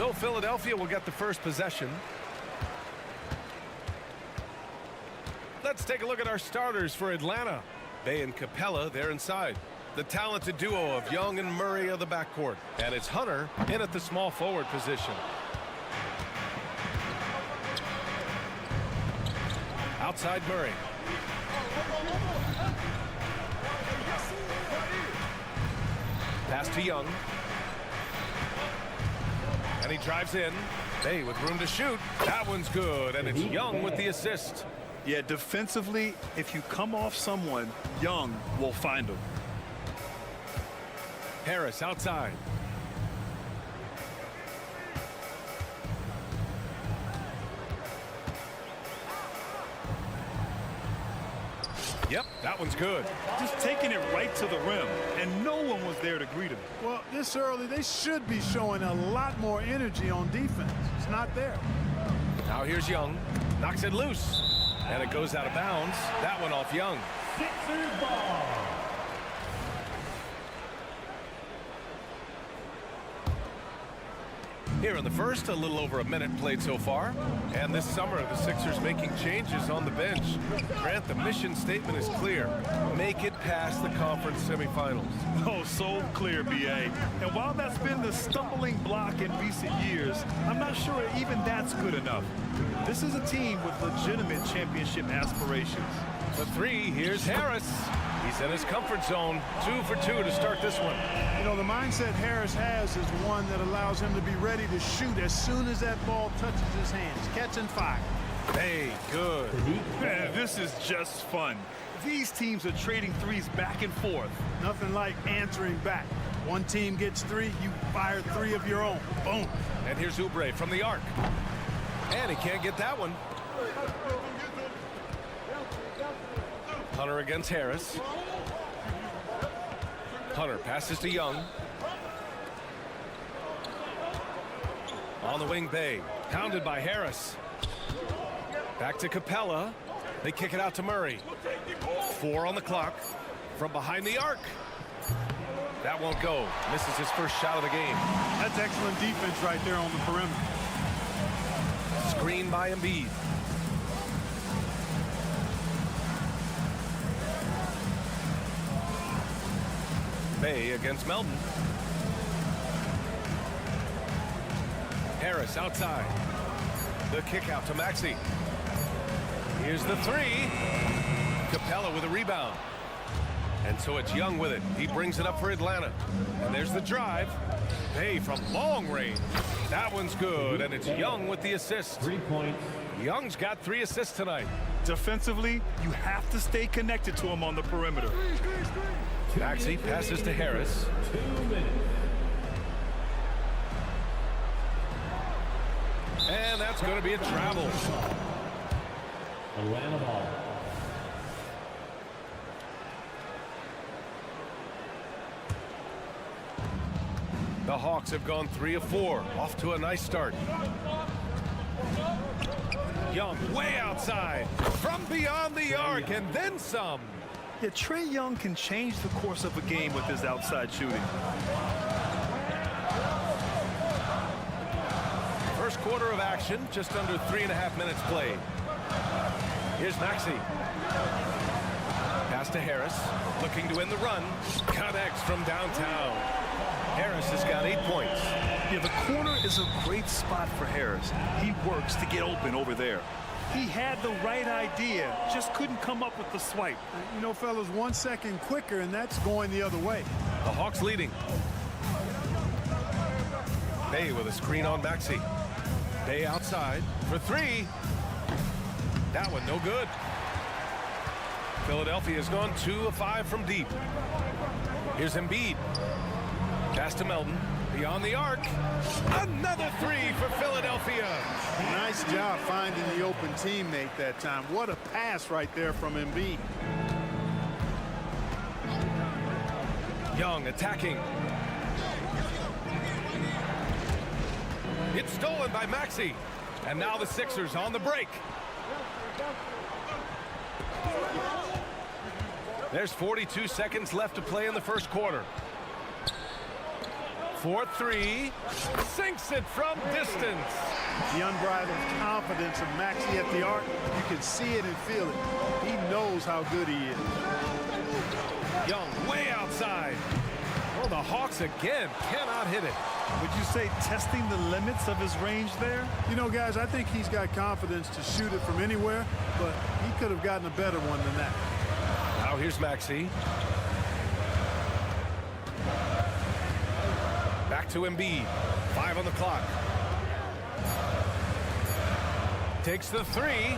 So Philadelphia will get the first possession. Let's take a look at our starters for Atlanta. Bay and Capella, they're inside. The talented duo of Young and Murray of the backcourt. And it's Hunter in at the small forward position. Outside Murray. Pass to Young. And he drives in. Bay with room to shoot. That one's good, and it's Young with the assist. Yeah, defensively, if you come off someone, Young will find him. Harris outside. Yep, that one's good. Just taking it right to the rim, and no one was there to greet him. Well, this early, they should be showing a lot more energy on defense. It's not there. Now here's Young. Knocks it loose. And it goes out of bounds. That one off Young. Sixers ball. Here in the first, a little over a minute played so far. And this summer, the Sixers making changes on the bench. Grant, the mission statement is clear. Make it past the conference semifinals. Oh, so clear, B.A. And while that's been the stumbling block in recent years, I'm not sure even that's good enough. This is a team with legitimate championship aspirations. The three, here's Harris. He's in his comfort zone. 2 for 2 to start this one. You know, the mindset Harris has is one that allows him to be ready to shoot as soon as that ball touches his hands. Catch and fire. Hey, good. Man, this is just fun. These teams are trading threes back and forth. Nothing like answering back. One team gets 3, you fire 3 of your own. Boom. And here's Oubre from the arc. And he can't get that one. Hunter against Harris. Hunter passes to Young. On the wing, Bay. Pounded by Harris. Back to Capella. They kick it out to Murray. 4 on the clock. From behind the arc. That won't go. Misses his first shot of the game. That's excellent defense right there on the perimeter. Screen by Embiid. Bay against Melton. Harris outside. The kick out to Maxey. Here's the 3. Capella with a rebound. And so it's Young with it. He brings it up for Atlanta. And there's the drive. Bay from long range. That one's good, and it's Young with the assist. 3 points. Young's got 3 assists tonight. Defensively, you have to stay connected to him on the perimeter. Maxey passes to Harris. 2 minutes. And that's going to be a travel. Atlanta ball. The Hawks have gone 3 of 4. Off to a nice start. Young way outside. From beyond the arc and then some. Yeah, Trae Young can change the course of a game with his outside shooting. First quarter of action, just under 3.5 minutes played. Here's Maxey. Pass to Harris, looking to win the run. Connects from downtown. Harris has got 8 points. Yeah, the corner is a great spot for Harris. He works to get open over there. He had the right idea, just couldn't come up with the swipe. You know, fellas, 1 second quicker, and that's going the other way. The Hawks leading. Bay with a screen on Maxey. Bay outside for 3. That one no good. Philadelphia has gone 2 of 5 from deep. Here's Embiid. Pass to Melton. Beyond the arc. Another 3 for Philadelphia. Nice job finding the open teammate that time. What a pass right there from Embiid. Young attacking. It's stolen by Maxey. And now the Sixers on the break. There's 42 seconds left to play in the first quarter. 4-3. Sinks it from distance. The unbridled confidence of Maxey at the arc, you can see it and feel it. He knows how good he is. Young way outside. Oh, the Hawks again cannot hit it. Would you say testing the limits of his range there? You know, guys, I think he's got confidence to shoot it from anywhere, but he could have gotten a better one than that. Now here's Maxey. Back to Embiid. 5 on the clock. Takes the three.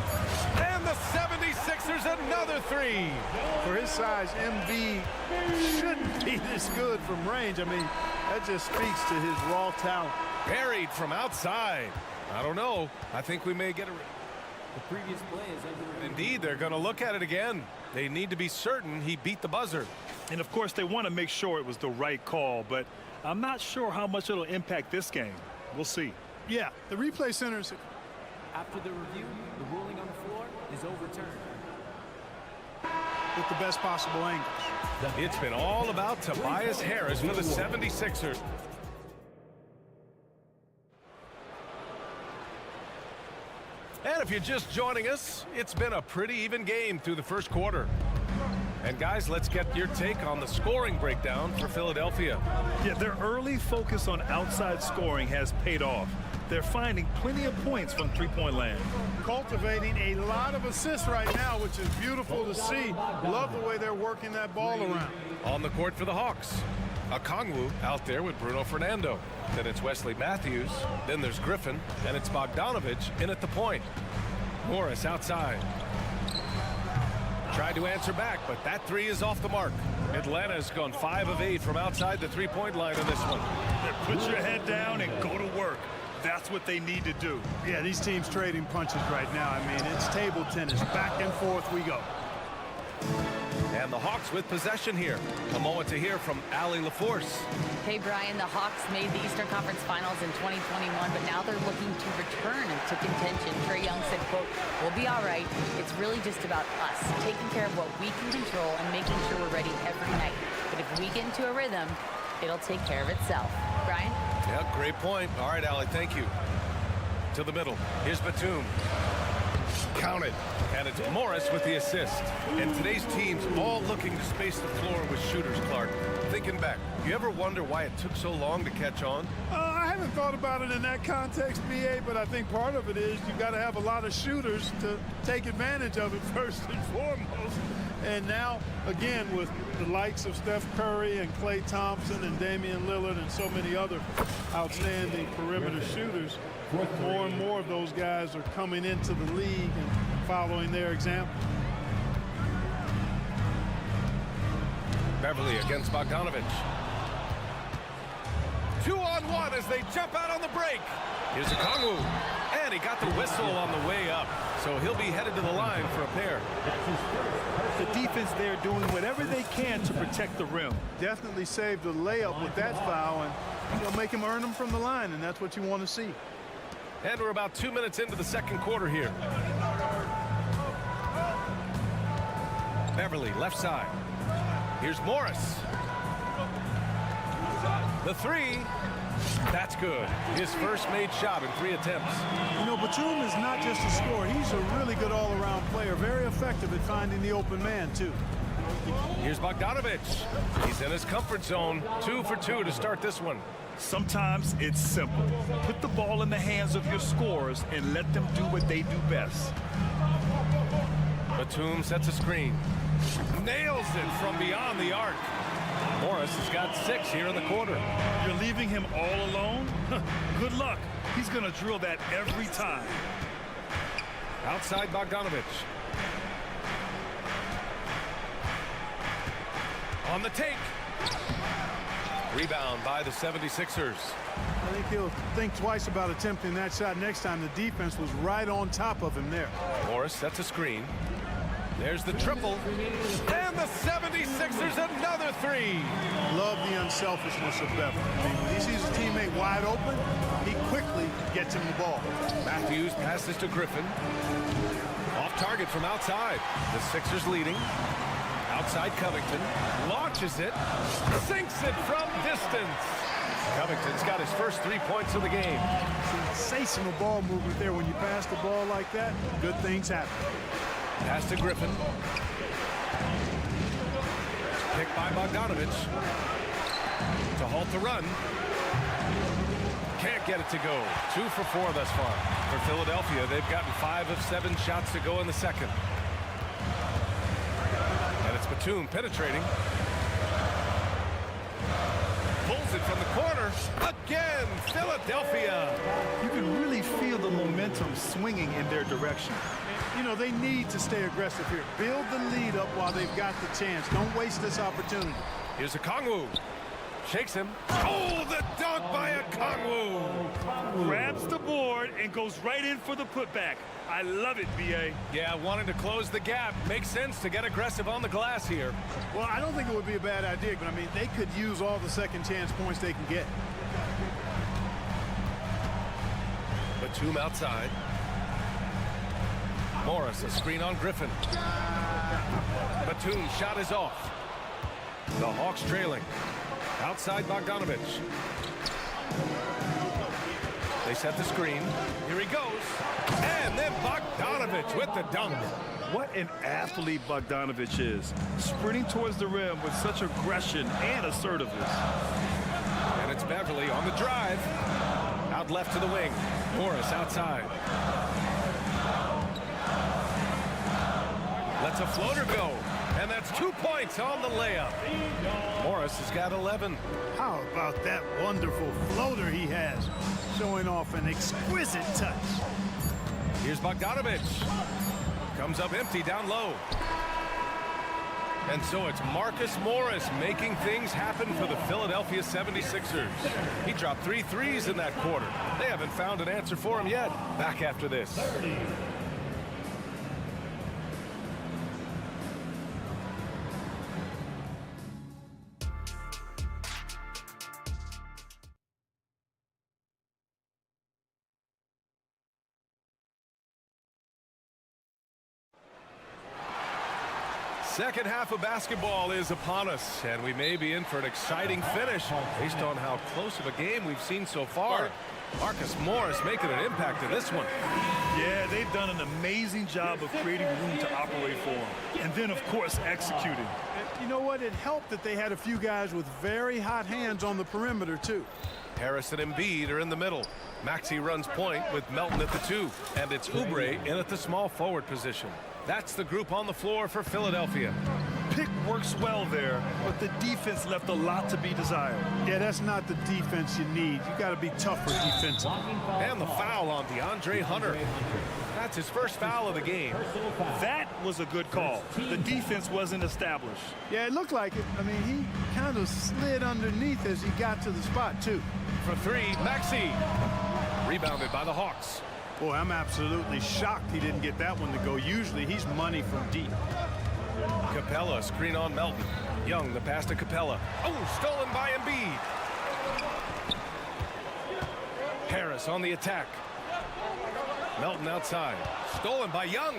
And the 76ers another three. For his size, Embiid shouldn't be this good from range. I mean, that just speaks to his raw talent. Buried from outside. I don't know. I think we may get a... The previous play is under... Indeed, they're going to look at it again. They need to be certain he beat the buzzer. And of course, they want to make sure it was the right call, but I'm not sure how much it'll impact this game. We'll see. Yeah, the replay centers... After the review, the ruling on the floor is overturned. With the best possible angles. It's been all about Tobias Harris for the 76ers. And if you're just joining us, it's been a pretty even game through the first quarter. And guys, let's get your take on the scoring breakdown for Philadelphia. Yeah, their early focus on outside scoring has paid off. They're finding plenty of points from three-point land. Cultivating a lot of assists right now, which is beautiful to see. Love the way they're working that ball around. On the court for the Hawks, Okongwu out there with Bruno Fernando. Then it's Wesley Matthews. Then there's Griffin. And it's Bogdanovich in at the point. Morris outside. Tried to answer back, but that three is off the mark. Atlanta's gone 5 of 8 from outside the three-point line in this one. Put your head down and go to work. That's what they need to do. Yeah, these teams trading punches right now. I mean, it's table tennis. Back and forth we go. And the Hawks with possession here. A moment to hear from Allie LaForce. Hey, Brian, the Hawks made the Eastern Conference Finals in 2021, but now they're looking to return to contention. Trae Young said, quote, "We'll be all right. It's really just about us, taking care of what we can control and making sure we're ready every night. But if we get into a rhythm, it'll take care of itself." Brian? Yeah, great point. All right, Allie, thank you. To the middle. Here's Batum. Counted. And it's Morris with the assist. And today's team's all looking to space the floor with shooters, Clark. Thinking back, you ever wonder why it took so long to catch on? I haven't thought about it in that context, BA, but I think part of it is you got to have a lot of shooters to take advantage of it first and foremost. And now, again, with the likes of Steph Curry and Klay Thompson and Damian Lillard and so many other outstanding perimeter shooters, more and more of those guys are coming into the league and following their example. Beverly against Bogdanovich. 2-on-1 as they jump out on the break. Here's Okongwu. And he got the whistle on the way up. So he'll be headed to the line for a pair. The defense there doing whatever they can to protect the rim. Definitely saved the layup with that foul, and you'll make him earn them from the line, and that's what you want to see. And we're about 2 minutes into the second quarter here. Beverly, left side. Here's Morris. The three. That's good. His first made shot in 3 attempts. You know, Batum is not just a scorer. He's a really good all-around player. Very effective at finding the open man, too. Here's Bogdanovich. He's in his comfort zone. 2 for 2 to start this one. Sometimes it's simple. Put the ball in the hands of your scorers and let them do what they do best. Batum sets a screen. Nails it from beyond the arc. Morris has got 6 here in the quarter. You're leaving him all alone? Good luck. He's going to drill that every time. Outside Bogdanovich. On the take. Rebound by the 76ers. I think he'll think twice about attempting that shot next time. The defense was right on top of him there. Morris sets a screen. There's the triple. And the 76ers another 3. Love the unselfishness of Beverly. I mean, when he sees his teammate wide open, he quickly gets him the ball. Matthews passes to Griffin. Off target from outside. The Sixers leading. Outside Covington. Launches it. Sinks it from distance. Covington Covington's got his first 3 points of the game. Sensational ball movement there. When you pass the ball like that, good things happen. Pass to Griffin. Picked by Bogdanovich. To halt the run. Can't get it to go. 2 for 4 thus far. For Philadelphia, they've gotten 5 of 7 shots to go in the second. And it's Batum penetrating. Pulls it from the corner. Again, Philadelphia. You can really feel the momentum swinging in their direction. You know, they need to stay aggressive here. Build the lead up while they've got the chance. Don't waste this opportunity. Here's Okongwu. Shakes him. Oh, the dunk by Okongwu. Grabs the board and goes right in for the putback. I love it, B.A. Yeah, wanting to close the gap. Makes sense to get aggressive on the glass here. Well, I don't think it would be a bad idea, but I mean, they could use all the second chance points they can get. Batum outside. Morris, a screen on Griffin. Batum's shot is off. The Hawks trailing. Outside Bogdanovich. They set the screen. Here he goes. And then Bogdanovich with the dunk. What an athlete Bogdanovich is. Sprinting towards the rim with such aggression and assertiveness. And it's Beverly on the drive. Out left to the wing. Morris outside. Lets a floater go. And that's 2 points on the layup. Morris has got 11. How about that wonderful floater he has? Showing off an exquisite touch. Here's Bogdanovich. Comes up empty down low. And so it's Marcus Morris making things happen for the Philadelphia 76ers. He dropped 3 threes in that quarter. They haven't found an answer for him yet. Back after this. Second half of basketball is upon us, and we may be in for an exciting finish based on how close of a game we've seen so far. Marcus Morris making an impact in this one. Yeah, they've done an amazing job of creating room to operate for him. And then, of course, executing. You know what? It helped that they had a few guys with very hot hands on the perimeter, too. Harris and Embiid are in the middle. Maxey runs point with Melton at the 2. And it's Oubre in at the small forward position. That's the group on the floor for Philadelphia. Pick works well there, but the defense left a lot to be desired. Yeah, that's not the defense you need. You got to be tougher defensively. And the foul on DeAndre Hunter. That's his first foul of the game. That was a good call. The defense wasn't established. Yeah, it looked like it. I mean, he kind of slid underneath as he got to the spot, too. For 3, Maxey. Rebounded by the Hawks. Boy, I'm absolutely shocked he didn't get that one to go. Usually he's money from deep. Capella, screen on Melton. Young, the pass to Capella. Oh, stolen by Embiid. Harris on the attack. Melton outside. Stolen by Young.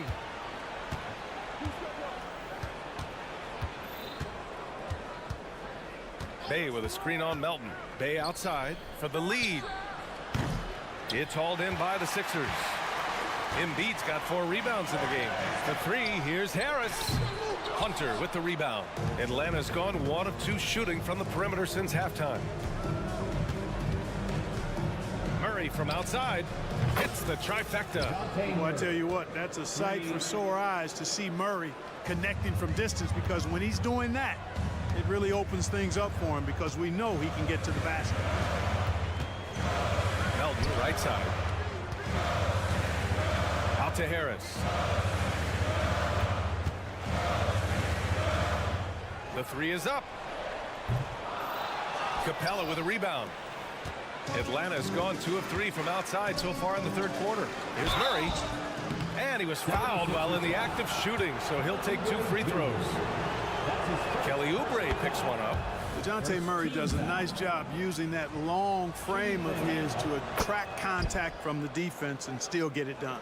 Bay with a screen on Melton. Bay outside for the lead. It's hauled in by the Sixers. Embiid's got 4 rebounds in the game. The 3, here's Harris. Hunter with the rebound. Atlanta's gone 1 of 2 shooting from the perimeter since halftime. Murray from outside. Hits the trifecta. Well, I tell you what, that's a sight for sore eyes to see Murray connecting from distance, because when he's doing that, it really opens things up for him, because we know he can get to the basket. Melton, right side. Out to Harris. The 3 is up. Capella with a rebound. Atlanta's gone 2 of 3 from outside so far in the third quarter. Here's Murray. And he was fouled while in the act of shooting, so he'll take 2 free throws. Kelly Oubre picks one up. DeJounte Murray does a nice job using that long frame of his to attract contact from the defense and still get it done.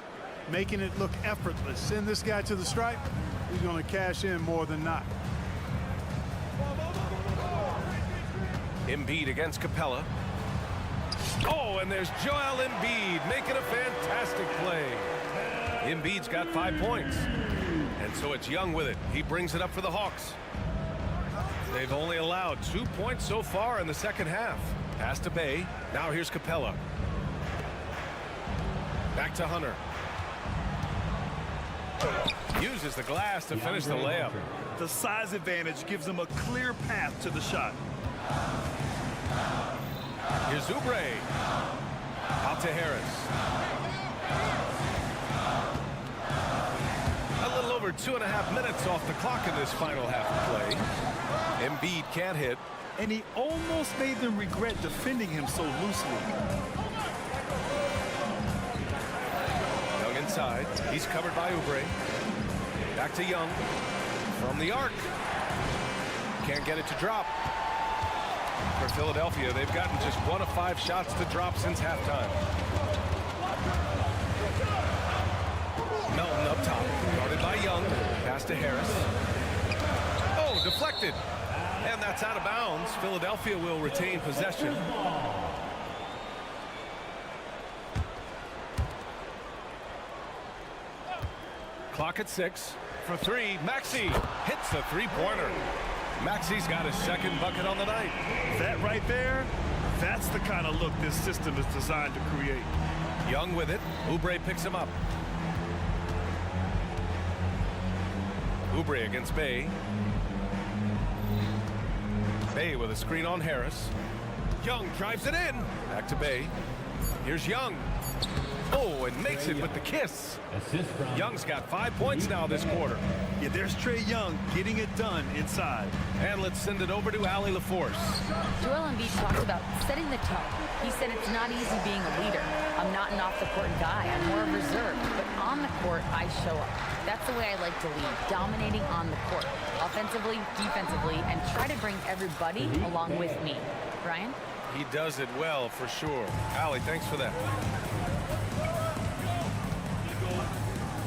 Making it look effortless. Send this guy to the stripe, he's going to cash in more than not. Embiid against Capella. Oh, and there's Joel Embiid making a fantastic play. Embiid's got 5 points. And so it's Young with it. He brings it up for the Hawks. They've only allowed 2 points so far in the second half. Pass to Bay. Now here's Capella. Back to Hunter. Uses the glass to finish the layup. The size advantage gives him a clear path to the shot. Here's Oubre. Out to Harris. A little over 2.5 minutes off the clock in this final half of play. Embiid can't hit. And he almost made them regret defending him so loosely. Young inside. He's covered by Oubre. Back to Young. From the arc. Can't get it to drop. For Philadelphia, they've gotten just 1 of 5 shots to drop since halftime. Melton up top. Guarded by Young. Pass to Harris. Oh, deflected. And that's out of bounds. Philadelphia will retain possession. Clock at 6. For 3, Maxey hits the three-pointer. Maxey's got his second bucket on the night. That right there, that's the kind of look this system is designed to create. Young with it. Oubre picks him up. Oubre against Bay. Bay with a screen on Harris. Young drives it in. Back to Bay. Here's Young. Oh, and makes it with the kiss. Young's got 5 points now this quarter. Yeah, there's Trae Young getting it done inside. And let's send it over to Allie LaForce. Joel Embiid talked about setting the tone. He said it's not easy being a leader. I'm not an off-the-court guy. I'm more reserved. But on the court, I show up. That's the way I like to lead, dominating on the court, offensively, defensively, and try to bring everybody along with me. Ryan? He does it well, for sure. Allie, thanks for that.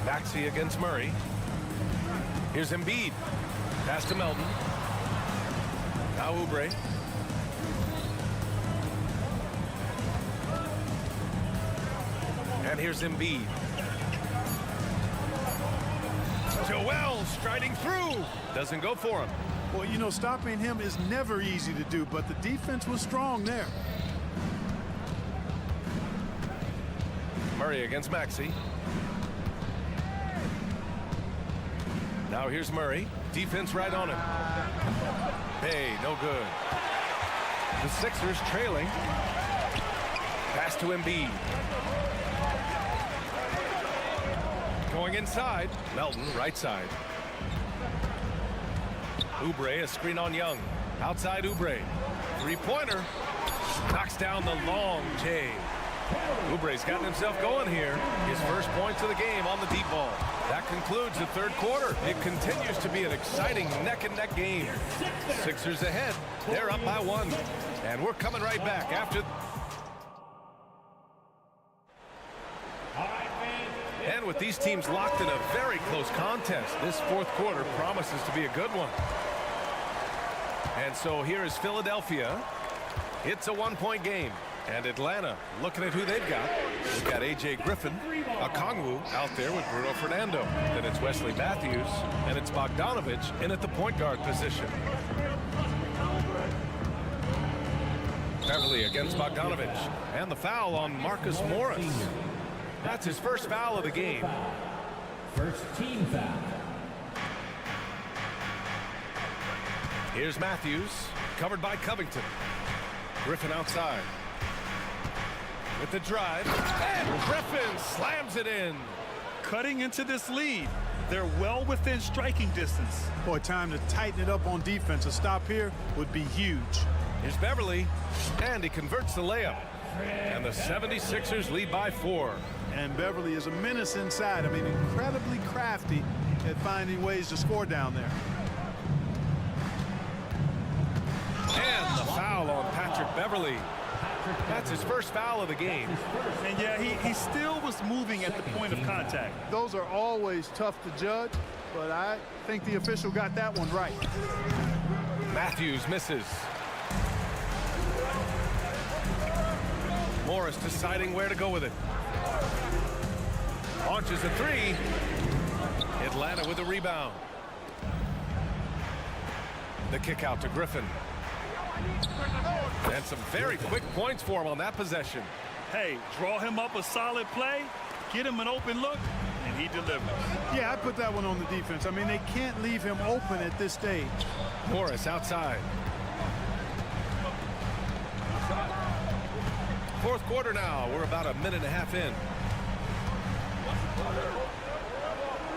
Maxey against Murray. Here's Embiid. Pass to Melton. Now Oubre. And here's Embiid. Joel striding through. Doesn't go for him. Well, you know, stopping him is never easy to do, but the defense was strong there. Murray against Maxey. Now here's Murray. Defense right on him. Hey, no good. The Sixers trailing. Pass to Embiid. Going inside. Melton, right side. Oubre, a screen on Young. Outside Oubre. Three-pointer. Knocks down the long J. Oubre's gotten himself going here. His first points of the game on the deep ball. That concludes the third quarter. It continues to be an exciting neck-and-neck game. Sixers ahead. They're up by 1. And we're coming right back after... And with these teams locked in a very close contest, this fourth quarter promises to be a good one. And so here is Philadelphia. It's a 1-point game. And Atlanta looking at who they've got. They've got A.J. Griffin, Okongwu out there with Bruno Fernando. Then it's Wesley Matthews, and it's Bogdanovich in at the point guard position. Beverly against Bogdanovich. And the foul on Marcus Morris. That's his first foul of the game. First team foul. Here's Matthews, covered by Covington. Griffin outside. With the drive, and Griffin slams it in. Cutting into this lead. They're well within striking distance. Boy, time to tighten it up on defense. A stop here would be huge. Here's Beverly, and he converts the layup. And the 76ers lead by 4. And Beverly is a menace inside. I mean, incredibly crafty at finding ways to score down there. And the foul on Patrick Beverly. That's his first foul of the game. And yeah, he still was moving at the point of contact. Those are always tough to judge, but I think the official got that one right. Matthews misses. Morris deciding where to go with it. Launches a three. Atlanta with a rebound. The kick out to Griffin. And some very quick points for him on that possession. Hey, draw him up a solid play, get him an open look, and he delivers. Yeah, I put that one on the defense. I mean, they can't leave him open at this stage. Morris outside. Fourth quarter now. We're about a minute and a half in.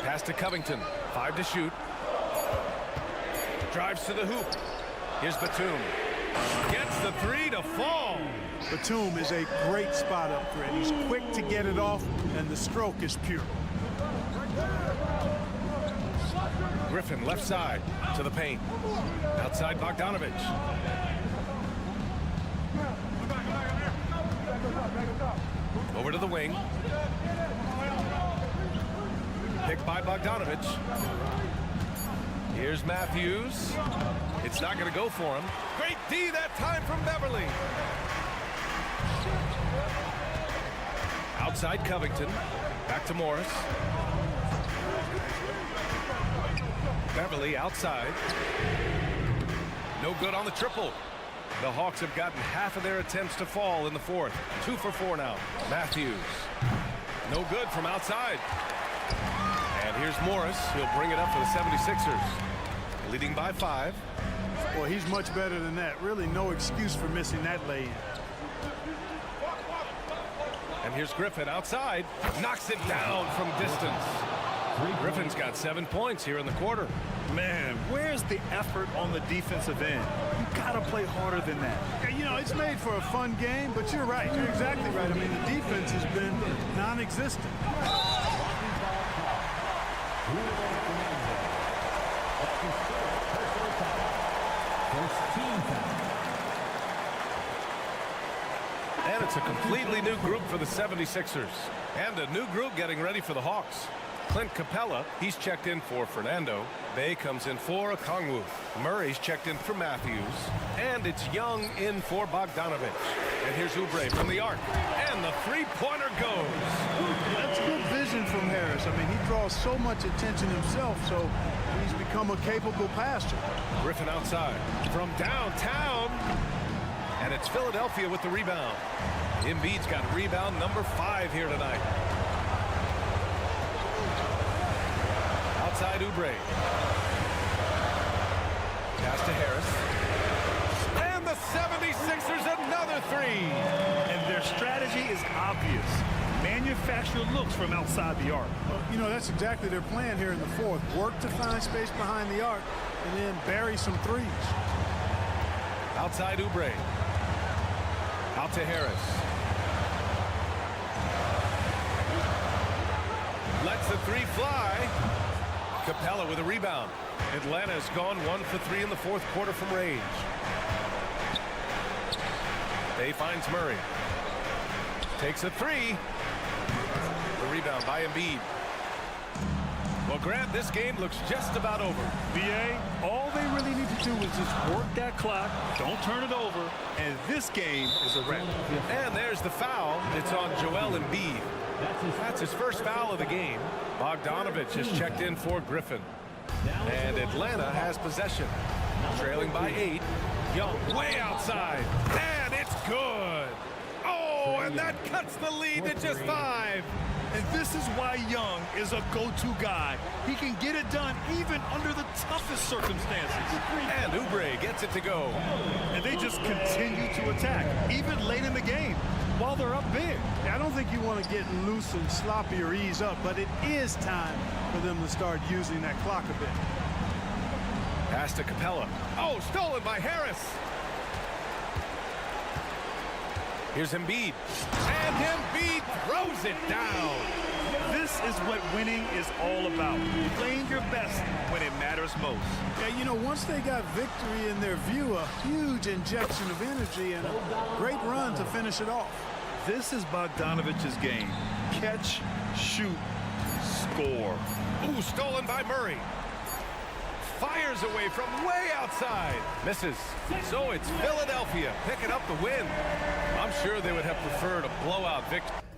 Pass to Covington. 5 to shoot. Drives to the hoop. Here's Batum. Gets the three to fall. Batum is a great spot up threat. He's quick to get it off, and the stroke is pure. Griffin left side to the paint. Outside Bogdanovich. Over to the wing. Picked by Bogdanovich. Here's Matthews. It's not going to go for him. Great D that time from Beverly. Outside Covington. Back to Morris. Beverly outside. No good on the triple. The Hawks have gotten half of their attempts to fall in the fourth. 2 for 4 now. Matthews. No good from outside. And here's Morris. He'll bring it up for the 76ers. Leading by 5. Well, he's much better than that. Really no excuse for missing that lay-in. And here's Griffin outside. Knocks it down from distance. Griffin's got 7 points here in the quarter. Man, where's the effort on the defensive end? You gotta play harder than that. Yeah, you know, it's made for a fun game, but you're right. You're exactly right. I mean, the defense has been non-existent. And it's a completely new group for the 76ers. And a new group getting ready for the Hawks. Clint Capella, he's checked in for Fernando. Bay comes in for Okongwu. Murray's checked in for Matthews. And it's Young in for Bogdanovich. And here's Oubre from the arc. And the three-pointer goes. That's good vision from Harris. I mean, he draws so much attention himself, so he's become a capable passer. Griffin outside from downtown. And it's Philadelphia with the rebound. Embiid's got rebound number 5 here tonight. Outside Oubre. Pass to Harris. And the 76ers another 3. And their strategy is obvious. Manufacture looks from outside the arc. Well, you know, that's exactly their plan here in the fourth. Work to find space behind the arc and then bury some threes. Outside Oubre. Out to Harris. Lets the 3 fly. Capella with a rebound. Atlanta's gone 1 for 3 in the fourth quarter from range. Bay finds Murray. Takes a 3. The rebound by Embiid. Well, Grant, this game looks just about over. VA, all they really need to do is just work that clock, don't turn it over, and this game is a wrap. And there's the foul. It's on Joel Embiid. That's his first foul of the game. Bogdanovich has checked in for Griffin. And Atlanta has possession. Trailing by 8. Young way outside. And it's good. Oh, and that cuts the lead to just 5. And this is why Young is a go-to guy. He can get it done even under the toughest circumstances. And Oubre gets it to go. And they just continue to attack, even late in the game, while they're up big. I don't think you want to get loose and sloppy or ease up, but it is time for them to start using that clock a bit. Pass to Capella. Oh, stolen by Harris. Here's Embiid. And Embiid throws it down. This is what winning is all about. Playing your best when it matters most. Yeah, you know, once they got victory in their view, a huge injection of energy and a great run to finish it off. This is Bogdanovich's game. Catch, shoot, score. Ooh, stolen by Murray. Fires away from way outside. Misses. So it's Philadelphia picking up the win. I'm I'm sure they would have preferred a blowout victory.